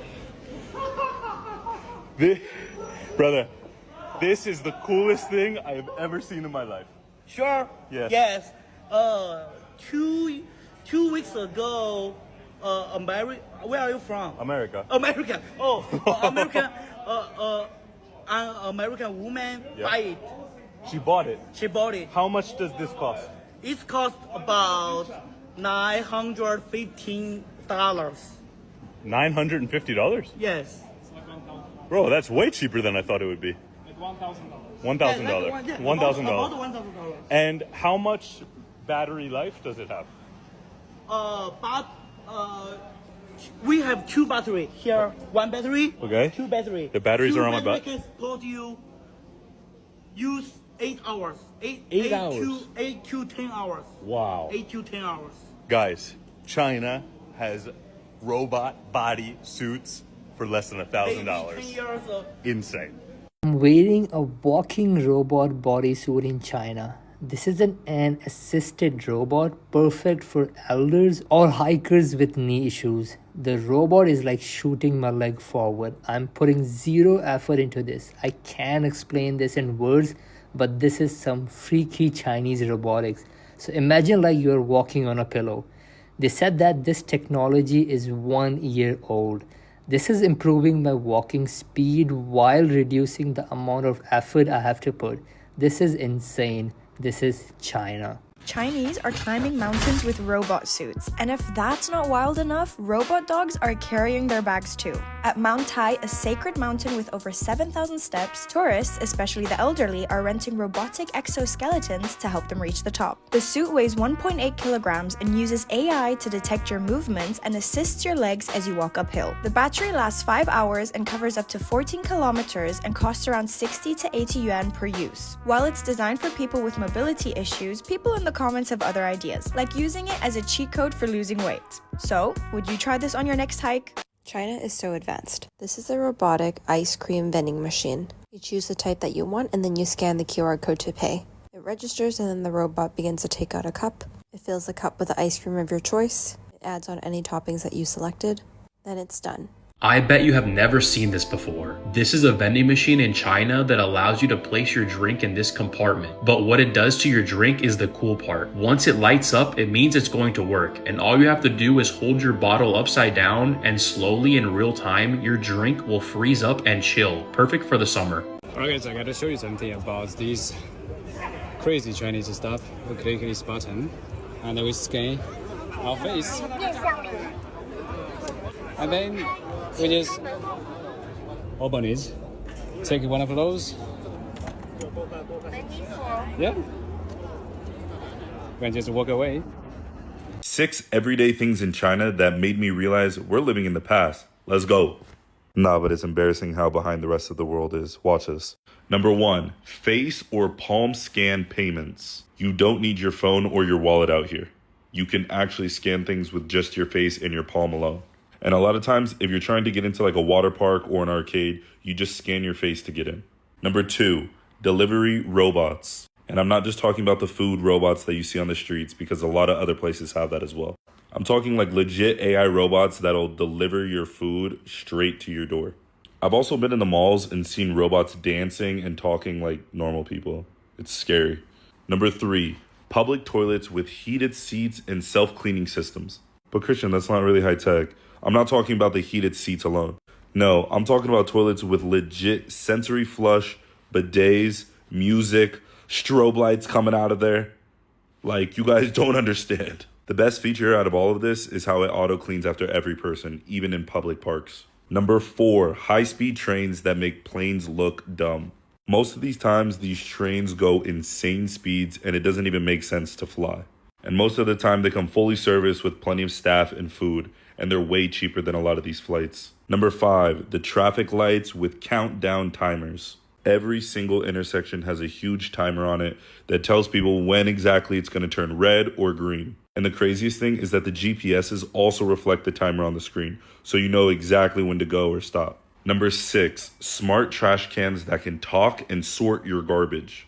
Speaker 18: Brother, this is the coolest thing I have ever seen in my life.
Speaker 19: Sure?
Speaker 18: Yes.
Speaker 19: Yes. 2 weeks ago, where are you from?
Speaker 18: America.
Speaker 19: America. Oh, American. An American woman died
Speaker 18: She bought it.
Speaker 19: She bought it.
Speaker 18: How much does this cost?
Speaker 19: It cost about $915.
Speaker 18: $950?
Speaker 19: Yes.
Speaker 18: Bro, that's way cheaper than I thought it would be. $1,000.
Speaker 19: Yeah,
Speaker 18: $1,000.
Speaker 19: About $1,000.
Speaker 18: And how much battery life does it have?
Speaker 19: We have two battery here. One battery.
Speaker 18: Okay.
Speaker 19: Two battery.
Speaker 18: The batteries are on my butt.
Speaker 19: Can support you use 8 hours.
Speaker 18: 8 hours.
Speaker 19: 8 to 10 hours.
Speaker 18: Wow.
Speaker 19: 8 to 10 hours.
Speaker 18: Guys, China has robot body suits for less than $1,000. Insane.
Speaker 20: I'm wearing a walking robot bodysuit in China. This is an assisted robot perfect for elders or hikers with knee issues. The robot is like shooting my leg forward. I'm putting zero effort into this. I can't explain this in words, but this is some freaky Chinese robotics. So imagine like you're walking on a pillow. They said that this technology is 1 year old. This is improving my walking speed while reducing the amount of effort I have to put. This is insane. This is China.
Speaker 21: Chinese are climbing mountains with robot suits, and if that's not wild enough, robot dogs are carrying their bags too. At Mount Tai, a sacred mountain with over 7,000 steps, tourists, especially the elderly, are renting robotic exoskeletons to help them reach the top. The suit weighs 1.8 kilograms and uses AI to detect your movements and assists your legs as you walk uphill. The battery lasts 5 hours and covers up to 14 kilometers and costs around 60 to 80 yuan per use. While it's designed for people with mobility issues, people in the comments have other ideas, like using it as a cheat code for losing weight. So, would you try this on your next hike?
Speaker 22: China is so advanced. This is a robotic ice cream vending machine. You choose the type that you want and then you scan the QR code to pay. It registers and then the robot begins to take out a cup. It fills the cup with the ice cream of your choice. It adds on any toppings that you selected. Then it's done.
Speaker 23: I bet you have never seen this before. This is a vending machine in China that allows you to place your drink in this compartment. But what it does to your drink is the cool part. Once it lights up, it means it's going to work. And all you have to do is hold your bottle upside down and slowly in real time, your drink will freeze up and chill. Perfect for the summer.
Speaker 24: Okay, so I gotta show you something about this crazy Chinese stuff. We click this button and we scan our face. And then we just open it, take one of those. Yeah. And just walk away.
Speaker 18: 6 everyday things in China that made me realize we're living in the past. Let's go. Nah, but it's embarrassing how behind the rest of the world is. Watch this. Number 1, face or palm scan payments. You don't need your phone or your wallet out here. You can actually scan things with just your face and your palm alone. And a lot of times, if you're trying to get into like a water park or an arcade, you just scan your face to get in. Number 2, delivery robots. And I'm not just talking about the food robots that you see on the streets, because a lot of other places have that as well. I'm talking like legit AI robots that'll deliver your food straight to your door. I've also been in the malls and seen robots dancing and talking like normal people. It's scary. Number 3, public toilets with heated seats and self-cleaning systems. But Christian, that's not really high tech. I'm not talking about the heated seats alone. No, I'm talking about toilets with legit sensory flush, bidets, music, strobe lights coming out of there. Like, you guys don't understand. The best feature out of all of this is how it auto cleans after every person, even in public parks. Number 4, high-speed trains that make planes look dumb. Most of these times, these trains go insane speeds and it doesn't even make sense to fly. And most of the time, they come fully serviced with plenty of staff and food, and they're way cheaper than a lot of these flights. Number 5, the traffic lights with countdown timers. Every single intersection has a huge timer on it that tells people when exactly it's going to turn red or green. And the craziest thing is that the GPSs also reflect the timer on the screen, so you know exactly when to go or stop. Number 6, smart trash cans that can talk and sort your garbage.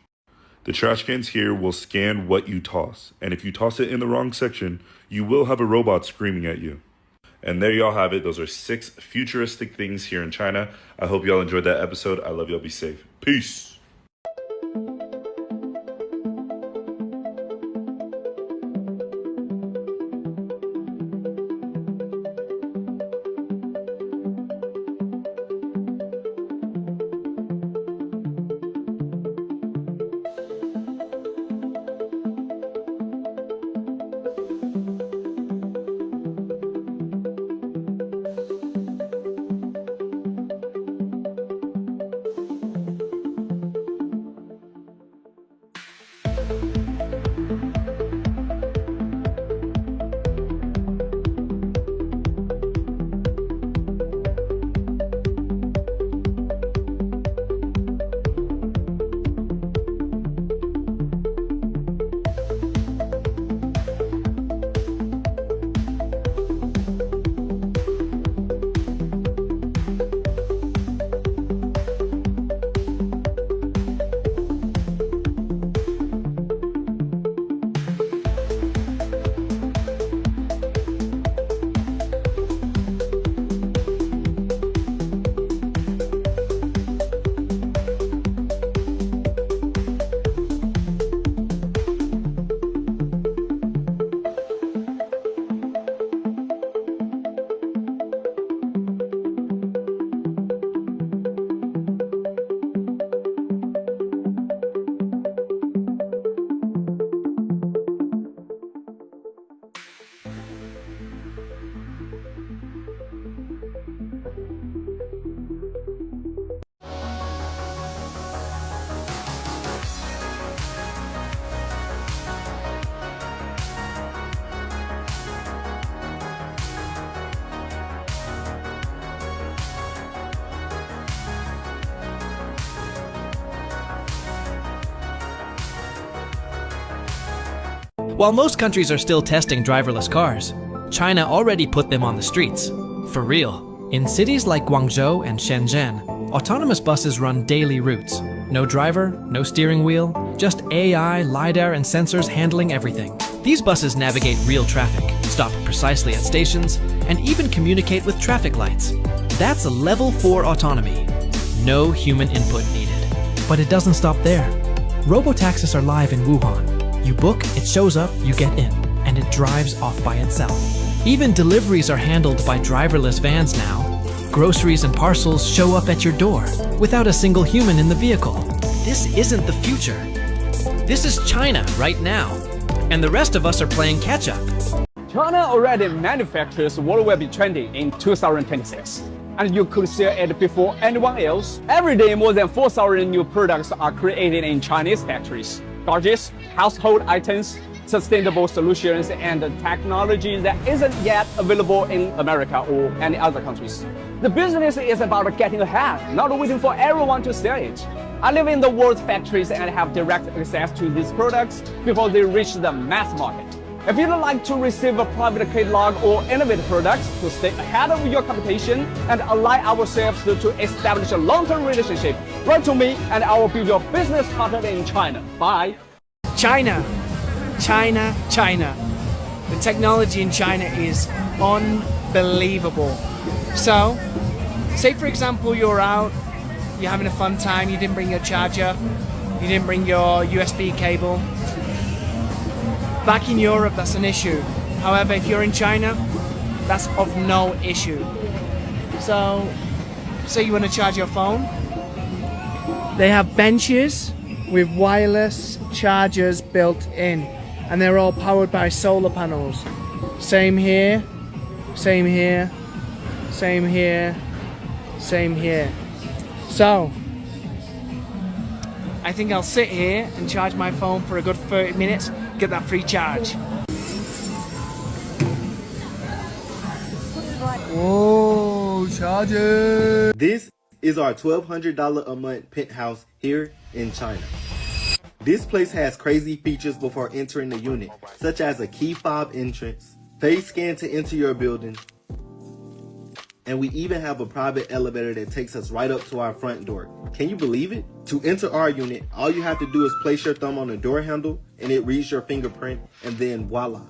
Speaker 18: The trash cans here will scan what you toss, and if you toss it in the wrong section, you will have a robot screaming at you. And there y'all have it. Those are 6 futuristic things here in China. I hope y'all enjoyed that episode. I love y'all. Be safe. Peace.
Speaker 2: While most countries are still testing driverless cars, China already put them on the streets. For real. In cities like Guangzhou and Shenzhen, autonomous buses run daily routes. No driver, no steering wheel, just AI, LiDAR, and sensors handling everything. These buses navigate real traffic, stop precisely at stations, and even communicate with traffic lights. That's a level 4 autonomy. No human input needed. But it doesn't stop there. Robotaxis are live in Wuhan. You book, it shows up, you get in, and it drives off by itself. Even deliveries are handled by driverless vans now. Groceries and parcels show up at your door without a single human in the vehicle. This isn't the future. This is China right now, and the rest of us are playing catch up.
Speaker 3: China already manufactures what will be trending in 2026. And you could see it before anyone else. Every day, more than 4,000 new products are created in Chinese factories. Gadgets, household items, sustainable solutions, and technology that isn't yet available in America or any other countries. The business is about getting ahead, not waiting for everyone to sell it. I live in the world's factories and have direct access to these products before they reach the mass market. If you'd like to receive a private catalog or innovative products to stay ahead of your competition and align ourselves to establish a long-term relationship, write to me and I will be your business partner in China. Bye.
Speaker 4: China. The technology in China is unbelievable. So, say for example you're out, you're having a fun time, you didn't bring your charger, you didn't bring your USB cable. Back in Europe, that's an issue. However, if you're in China, that's of no issue. So, say you want to charge your phone. They have benches with wireless chargers built in, and they're all powered by solar panels. Same here, same here, same here, same here. So, I think I'll sit here and charge my phone for a good 30 minutes, get that free charge.
Speaker 5: Whoa, charging! This is our $1,200 a month penthouse here in China. This place has crazy features before entering the unit, such as a key fob entrance, face scan to enter your building, and we even have a private elevator that takes us right up to our front door. Can you believe it? To enter our unit, all you have to do is place your thumb on the door handle and it reads your fingerprint, and then voila.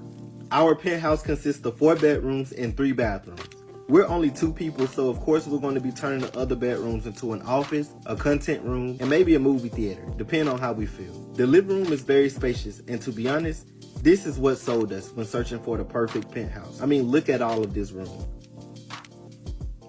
Speaker 5: Our penthouse consists of 4 bedrooms and 3 bathrooms. We're only 2 people, so of course we're going to be turning the other bedrooms into an office, a content room, and maybe a movie theater, depending on how we feel. The living room is very spacious, and to be honest, this is what sold us when searching for the perfect penthouse. I mean, look at all of this room.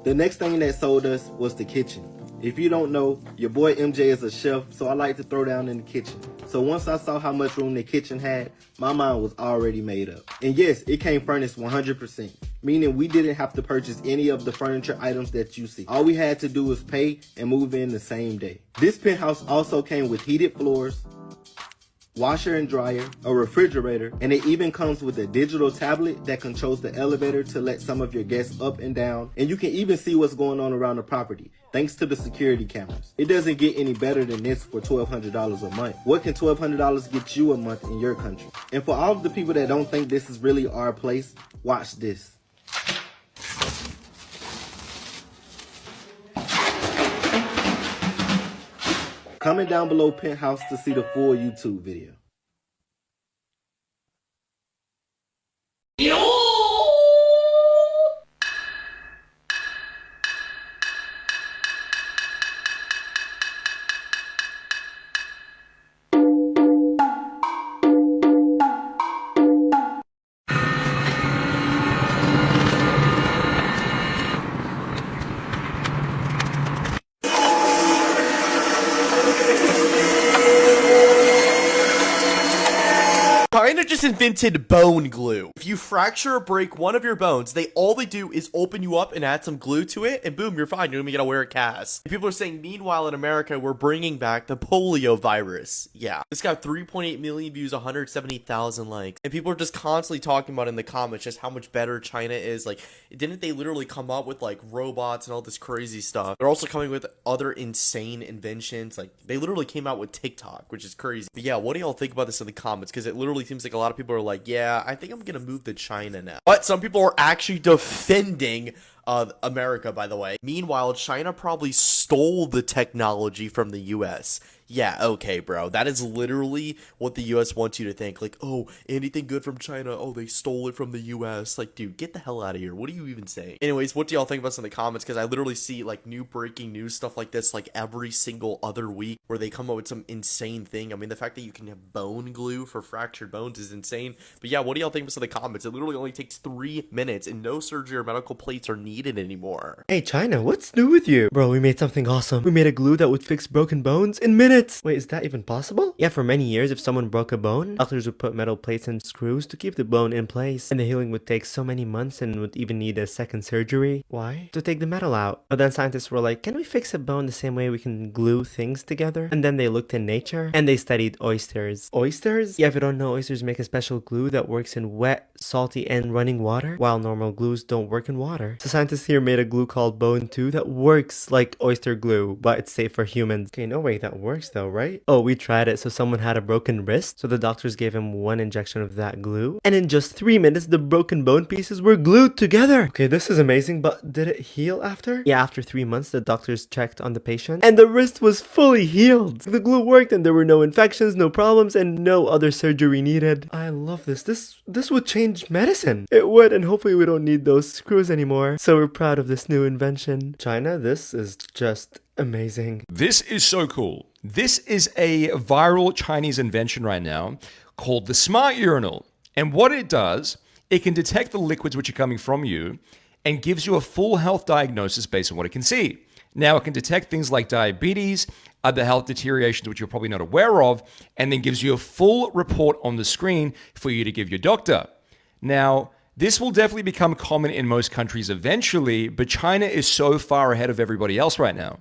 Speaker 5: The next thing that sold us was the kitchen. If you don't know, your boy MJ is a chef, so I like to throw down in the kitchen. So once I saw how much room the kitchen had, my mind was already made up. And yes, it came furnished 100%, meaning we didn't have to purchase any of the furniture items that you see. All we had to do was pay and move in the same day. This penthouse also came with heated floors, washer and dryer, a refrigerator, and it even comes with a digital tablet that controls the elevator to let some of your guests up and down, and you can even see what's going on around the property thanks to the security cameras. It doesn't get any better than this for $1,200 a month. What can $1,200 get you a month in your country? And for all of the people that don't think this is really our place, watch this. Comment down below penthouse to see the full YouTube video.
Speaker 25: China just invented bone glue. If you fracture or break one of your bones, all they do is open you up and add some glue to it, and boom, you're fine. You don't even gotta wear a cast. People are saying, meanwhile, in America, we're bringing back the polio virus. Yeah. This got 3.8 million views, 170,000 likes. And people are just constantly talking about in the comments just how much better China is. Like, didn't they literally come up with, like, robots and all this crazy stuff? They're also coming with other insane inventions. Like, they literally came out with TikTok, which is crazy. But yeah, what do y'all think about this in the comments? Because it literally seems like a lot of people are like, yeah, I think I'm gonna move to China now. But some people are actually defending America, by the way. Meanwhile, China probably stole the technology from the US. Yeah, okay, bro. That is literally what the US wants you to think. Like, oh, anything good from China, oh, they stole it from the US. Like, dude, get the hell out of here. What are you even saying? Anyways, what do y'all think about this in the comments? Because I literally see, like, new breaking news stuff like this, like, every single other week where they come up with some insane thing. I mean, the fact that you can have bone glue for fractured bones is insane. But yeah, what do y'all think about this in the comments? It literally only takes 3 minutes and no surgery or medical plates are needed anymore.
Speaker 6: Hey, China, what's new with you? Bro, we made something awesome. We made a glue that would fix broken bones in minutes. Wait, is that even possible? Yeah, for many years, if someone broke a bone, doctors would put metal plates and screws to keep the bone in place. And the healing would take so many months and would even need a second surgery. Why? To take the metal out. But then scientists were like, can we fix a bone the same way we can glue things together? And then they looked in nature and they studied oysters. Oysters? Yeah, if you don't know, oysters make a special glue that works in wet, salty, and running water, while normal glues don't work in water. So scientists here made a glue called Bone 2 that works like oyster glue, but it's safe for humans. Okay, no way that works though, right? Oh, we tried it. So someone had a broken wrist, so the doctors gave him 1 injection of that glue, and in just 3 minutes the broken bone pieces were glued together. Okay, this is amazing, but did it heal after? Yeah, after 3 months the doctors checked on the patient and the wrist was fully healed. The glue worked and there were no infections, no problems, and no other surgery needed. I love this. This would change medicine. It would, and hopefully we don't need those screws anymore. So we're proud of this new invention. China, this is just amazing.
Speaker 7: This is so cool. This is a viral Chinese invention right now called the Smart Urinal. And what it does, it can detect the liquids which are coming from you and gives you a full health diagnosis based on what it can see. Now it can detect things like diabetes, other health deteriorations which you're probably not aware of, and then gives you a full report on the screen for you to give your doctor. Now, this will definitely become common in most countries eventually, but China is so far ahead of everybody else right now.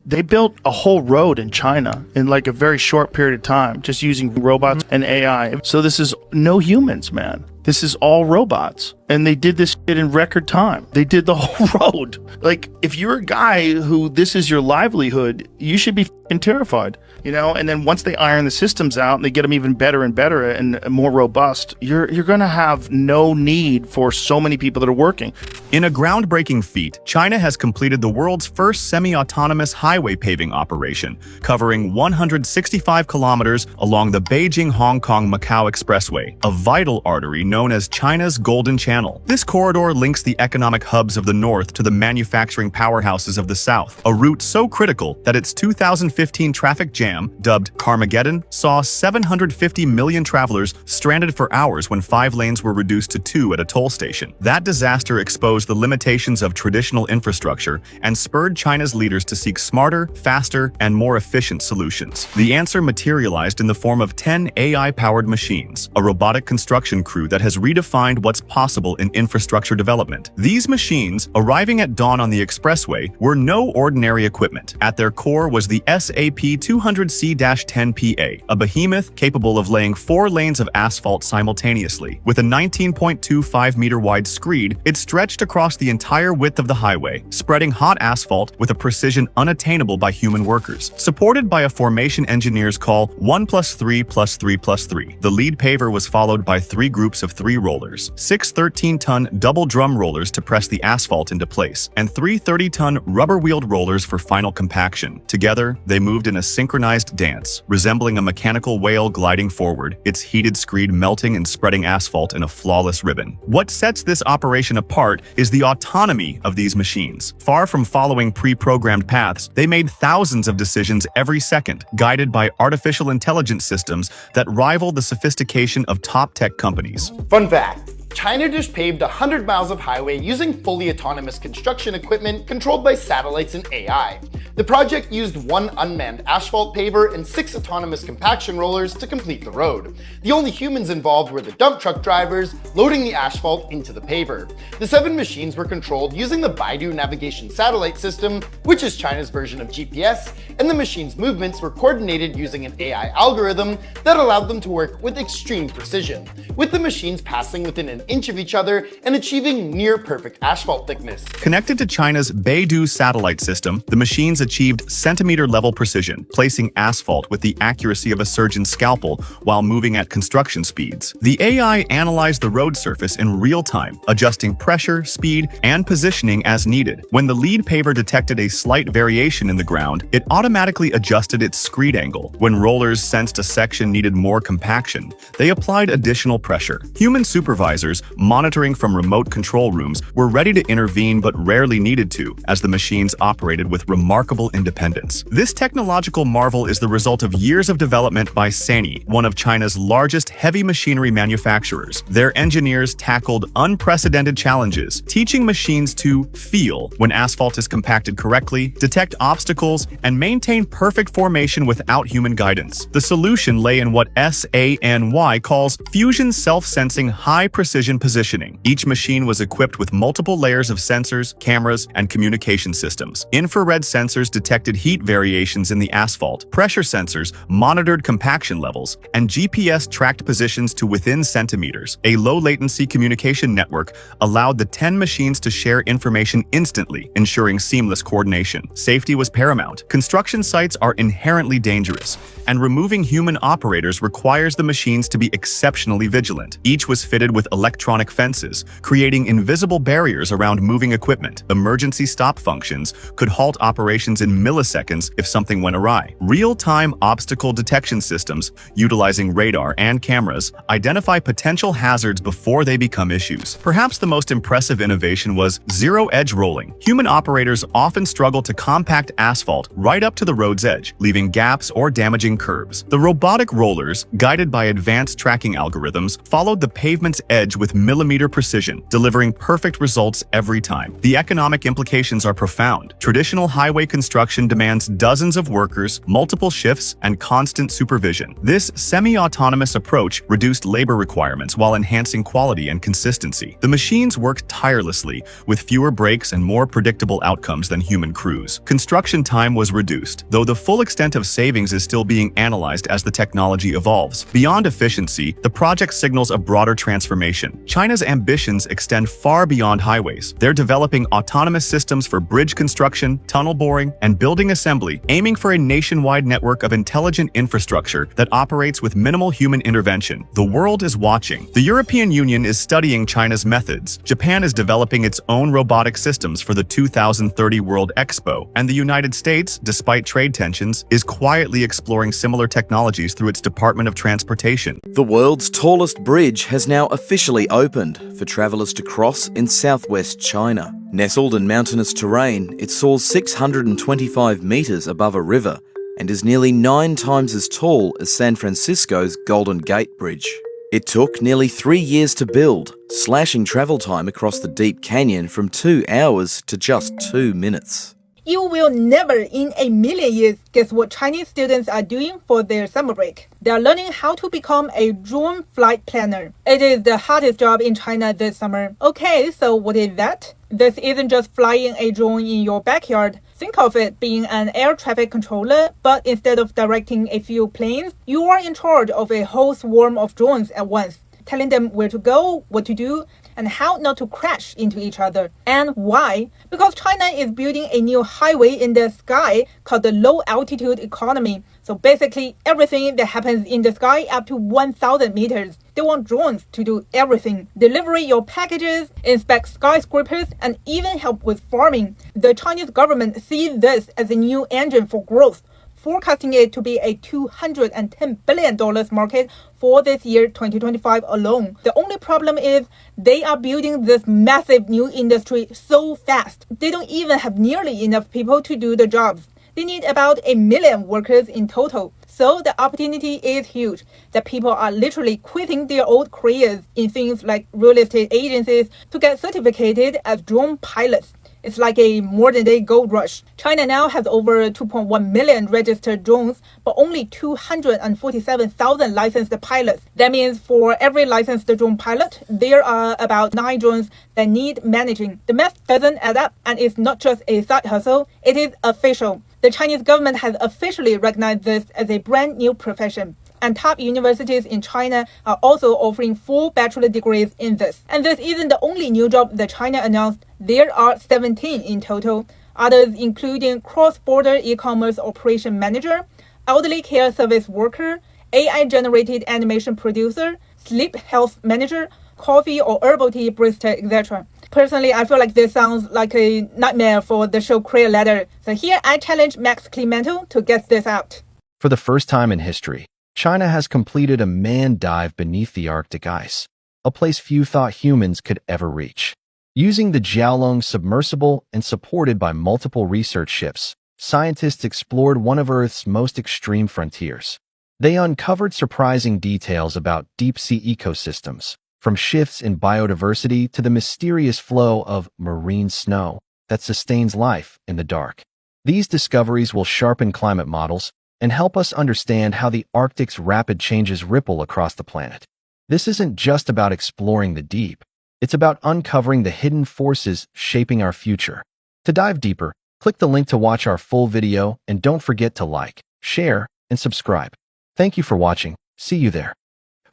Speaker 8: They built a whole road in China in like a very short period of time, just using robots and AI. So this is no humans, man. This is all robots. And they did this shit in record time. They did the whole road. Like, if you're a guy who this is your livelihood, you should be fucking terrified, you know? And then once they iron the systems out and they get them even better and better and more robust, you're going to have no need for so many people that are working.
Speaker 9: In a groundbreaking feat, China has completed the world's first semi-autonomous highway paving operation, covering 165 kilometers along the Beijing-Hong Kong-Macau Expressway, a vital artery known as China's Golden Channel. This corridor links the economic hubs of the north to the manufacturing powerhouses of the south, a route so critical that its 2015 traffic jam, dubbed Carmageddon, saw 750 million travelers stranded for hours when 5 lanes were reduced to 2 at a toll station. That disaster exposed the limitations of traditional infrastructure and spurred China's leaders to seek smarter, faster, and more efficient solutions. The answer materialized in the form of 10 AI-powered machines, a robotic construction crew that has redefined what's possible in infrastructure development. These machines, arriving at dawn on the expressway, were no ordinary equipment. At their core was the SAP 200C-10PA, a behemoth capable of laying 4 lanes of asphalt simultaneously. With a 19.25-meter-wide screed, it stretched across the entire width of the highway, spreading hot asphalt with a precision unattainable by human workers. Supported by a formation engineers call 1+3+3+3, the lead paver was followed by 3 groups of 3 rollers, 6 13-ton double drum rollers to press the asphalt into place, and 3 30-ton rubber-wheeled rollers for final compaction. Together, they moved in a synchronized dance, resembling a mechanical whale gliding forward, its heated screed melting and spreading asphalt in a flawless ribbon. What sets this operation apart is the autonomy of these machines. Far from following pre-programmed paths, they made thousands of decisions every second, guided by artificial intelligence systems that rival the sophistication of top tech companies.
Speaker 10: Fun fact. China just paved 100 miles of highway using fully autonomous construction equipment controlled by satellites and AI. The project used 1 unmanned asphalt paver and 6 autonomous compaction rollers to complete the road. The only humans involved were the dump truck drivers loading the asphalt into the paver. The 7 machines were controlled using the Baidu navigation satellite system, which is China's version of GPS, and the machines' movements were coordinated using an AI algorithm that allowed them to work with extreme precision, with the machines passing within an inch of each other and achieving near perfect asphalt thickness.
Speaker 9: Connected to China's Baidu satellite system, the machines achieved centimeter-level precision, placing asphalt with the accuracy of a surgeon's scalpel while moving at construction speeds. The AI analyzed the road surface in real time, adjusting pressure, speed, and positioning as needed. When the lead paver detected a slight variation in the ground, it automatically adjusted its screed angle. When rollers sensed a section needed more compaction, they applied additional pressure. Human supervisors, monitoring from remote control rooms, were ready to intervene but rarely needed to, as the machines operated with remarkable independence. This technological marvel is the result of years of development by SANY, one of China's largest heavy machinery manufacturers. Their engineers tackled unprecedented challenges, teaching machines to feel when asphalt is compacted correctly, detect obstacles, and maintain perfect formation without human guidance. The solution lay in what SANY calls fusion self-sensing high-precision positioning. Each machine was equipped with multiple layers of sensors, cameras, and communication systems. Infrared sensors detected heat variations in the asphalt, pressure sensors monitored compaction levels, and GPS tracked positions to within centimeters. A low-latency communication network allowed the 10 machines to share information instantly, ensuring seamless coordination. Safety was paramount. Construction sites are inherently dangerous, and removing human operators requires the machines to be exceptionally vigilant. Each was fitted with electronic fences, creating invisible barriers around moving equipment. Emergency stop functions could halt operations in milliseconds if something went awry. Real-time obstacle detection systems, utilizing radar and cameras, identify potential hazards before they become issues. Perhaps the most impressive innovation was zero-edge rolling. Human operators often struggle to compact asphalt right up to the road's edge, leaving gaps or damaging curves. The robotic rollers, guided by advanced tracking algorithms, followed the pavement's edge with millimeter precision, delivering perfect results every time. The economic implications are profound. Traditional highway construction demands dozens of workers, multiple shifts, and constant supervision. This semi-autonomous approach reduced labor requirements while enhancing quality and consistency. The machines worked tirelessly, with fewer breaks and more predictable outcomes than human crews. Construction time was reduced, though the full extent of savings is still being analyzed as the technology evolves. Beyond efficiency, the project signals a broader transformation. China's ambitions extend far beyond highways. They're developing autonomous systems for bridge construction, tunnel boring, and building assembly, aiming for a nationwide network of intelligent infrastructure that operates with minimal human intervention. The world is watching. The European Union is studying China's methods. Japan is developing its own robotic systems for the 2030 World Expo, and the United States, despite trade tensions, is quietly exploring similar technologies through its Department of Transportation.
Speaker 1: The world's tallest bridge has now officially opened for travelers to cross in southwest China. Nestled in mountainous terrain, it soars 625 meters above a river and is nearly 9 times as tall as San Francisco's Golden Gate Bridge. It took nearly 3 years to build, slashing travel time across the deep canyon from 2 hours to just 2 minutes.
Speaker 11: You will never in a million years guess what Chinese students are doing for their summer break. They are learning how to become a drone flight planner. It is the hardest job in China this summer. Okay, so what is that? This isn't just flying a drone in your backyard. Think of it being an air traffic controller, but instead of directing a few planes, you are in charge of a whole swarm of drones at once, telling them where to go, what to do, and how not to crash into each other. And why? Because China is building a new highway in the sky called the low altitude economy. So basically everything that happens in the sky up to 1,000 meters. They want drones to do everything. Deliver your packages, inspect skyscrapers, and even help with farming. The Chinese government sees this as a new engine for growth, forecasting it to be a $210 billion market for this year 2025 alone. The only problem is they are building this massive new industry so fast. They don't even have nearly enough people to do the jobs. They need about 1 million workers in total. So the opportunity is huge that people are literally quitting their old careers in things like real estate agencies to get certificated as drone pilots. It's like a modern-day gold rush. China now has over 2.1 million registered drones, but only 247,000 licensed pilots. That means for every licensed drone pilot, there are about 9 drones that need managing. The math doesn't add up, and it's not just a side hustle, it is official. The Chinese government has officially recognized this as a brand new profession. And top universities in China are also offering full bachelor degrees in this. And this isn't the only new job that China announced. There are 17 in total. Others including cross-border e-commerce operation manager, elderly care service worker, AI-generated animation producer, sleep health manager, coffee or herbal tea barista, etc. Personally, I feel like this sounds like a nightmare for the show career ladder. So here I challenge Max Klimentel to get this out.
Speaker 12: For the first time in history, China has completed a manned dive beneath the Arctic ice, a place few thought humans could ever reach. Using the Jiaolong submersible and supported by multiple research ships, scientists explored one of Earth's most extreme frontiers. They uncovered surprising details about deep-sea ecosystems, from shifts in biodiversity to the mysterious flow of marine snow that sustains life in the dark. These discoveries will sharpen climate models and help us understand how the Arctic's rapid changes ripple across the planet. This isn't just about exploring the deep. It's about uncovering the hidden forces shaping our future. To dive deeper, click the link to watch our full video and don't forget to like, share, and subscribe. Thank you for watching. See you there.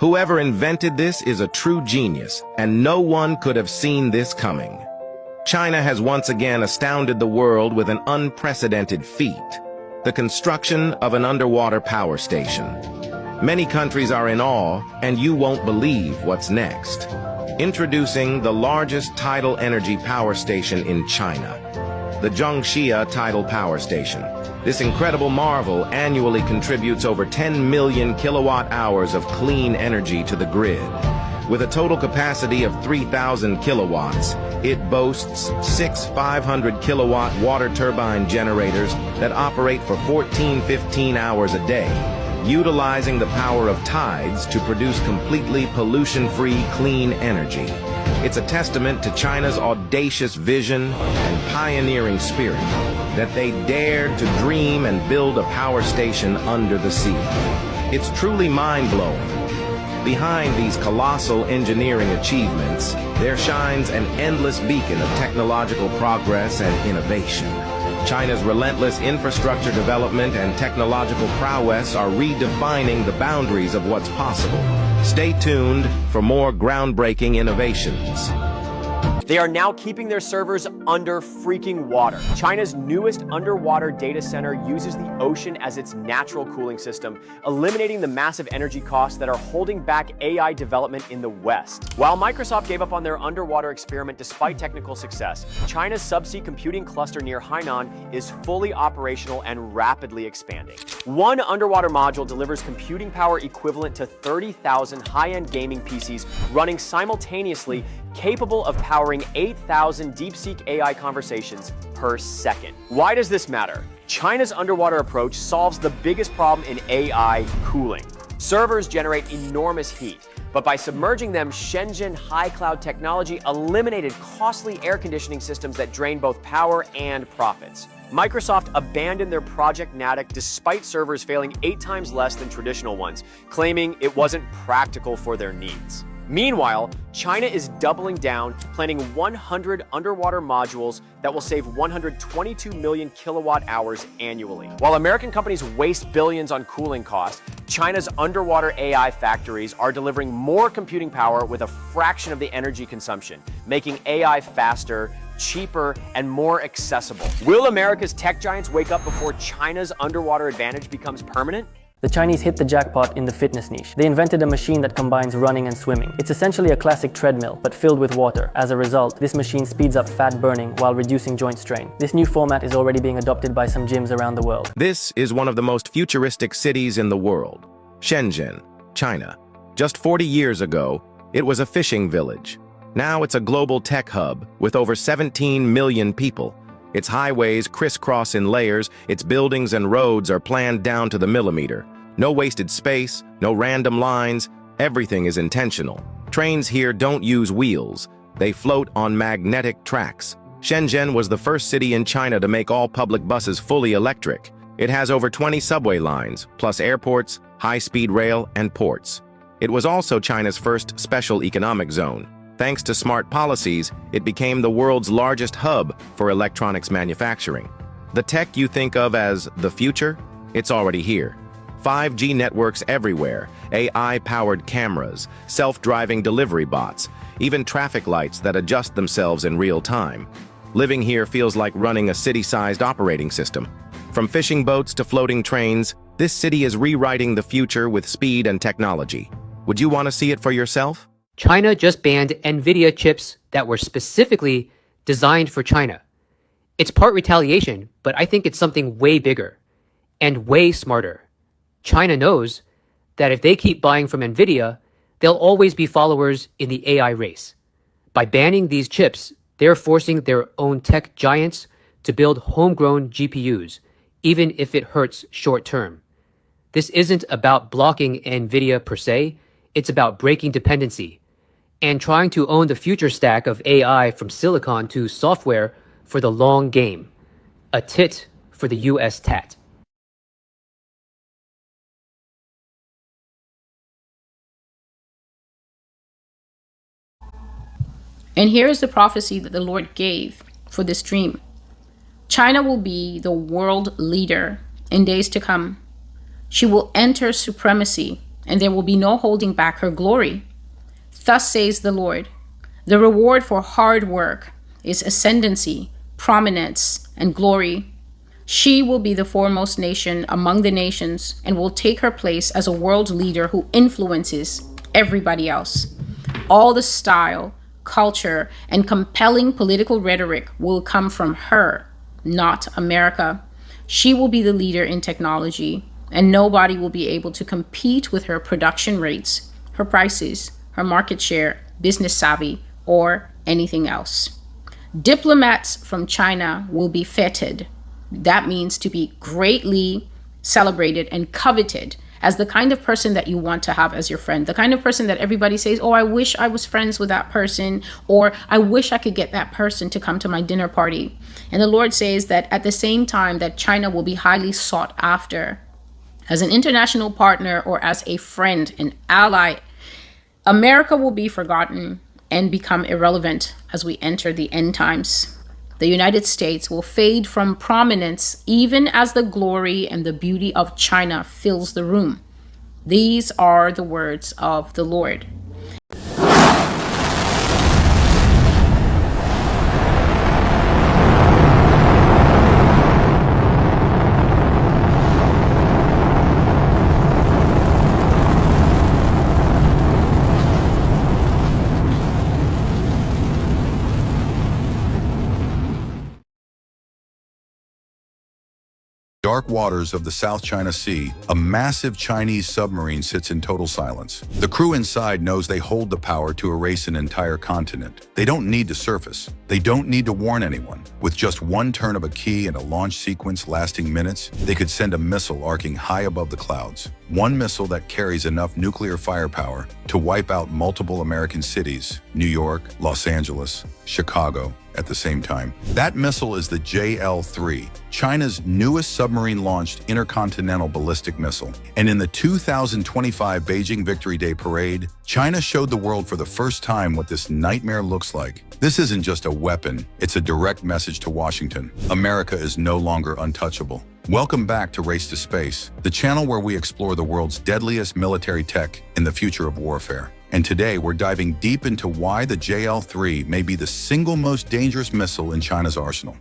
Speaker 13: Whoever invented this is a true genius, and no one could have seen this coming. China has once again astounded the world with an unprecedented feat: the construction of an underwater power station. Many countries are in awe, and you won't believe what's next. Introducing the largest tidal energy power station in China, the Zhongxia Tidal Power Station. This incredible marvel annually contributes over 10 million kilowatt hours of clean energy to the grid. With a total capacity of 3,000 kilowatts, it boasts 6 500 kilowatt water turbine generators that operate for 15 hours a day, utilizing the power of tides to produce completely pollution-free clean energy. It's a testament to China's audacious vision and pioneering spirit that they dared to dream and build a power station under the sea. It's truly mind-blowing. Behind these colossal engineering achievements, there shines an endless beacon of technological progress and innovation. China's relentless infrastructure development and technological prowess are redefining the boundaries of what's possible. Stay tuned for more groundbreaking innovations.
Speaker 14: They are now keeping their servers under freaking water. China's newest underwater data center uses the ocean as its natural cooling system, eliminating the massive energy costs that are holding back AI development in the West. While Microsoft gave up on their underwater experiment despite technical success, China's subsea computing cluster near Hainan is fully operational and rapidly expanding. One underwater module delivers computing power equivalent to 30,000 high-end gaming PCs running simultaneously, capable of powering 8,000 DeepSeek AI conversations per second. Why does this matter? China's underwater approach solves the biggest problem in AI: cooling. Servers generate enormous heat, but by submerging them, Shenzhen high cloud technology eliminated costly air conditioning systems that drain both power and profits. Microsoft abandoned their Project Natick despite servers failing 8 times less than traditional ones, claiming it wasn't practical for their needs. Meanwhile, China is doubling down, planning 100 underwater modules that will save 122 million kilowatt hours annually. While American companies waste billions on cooling costs, China's underwater AI factories are delivering more computing power with a fraction of the energy consumption, making AI faster, cheaper, and more accessible. Will America's tech giants wake up before China's underwater advantage becomes permanent?
Speaker 15: The Chinese hit the jackpot in the fitness niche. They invented a machine that combines running and swimming. It's essentially a classic treadmill, but filled with water. As a result, this machine speeds up fat burning while reducing joint strain. This new format is already being adopted by some gyms around the world.
Speaker 13: This is one of the most futuristic cities in the world, Shenzhen, China. Just 40 years ago, it was a fishing village. Now it's a global tech hub with over 17 million people. Its highways crisscross in layers, its buildings and roads are planned down to the millimeter. No wasted space, no random lines, everything is intentional. Trains here don't use wheels, they float on magnetic tracks. Shenzhen was the first city in China to make all public buses fully electric. It has over 20 subway lines, plus airports, high-speed rail, and ports. It was also China's first special economic zone. Thanks to smart policies, it became the world's largest hub for electronics manufacturing. The tech you think of as the future? It's already here. 5G networks everywhere, AI-powered cameras, self-driving delivery bots, even traffic lights that adjust themselves in real time. Living here feels like running a city-sized operating system. From fishing boats to floating trains, this city is rewriting the future with speed and technology. Would you want to see it for yourself?
Speaker 16: China just banned NVIDIA chips that were specifically designed for China. It's part retaliation, but I think it's something way bigger and way smarter. China knows that if they keep buying from NVIDIA, they'll always be followers in the AI race. By banning these chips, they're forcing their own tech giants to build homegrown GPUs, even if it hurts short term. This isn't about blocking NVIDIA per se, it's about breaking dependency and trying to own the future stack of AI from silicon to software for the long game. A tit for the US tat.
Speaker 17: And here is the prophecy that the Lord gave for this dream. China will be the world leader in days to come. She will enter supremacy, and there will be no holding back her glory. Thus says the Lord, the reward for hard work is ascendancy, prominence, and glory. She will be the foremost nation among the nations and will take her place as a world leader who influences everybody else. All the style, culture, and compelling political rhetoric will come from her, not America. She will be the leader in technology, and nobody will be able to compete with her production rates, her prices, her market share, business savvy, or anything else. Diplomats from China will be feted. That means to be greatly celebrated and coveted as the kind of person that you want to have as your friend, the kind of person that everybody says, oh, I wish I was friends with that person, or I wish I could get that person to come to my dinner party. And the Lord says that at the same time that China will be highly sought after as an international partner or as a friend, an ally, America will be forgotten and become irrelevant as we enter the end times. The United States will fade from prominence even as the glory and the beauty of China fills the room. These are the words of the Lord.
Speaker 19: Dark waters of the South China Sea, a massive Chinese submarine sits in total silence. The crew inside knows they hold the power to erase an entire continent. They don't need to surface. They don't need to warn anyone. With just one turn of a key and a launch sequence lasting minutes, they could send a missile arcing high above the clouds. One missile that carries enough nuclear firepower to wipe out multiple American cities, New York, Los Angeles, Chicago, at the same time. That missile is the JL-3, China's newest submarine-launched intercontinental ballistic missile. And in the 2025 Beijing Victory Day Parade, China showed the world for the first time what this nightmare looks like. This isn't just a weapon, it's a direct message to Washington. America is no longer untouchable. Welcome back to Race to Space, the channel where we explore the world's deadliest military tech in the future of warfare. And today we're diving deep into why the JL-3 may be the single most dangerous missile in China's arsenal.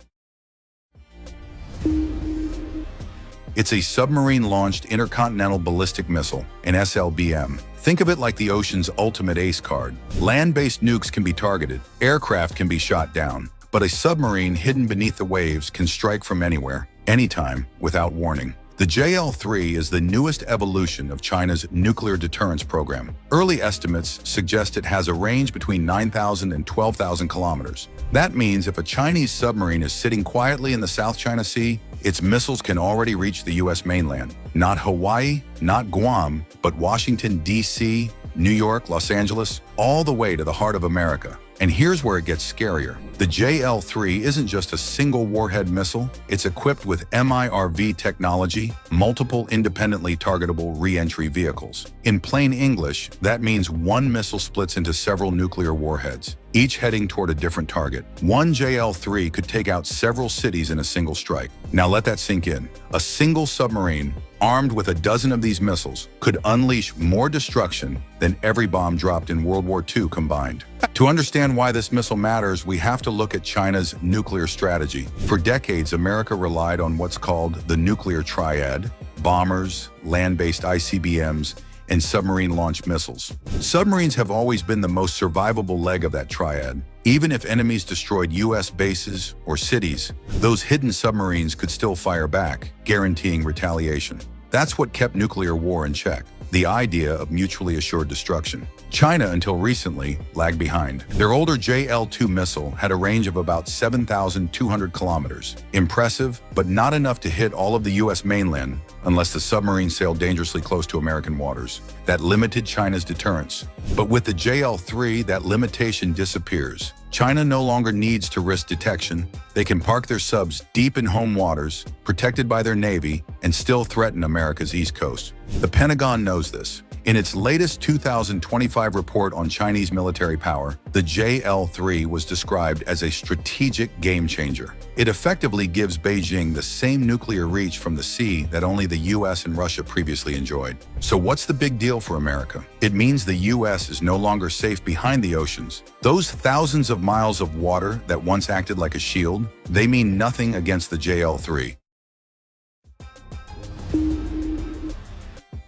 Speaker 19: It's a submarine-launched intercontinental ballistic missile, an SLBM. Think of it like the ocean's ultimate ace card. Land-based nukes can be targeted, aircraft can be shot down, but a submarine hidden beneath the waves can strike from anywhere, anytime, without warning. The JL-3 is the newest evolution of China's nuclear deterrence program. Early estimates suggest it has a range between 9,000 and 12,000 kilometers. That means if a Chinese submarine is sitting quietly in the South China Sea, its missiles can already reach the U.S. mainland. Not Hawaii, not Guam, but Washington, D.C., New York, Los Angeles, all the way to the heart of America. And here's where it gets scarier. The JL-3 isn't just a single warhead missile, it's equipped with MIRV technology, multiple independently targetable re-entry vehicles. In plain English, that means one missile splits into several nuclear warheads, each heading toward a different target. One JL-3 could take out several cities in a single strike. Now let that sink in. A single submarine, armed with a dozen of these missiles, could unleash more destruction than every bomb dropped in World War II combined. To understand why this missile matters, we have to look at China's nuclear strategy. For decades, America relied on what's called the nuclear triad: bombers, land-based ICBMs, and submarine-launched missiles. Submarines have always been the most survivable leg of that triad. Even if enemies destroyed U.S. bases or cities, those hidden submarines could still fire back, guaranteeing retaliation. That's what kept nuclear war in check, the idea of mutually assured destruction. China, until recently, lagged behind. Their older JL-2 missile had a range of about 7,200 kilometers. Impressive, but not enough to hit all of the U.S. mainland unless the submarine sailed dangerously close to American waters. That limited China's deterrence. But with the JL-3, that limitation disappears. China no longer needs to risk detection. They can park their subs deep in home waters, protected by their navy, and still threaten America's east coast. The Pentagon knows this. In its latest 2025 report on Chinese military power, the JL-3 was described as a strategic game changer. It effectively gives Beijing the same nuclear reach from the sea that only the US and Russia previously enjoyed. So what's the big deal for America? It means the US is no longer safe behind the oceans. Those thousands of miles of water that once acted like a shield, they mean nothing against the JL-3.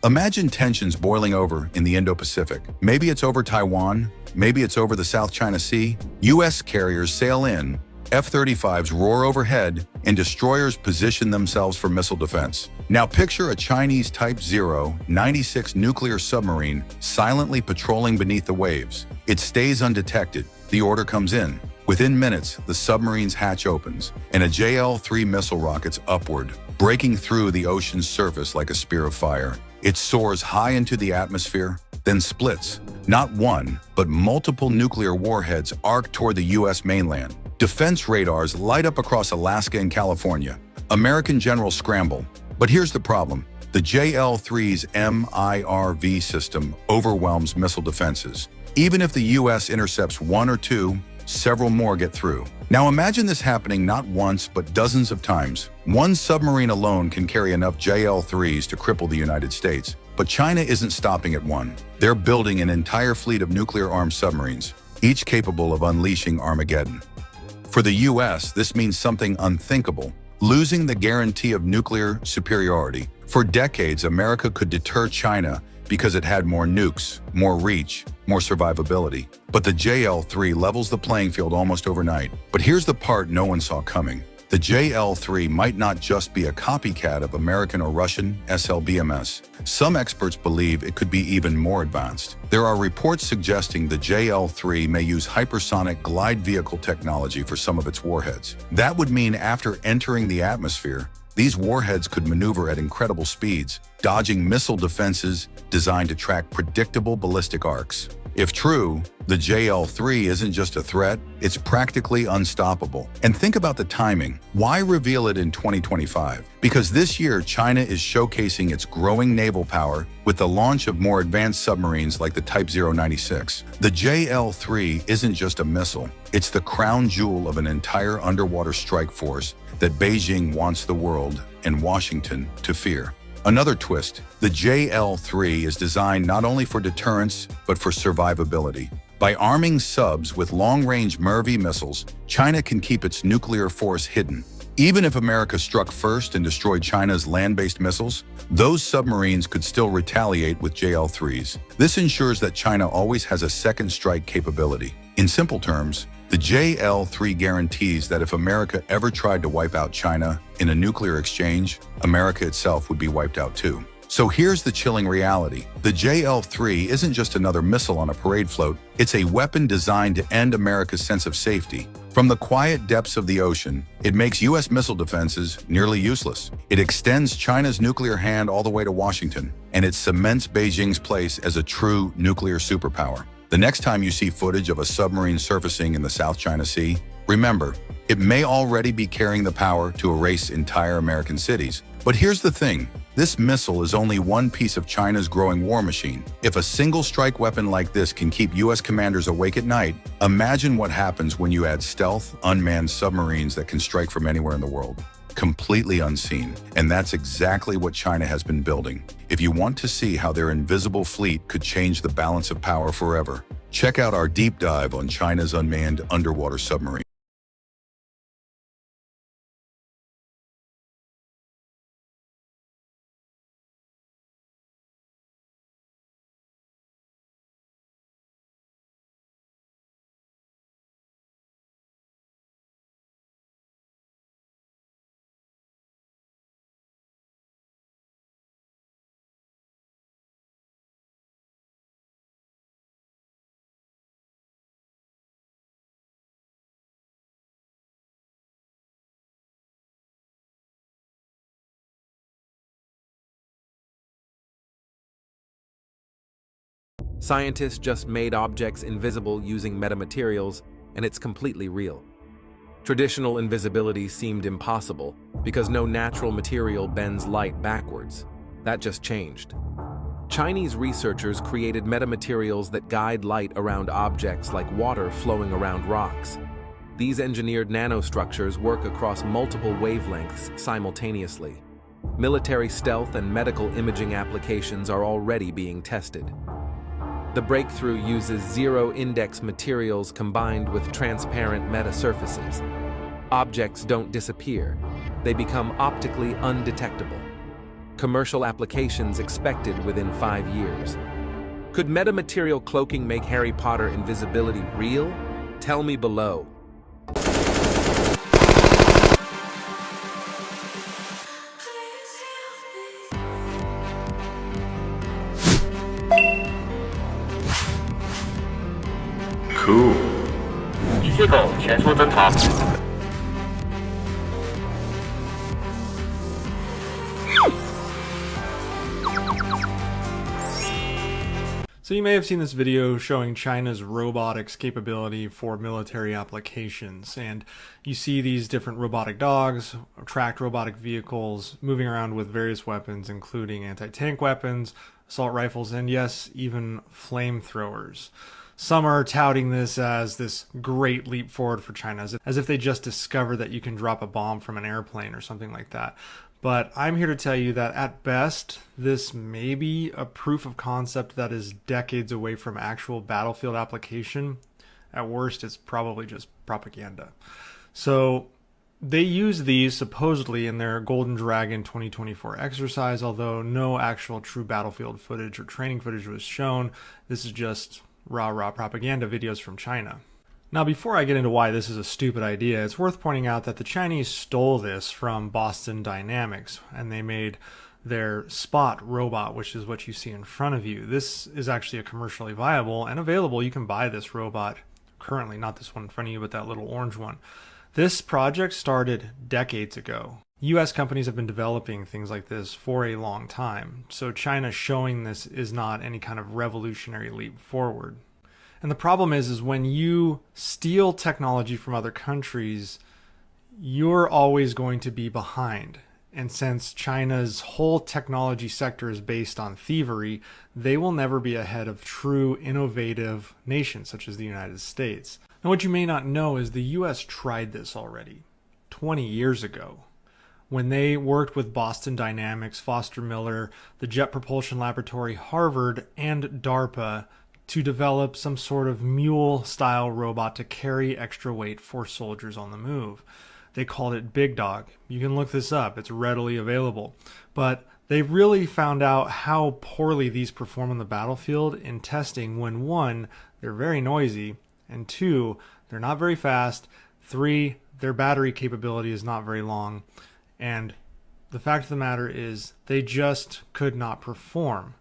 Speaker 19: Imagine tensions boiling over in the Indo-Pacific. Maybe it's over Taiwan, maybe it's over the South China Sea. U.S. carriers sail in, F-35s roar overhead, and destroyers position themselves for missile defense. Now picture a Chinese Type 096 nuclear submarine silently patrolling beneath the waves. It stays undetected. The order comes in. Within minutes, the submarine's hatch opens, and a JL-3 missile rockets upward, breaking through the ocean's surface like a spear of fire. It soars high into the atmosphere, then splits. Not one, but multiple nuclear warheads arc toward the U.S. mainland. Defense radars light up across Alaska and California. American generals scramble. But here's the problem. The JL-3's MIRV system overwhelms missile defenses. Even if the U.S. intercepts one or two, several more get through. Now imagine this happening not once, but dozens of times. One submarine alone can carry enough JL-3s to cripple the United States. But China isn't stopping at one. They're building an entire fleet of nuclear-armed submarines, each capable of unleashing Armageddon. For the U.S., this means something unthinkable: losing the guarantee of nuclear superiority. For decades, America could deter China because it had more nukes, more reach, more survivability. But the JL-3 levels the playing field almost overnight. But here's the part no one saw coming. The JL-3 might not just be a copycat of American or Russian SLBMs. Some experts believe it could be even more advanced. There are reports suggesting the JL-3 may use hypersonic glide vehicle technology for some of its warheads. That would mean after entering the atmosphere, these warheads could maneuver at incredible speeds, dodging missile defenses designed to track predictable ballistic arcs. If true, the JL-3 isn't just a threat, it's practically unstoppable. And think about the timing. Why reveal it in 2025? Because this year, China is showcasing its growing naval power with the launch of more advanced submarines like the Type 096. The JL-3 isn't just a missile, it's the crown jewel of an entire underwater strike force that Beijing wants the world and Washington to fear. Another twist, the JL-3 is designed not only for deterrence, but for survivability. By arming subs with long-range MIRV missiles, China can keep its nuclear force hidden. Even if America struck first and destroyed China's land-based missiles, those submarines could still retaliate with JL-3s. This ensures that China always has a second strike capability. In simple terms, the JL-3 guarantees that if America ever tried to wipe out China in a nuclear exchange, America itself would be wiped out too. So here's the chilling reality. The JL-3 isn't just another missile on a parade float, it's a weapon designed to end America's sense of safety. From the quiet depths of the ocean, it makes U.S. missile defenses nearly useless. It extends China's nuclear hand all the way to Washington, and it cements Beijing's place as a true nuclear superpower. The next time you see footage of a submarine surfacing in the South China Sea, remember, it may already be carrying the power to erase entire American cities. But here's the thing, this missile is only one piece of China's growing war machine. If a single strike weapon like this can keep US commanders awake at night, imagine what happens when you add stealth, unmanned submarines that can strike from anywhere in the world. Completely unseen. And that's exactly what China has been building. If you want to see how their invisible fleet could change the balance of power forever, check out our deep dive on China's unmanned underwater submarine.
Speaker 1: Scientists just made objects invisible using metamaterials, and it's completely real. Traditional invisibility seemed impossible because no natural material bends light backwards. That just changed. Chinese researchers created metamaterials that guide light around objects like water flowing around rocks. These engineered nanostructures work across multiple wavelengths simultaneously. Military stealth and medical imaging applications are already being tested. The breakthrough uses zero-index materials combined with transparent metasurfaces. Objects don't disappear. They become optically undetectable. Commercial applications expected within 5 years. Could metamaterial cloaking make Harry Potter invisibility real? Tell me below.
Speaker 20: Cool. 机械狗全速侦查。
Speaker 21: So you may have seen this video showing China's robotics capability for military applications, and you see these different robotic dogs, tracked robotic vehicles moving around with various weapons, including anti-tank weapons, assault rifles, and yes, even flamethrowers. Some are touting this as this great leap forward for China, as if they just discovered that you can drop a bomb from an airplane or something like that. But I'm here to tell you that at best, this may be a proof of concept that is decades away from actual battlefield application. At worst, it's probably just propaganda. So they use these supposedly in their Golden Dragon 2024 exercise, although no actual true battlefield footage or training footage was shown. This is just rah-rah propaganda videos from China. Now, before I get into why this is a stupid idea, it's worth pointing out that the Chinese stole this from Boston Dynamics, and they made their Spot robot, which is what you see in front of you. This is actually a commercially viable and available. You can buy this robot currently, not this one in front of you, but that little orange one. This project started decades ago. US companies have been developing things like this for a long time, so China showing this is not any kind of revolutionary leap forward. And the problem is when you steal technology from other countries, you're always going to be behind. And since China's whole technology sector is based on thievery, they will never be ahead of true innovative nations such as the United States. Now, what you may not know is the US tried this already 20 years ago, when they worked with Boston Dynamics, Foster Miller, the Jet Propulsion Laboratory, Harvard, and DARPA to develop some sort of mule-style robot to carry extra weight for soldiers on the move. They called it Big Dog. You can look this up. It's readily available. But they really found out how poorly these perform on the battlefield in testing when, one, they're very noisy, and two, they're not very fast, three, their battery capability is not very long, and the fact of the matter is they just could not perform.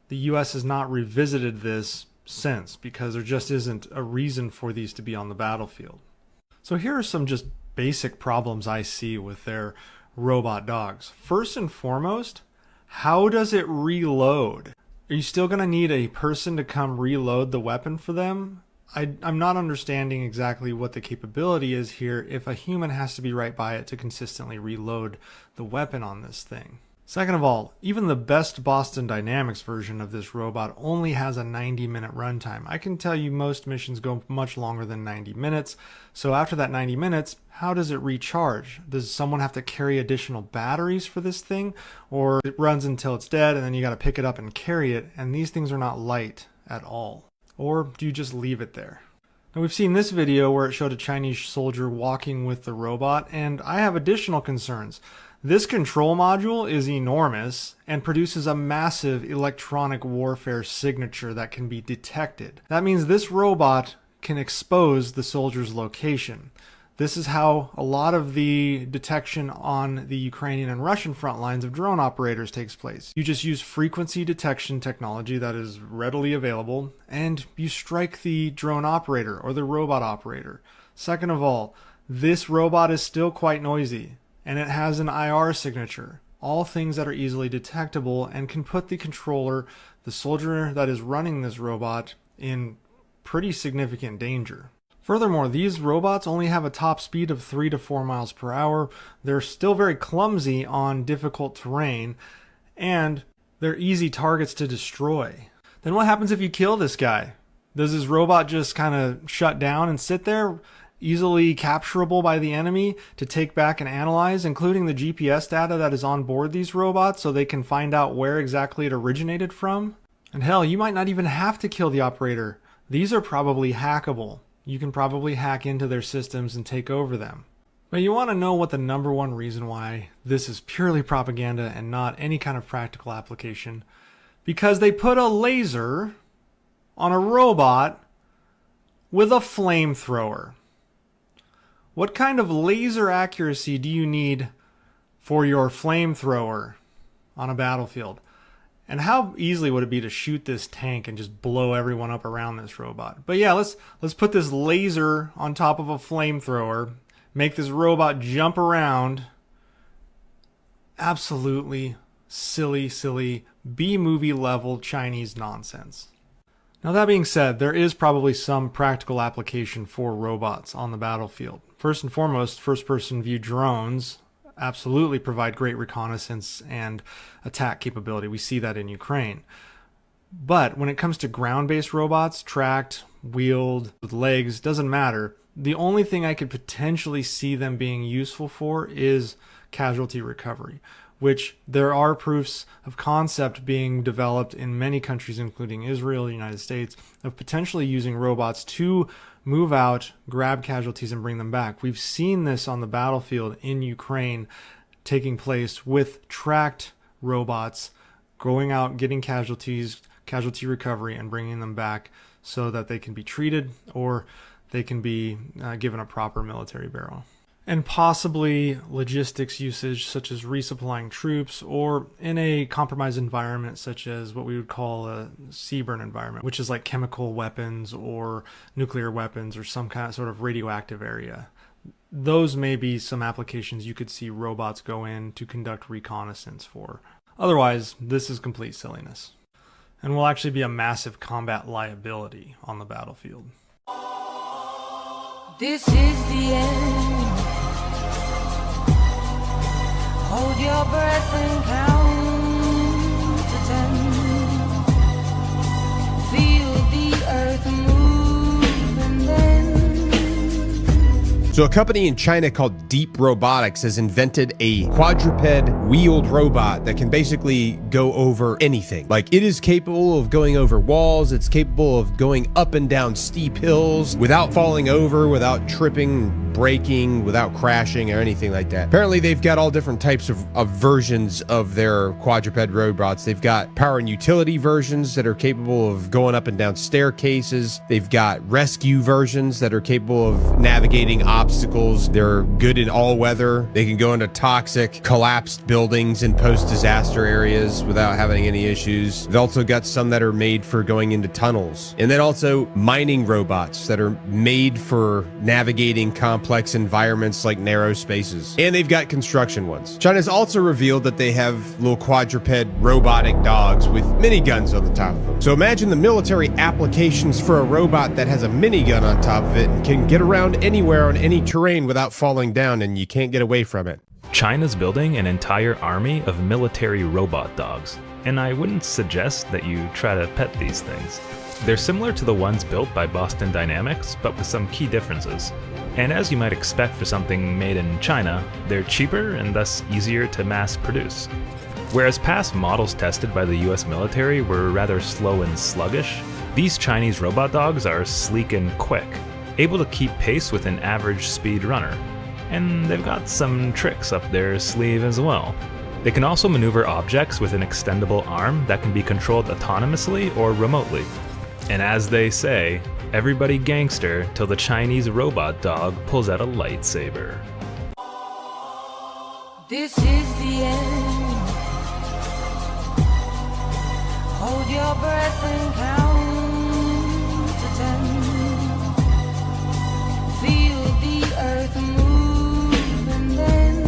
Speaker 21: The US has not revisited this since because there just isn't a reason for these to be on the battlefield. So here are some just basic problems I see with their robot dogs. First and foremost, how does it reload? Are you still going to need a person to come reload the weapon for them? I'm not understanding exactly what the capability is here if a human has to be right by it to consistently reload the weapon on this thing. Second of all, even the best Boston Dynamics version of this robot only has a 90-minute runtime. I can tell you most missions go much longer than 90 minutes. So after that 90 minutes, how does it recharge? Does someone have to carry additional batteries for this thing? Or it runs until it's dead and then you got to pick it up and carry it, and these things are not light at all. Or do you just leave it there? Now we've seen this video where it showed a Chinese soldier walking with the robot, and I have additional concerns. This control module is enormous and produces a massive electronic warfare signature that can be detected. That means this robot can expose the soldier's location. This is how a lot of the detection on the Ukrainian and Russian front lines of drone operators takes place. You just use frequency detection technology that is readily available, and you strike the drone operator or the robot operator. Second of all, this robot is still quite noisy, and it has an IR signature. All things that are easily detectable and can put the controller, the soldier that is running this robot, in pretty significant danger. Furthermore, these robots only have a top speed of 3 to 4 miles per hour. They're still very clumsy on difficult terrain, and they're easy targets to destroy. Then what happens if you kill this guy? Does this robot just kind of shut down and sit there, easily capturable by the enemy to take back and analyze, including the GPS data that is on board these robots so they can find out where exactly it originated from? And hell, you might not even have to kill the operator. These are probably hackable. You can probably hack into their systems and take over them. But you want to know what the number one reason why this is purely propaganda and not any kind of practical application? Because they put a laser on a robot with a flamethrower. What kind of laser accuracy do you need for your flamethrower on a battlefield? And how easily would it be to shoot this tank and just blow everyone up around this robot? But yeah, let's put this laser on top of a flamethrower, make this robot jump around. Absolutely silly B-movie level Chinese nonsense. Now that being said, there is probably some practical application for robots on the battlefield. First and foremost, first-person view drones absolutely provide great reconnaissance and attack capability. We see that in Ukraine. But when it comes to ground-based robots, tracked, wheeled, with legs, doesn't matter. The only thing I could potentially see them being useful for is casualty recovery, which there are proofs of concept being developed in many countries, including Israel, the United States, of potentially using robots to move out, grab casualties, and bring them back. We've seen this on the battlefield in Ukraine taking place with tracked robots going out, getting casualties, casualty recovery, and bringing them back so that they can be treated or they can be given a proper military burial. And possibly logistics usage such as resupplying troops, or in a compromised environment such as what we would call a CBRN environment, which is like chemical weapons or nuclear weapons or some kind of sort of radioactive area. Those may be some applications you could see robots go in to conduct reconnaissance for. Otherwise, this is complete silliness and will actually be a massive combat liability on the battlefield.
Speaker 2: This is the end. Hold your breath and count to 10. Feel the earth move and then.
Speaker 18: So a company in China called Deep Robotics has invented a quadruped wheeled robot that can basically go over anything. Like, it is capable of going over walls, it's capable of going up and down steep hills without falling over, without tripping, breaking, without crashing or anything like that. Apparently they've got all different types of versions of their quadruped robots. They've got power and utility versions that are capable of going up and down staircases. They've got rescue versions that are capable of navigating obstacles. They're good in all weather. They can go into toxic, collapsed buildings in post-disaster areas without having any issues. They've also got some that are made for going into tunnels. And then also mining robots that are made for navigating complex complex environments like narrow spaces. And they've got construction ones. China's also revealed that they have little quadruped robotic dogs with miniguns on the top of them. So imagine the military applications for a robot that has a minigun on top of it and can get around anywhere on any terrain without falling down, and you can't get away from it.
Speaker 3: China's building an entire army of military robot dogs, and I wouldn't suggest that you try to pet these things. They're similar to the ones built by Boston Dynamics, but with some key differences. And as you might expect for something made in China, they're cheaper and thus easier to mass produce. Whereas past models tested by the US military were rather slow and sluggish, these Chinese robot dogs are sleek and quick, able to keep pace with an average speed runner. And they've got some tricks up their sleeve as well. They can also maneuver objects with an extendable arm that can be controlled autonomously or remotely. And as they say, everybody gangster till the Chinese robot dog pulls out a lightsaber.
Speaker 2: This is the end. Hold your breath and count to 10. Feel the earth move and then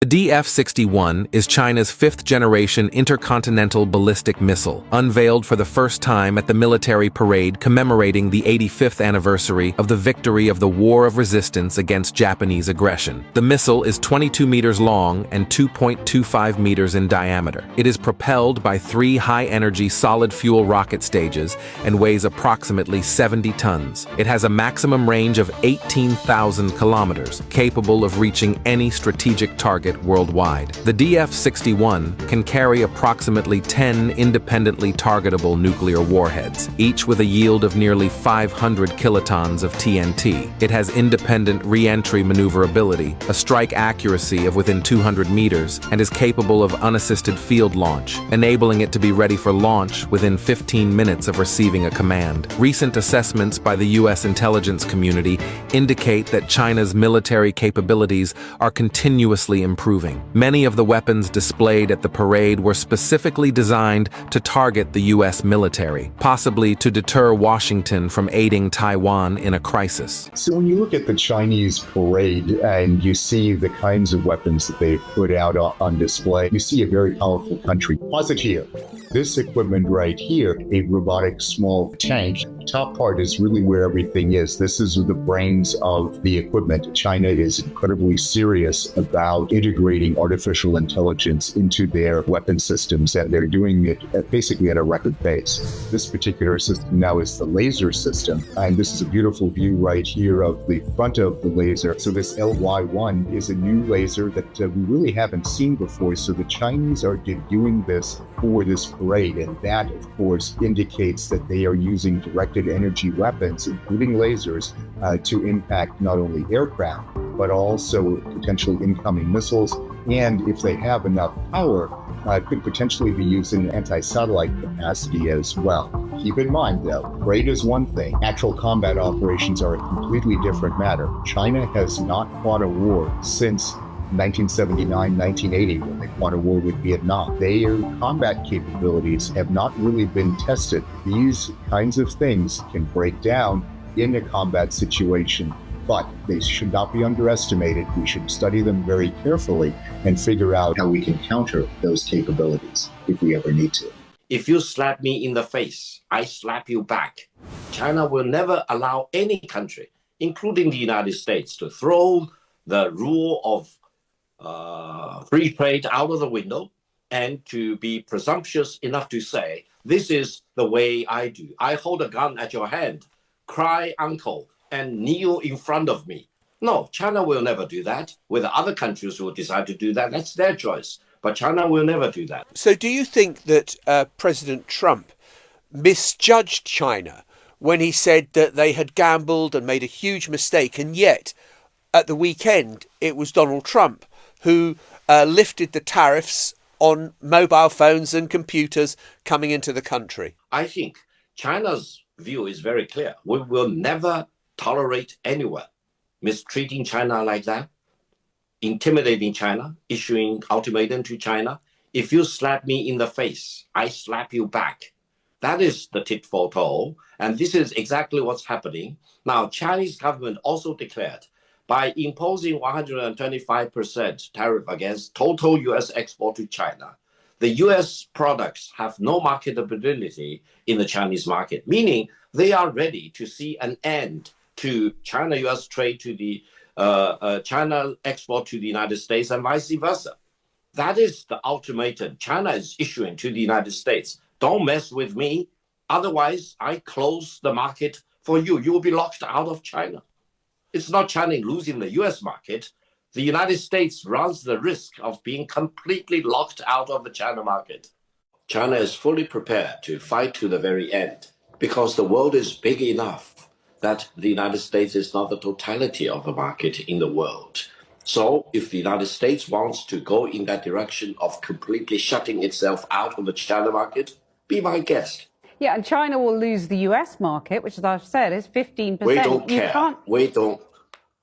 Speaker 13: The DF-61 is China's fifth-generation intercontinental ballistic missile, unveiled for the first time at the military parade commemorating the 85th anniversary of the victory of the War of Resistance against Japanese aggression. The missile is 22 meters long and 2.25 meters in diameter. It is propelled by 3 high-energy solid-fuel rocket stages and weighs approximately 70 tons. It has a maximum range of 18,000 kilometers, capable of reaching any strategic target worldwide. The DF-61 can carry approximately 10 independently targetable nuclear warheads, each with a yield of nearly 500 kilotons of TNT. It has independent re-entry maneuverability, a strike accuracy of within 200 meters, and is capable of unassisted field launch, enabling it to be ready for launch within 15 minutes of receiving a command. Recent assessments by the U.S. intelligence community indicate that China's military capabilities are continuously improving. Many of the weapons displayed at the parade were specifically designed to target the U.S. military, possibly to deter Washington from aiding Taiwan in a crisis.
Speaker 4: So when you look at the Chinese parade and you see the kinds of weapons that they've put out on display, you see a very powerful country. Pause it here. This equipment right here, a robotic small tank, the top part is really where everything is. This is the brains of the equipment. China is incredibly serious about integrating artificial intelligence into their weapon systems, and they're doing it basically at a record pace. This particular system now is the laser system, and this is a beautiful view right here of the front of the laser. So this LY1 is a new laser that we really haven't seen before, so the Chinese are debuting this for this parade, and that, of course, indicates that they are using direct directed energy weapons, including lasers, to impact not only aircraft, but also potentially incoming missiles. And if they have enough power, could potentially be used in anti-satellite capacity as well. Keep in mind, though, trade is one thing. Actual combat operations are a completely different matter. China has not fought a war since 1979, 1980, when they fought a war with Vietnam. Their combat capabilities have not really been tested. These kinds of things can break down in a combat situation, but they should not be underestimated. We should study them very carefully and figure out how we can counter those capabilities if we ever need to.
Speaker 5: If you slap me in the face, I slap you back. China will never allow any country, including the United States, to throw the rule of free trade out of the window and to be presumptuous enough to say, this is the way I do. I hold a gun at your hand, cry uncle, and kneel in front of me. No, China will never do that. Whether other countries will decide to do that, that's their choice. But China will never do that.
Speaker 22: So do you think that President Trump misjudged China when he said that they had gambled and made a huge mistake, and yet at the weekend it was Donald Trump who lifted the tariffs on mobile phones and computers coming into the country?
Speaker 5: I think China's view is very clear. We will never tolerate anyone mistreating China like that, intimidating China, issuing ultimatum to China. If you slap me in the face, I slap you back. That is the tit for tat, and this is exactly what's happening. Now, Chinese government also declared by imposing 125% tariff against total U.S. export to China, the U.S. products have no marketability in the Chinese market, meaning they are ready to see an end to China-U.S. trade, to the China export to the United States and vice versa. That is the ultimatum China is issuing to the United States. Don't mess with me, otherwise I close the market for you. You will be locked out of China. It's not China losing the U.S. market. The United States runs the risk of being completely locked out of the China market. China is fully prepared to fight to the very end because the world is big enough that the United States is not the totality of the market in the world. So if the United States wants to go in that direction of completely shutting itself out of the China market, be my guest.
Speaker 23: Yeah, and China will lose the US market, which, as I've said, is 15%.
Speaker 5: We don't care.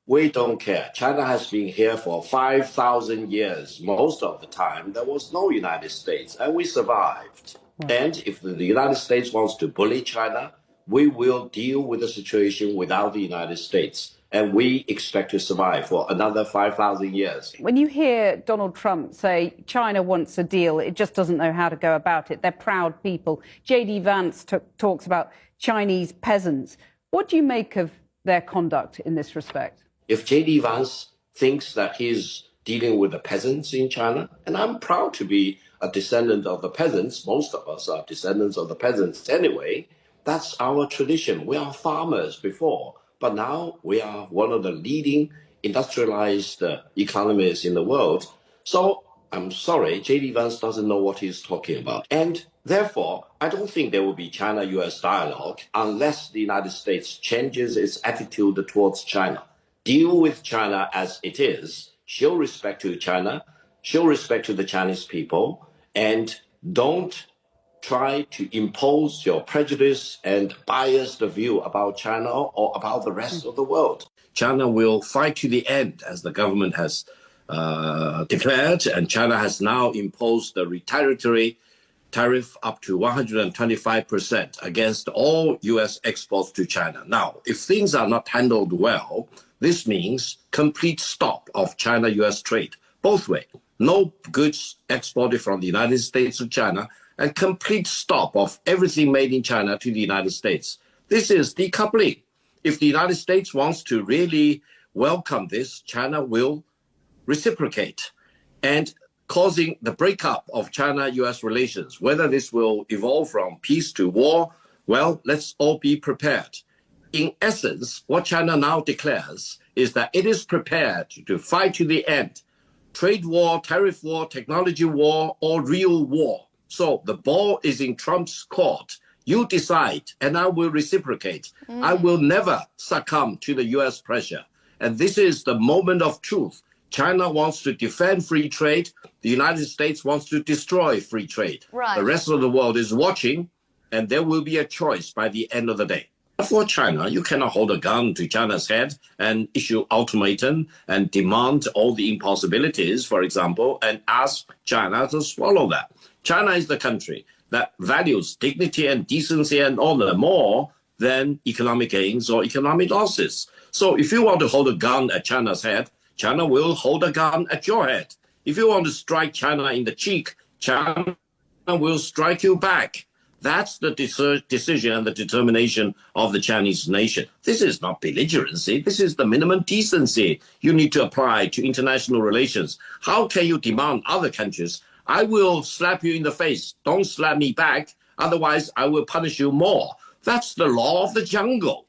Speaker 5: We don't care. China has been here for 5,000 years. Most of the time, there was no United States, and we survived. Right. And if the United States wants to bully China, we will deal with the situation without the United States. And we expect to survive for another 5,000 years.
Speaker 23: When you hear Donald Trump say China wants a deal, it just doesn't know how to go about it. They're proud people. J.D. Vance talks about Chinese peasants. What do you make of their conduct in this respect?
Speaker 5: If J.D. Vance thinks that he's dealing with the peasants in China, and I'm proud to be a descendant of the peasants, most of us are descendants of the peasants anyway, that's our tradition. We are farmers before. But now we are one of the leading industrialized economies in the world. So I'm sorry, J.D. Vance doesn't know what he's talking about. And therefore, I don't think there will be China-US dialogue unless the United States changes its attitude towards China. Deal with China as it is. Show respect to China. Show respect to the Chinese people. And don't try to impose your prejudice and biased view about China or about the rest of the world. China will fight to the end, as the government has declared, and China has now imposed the retaliatory tariff up to 125% against all U.S. exports to China. Now, if things are not handled well, this means complete stop of China-U.S. trade, both ways. No goods exported from the United States to China, and complete stop of everything made in China to the United States. This is decoupling. If the United States wants to really welcome this, China will reciprocate, and causing the breakup of China-US relations. Whether this will evolve from peace to war, well, let's all be prepared. In essence, what China now declares is that it is prepared to fight to the end. Trade war, tariff war, technology war, or real war. So the ball is in Trump's court. You decide, and I will reciprocate. I will never succumb to the US pressure. And this is the moment of truth. China wants to defend free trade. The United States wants to destroy free trade.
Speaker 6: Right.
Speaker 5: The rest of the world is watching, and there will be a choice by the end of the day. For China, you cannot hold a gun to China's head and issue ultimatum and demand all the impossibilities, for example, and ask China to swallow that. China is the country that values dignity and decency and honor more than economic gains or economic losses. So if you want to hold a gun at China's head, China will hold a gun at your head. If you want to strike China in the cheek, China will strike you back. That's the decision and the determination of the Chinese nation. This is not belligerency. This is the minimum decency you need to apply to international relations. How can you demand other countries? I will slap you in the face. Don't slap me back. Otherwise, I will punish you more. That's the law of the jungle.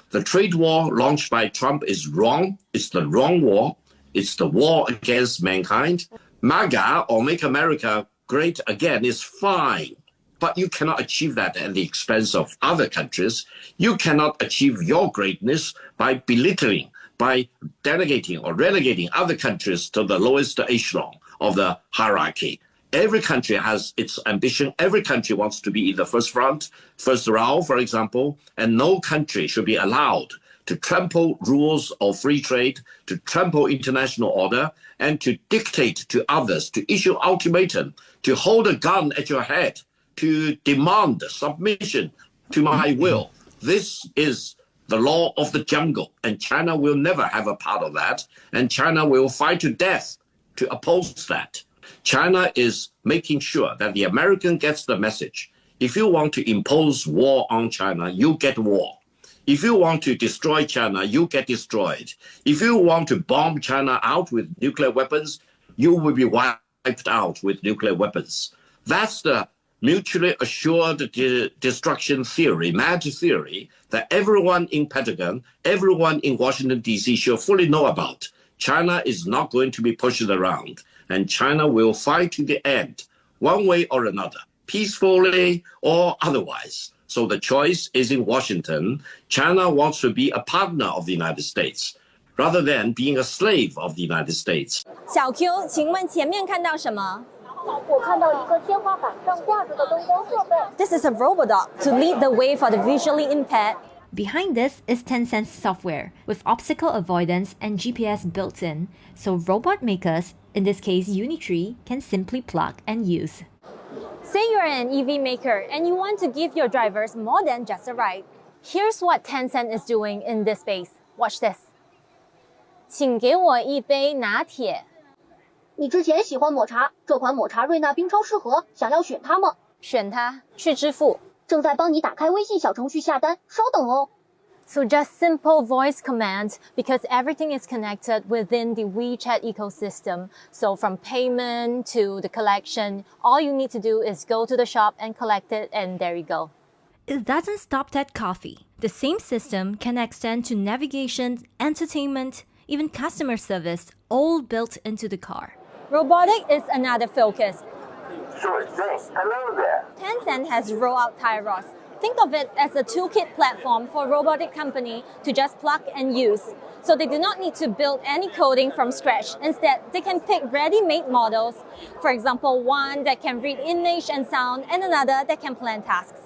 Speaker 5: The trade war launched by Trump is wrong. It's the wrong war. It's the war against mankind. MAGA, or Make America Great Again, is fine. But you cannot achieve that at the expense of other countries. You cannot achieve your greatness by belittling, by delegating or relegating other countries to the lowest echelon of the hierarchy. Every country has its ambition. Every country wants to be in the first front, first row, for example, and no country should be allowed to trample rules of free trade, to trample international order, and to dictate to others, to issue ultimatum, to hold a gun at your head, to demand submission to my will. This is the law of the jungle, and China will never have a part of that, and China will fight to death to oppose that. China is making sure that the American gets the message. If you want to impose war on China, you get war. If you want to destroy China, you get destroyed. If you want to bomb China out with nuclear weapons, you will be wiped out with nuclear weapons. That's the mutually assured destruction theory, mad theory, that everyone in Pentagon, everyone in Washington, D.C. should fully know about. China is not going to be pushed around, and China will fight to the end, one way or another, peacefully or otherwise. So the choice is in Washington. China wants to be a partner of the United States, rather than being a slave of the United States.
Speaker 6: 小 Q， 请问前面看到什么？ This is a Robotic to lead the way for the visually impaired.
Speaker 7: Behind this is Tencent's software, with obstacle avoidance and GPS built in, so robot makers, in this case Unitree, can simply plug and use.
Speaker 6: Say you're an EV maker and you want to give your drivers more than just a ride. Here's what Tencent is doing in this space. Watch this. 请给我一杯拿铁。
Speaker 8: 你之前喜欢抹茶，这款抹茶瑞娜冰超适合，想要选它吗？
Speaker 6: 选它，去支付。
Speaker 8: 正在帮你打开微信小程序下单，稍等哦。
Speaker 6: So just simple voice commands because everything is connected within the WeChat ecosystem. So from payment to the collection, all you need to do is go to the shop and collect it, and there you go.
Speaker 7: It doesn't stop at coffee. The same system can extend to navigation, entertainment, even customer service, all built into the car.
Speaker 6: Robotic is another focus.
Speaker 20: Sure thing. Hello there.
Speaker 6: Tencent has rolled out Tyros. Think of it as a toolkit platform for robotic company to just plug and use. So they do not need to build any coding from scratch. Instead, they can pick ready-made models. For example, one that can read image and sound and another that can plan tasks.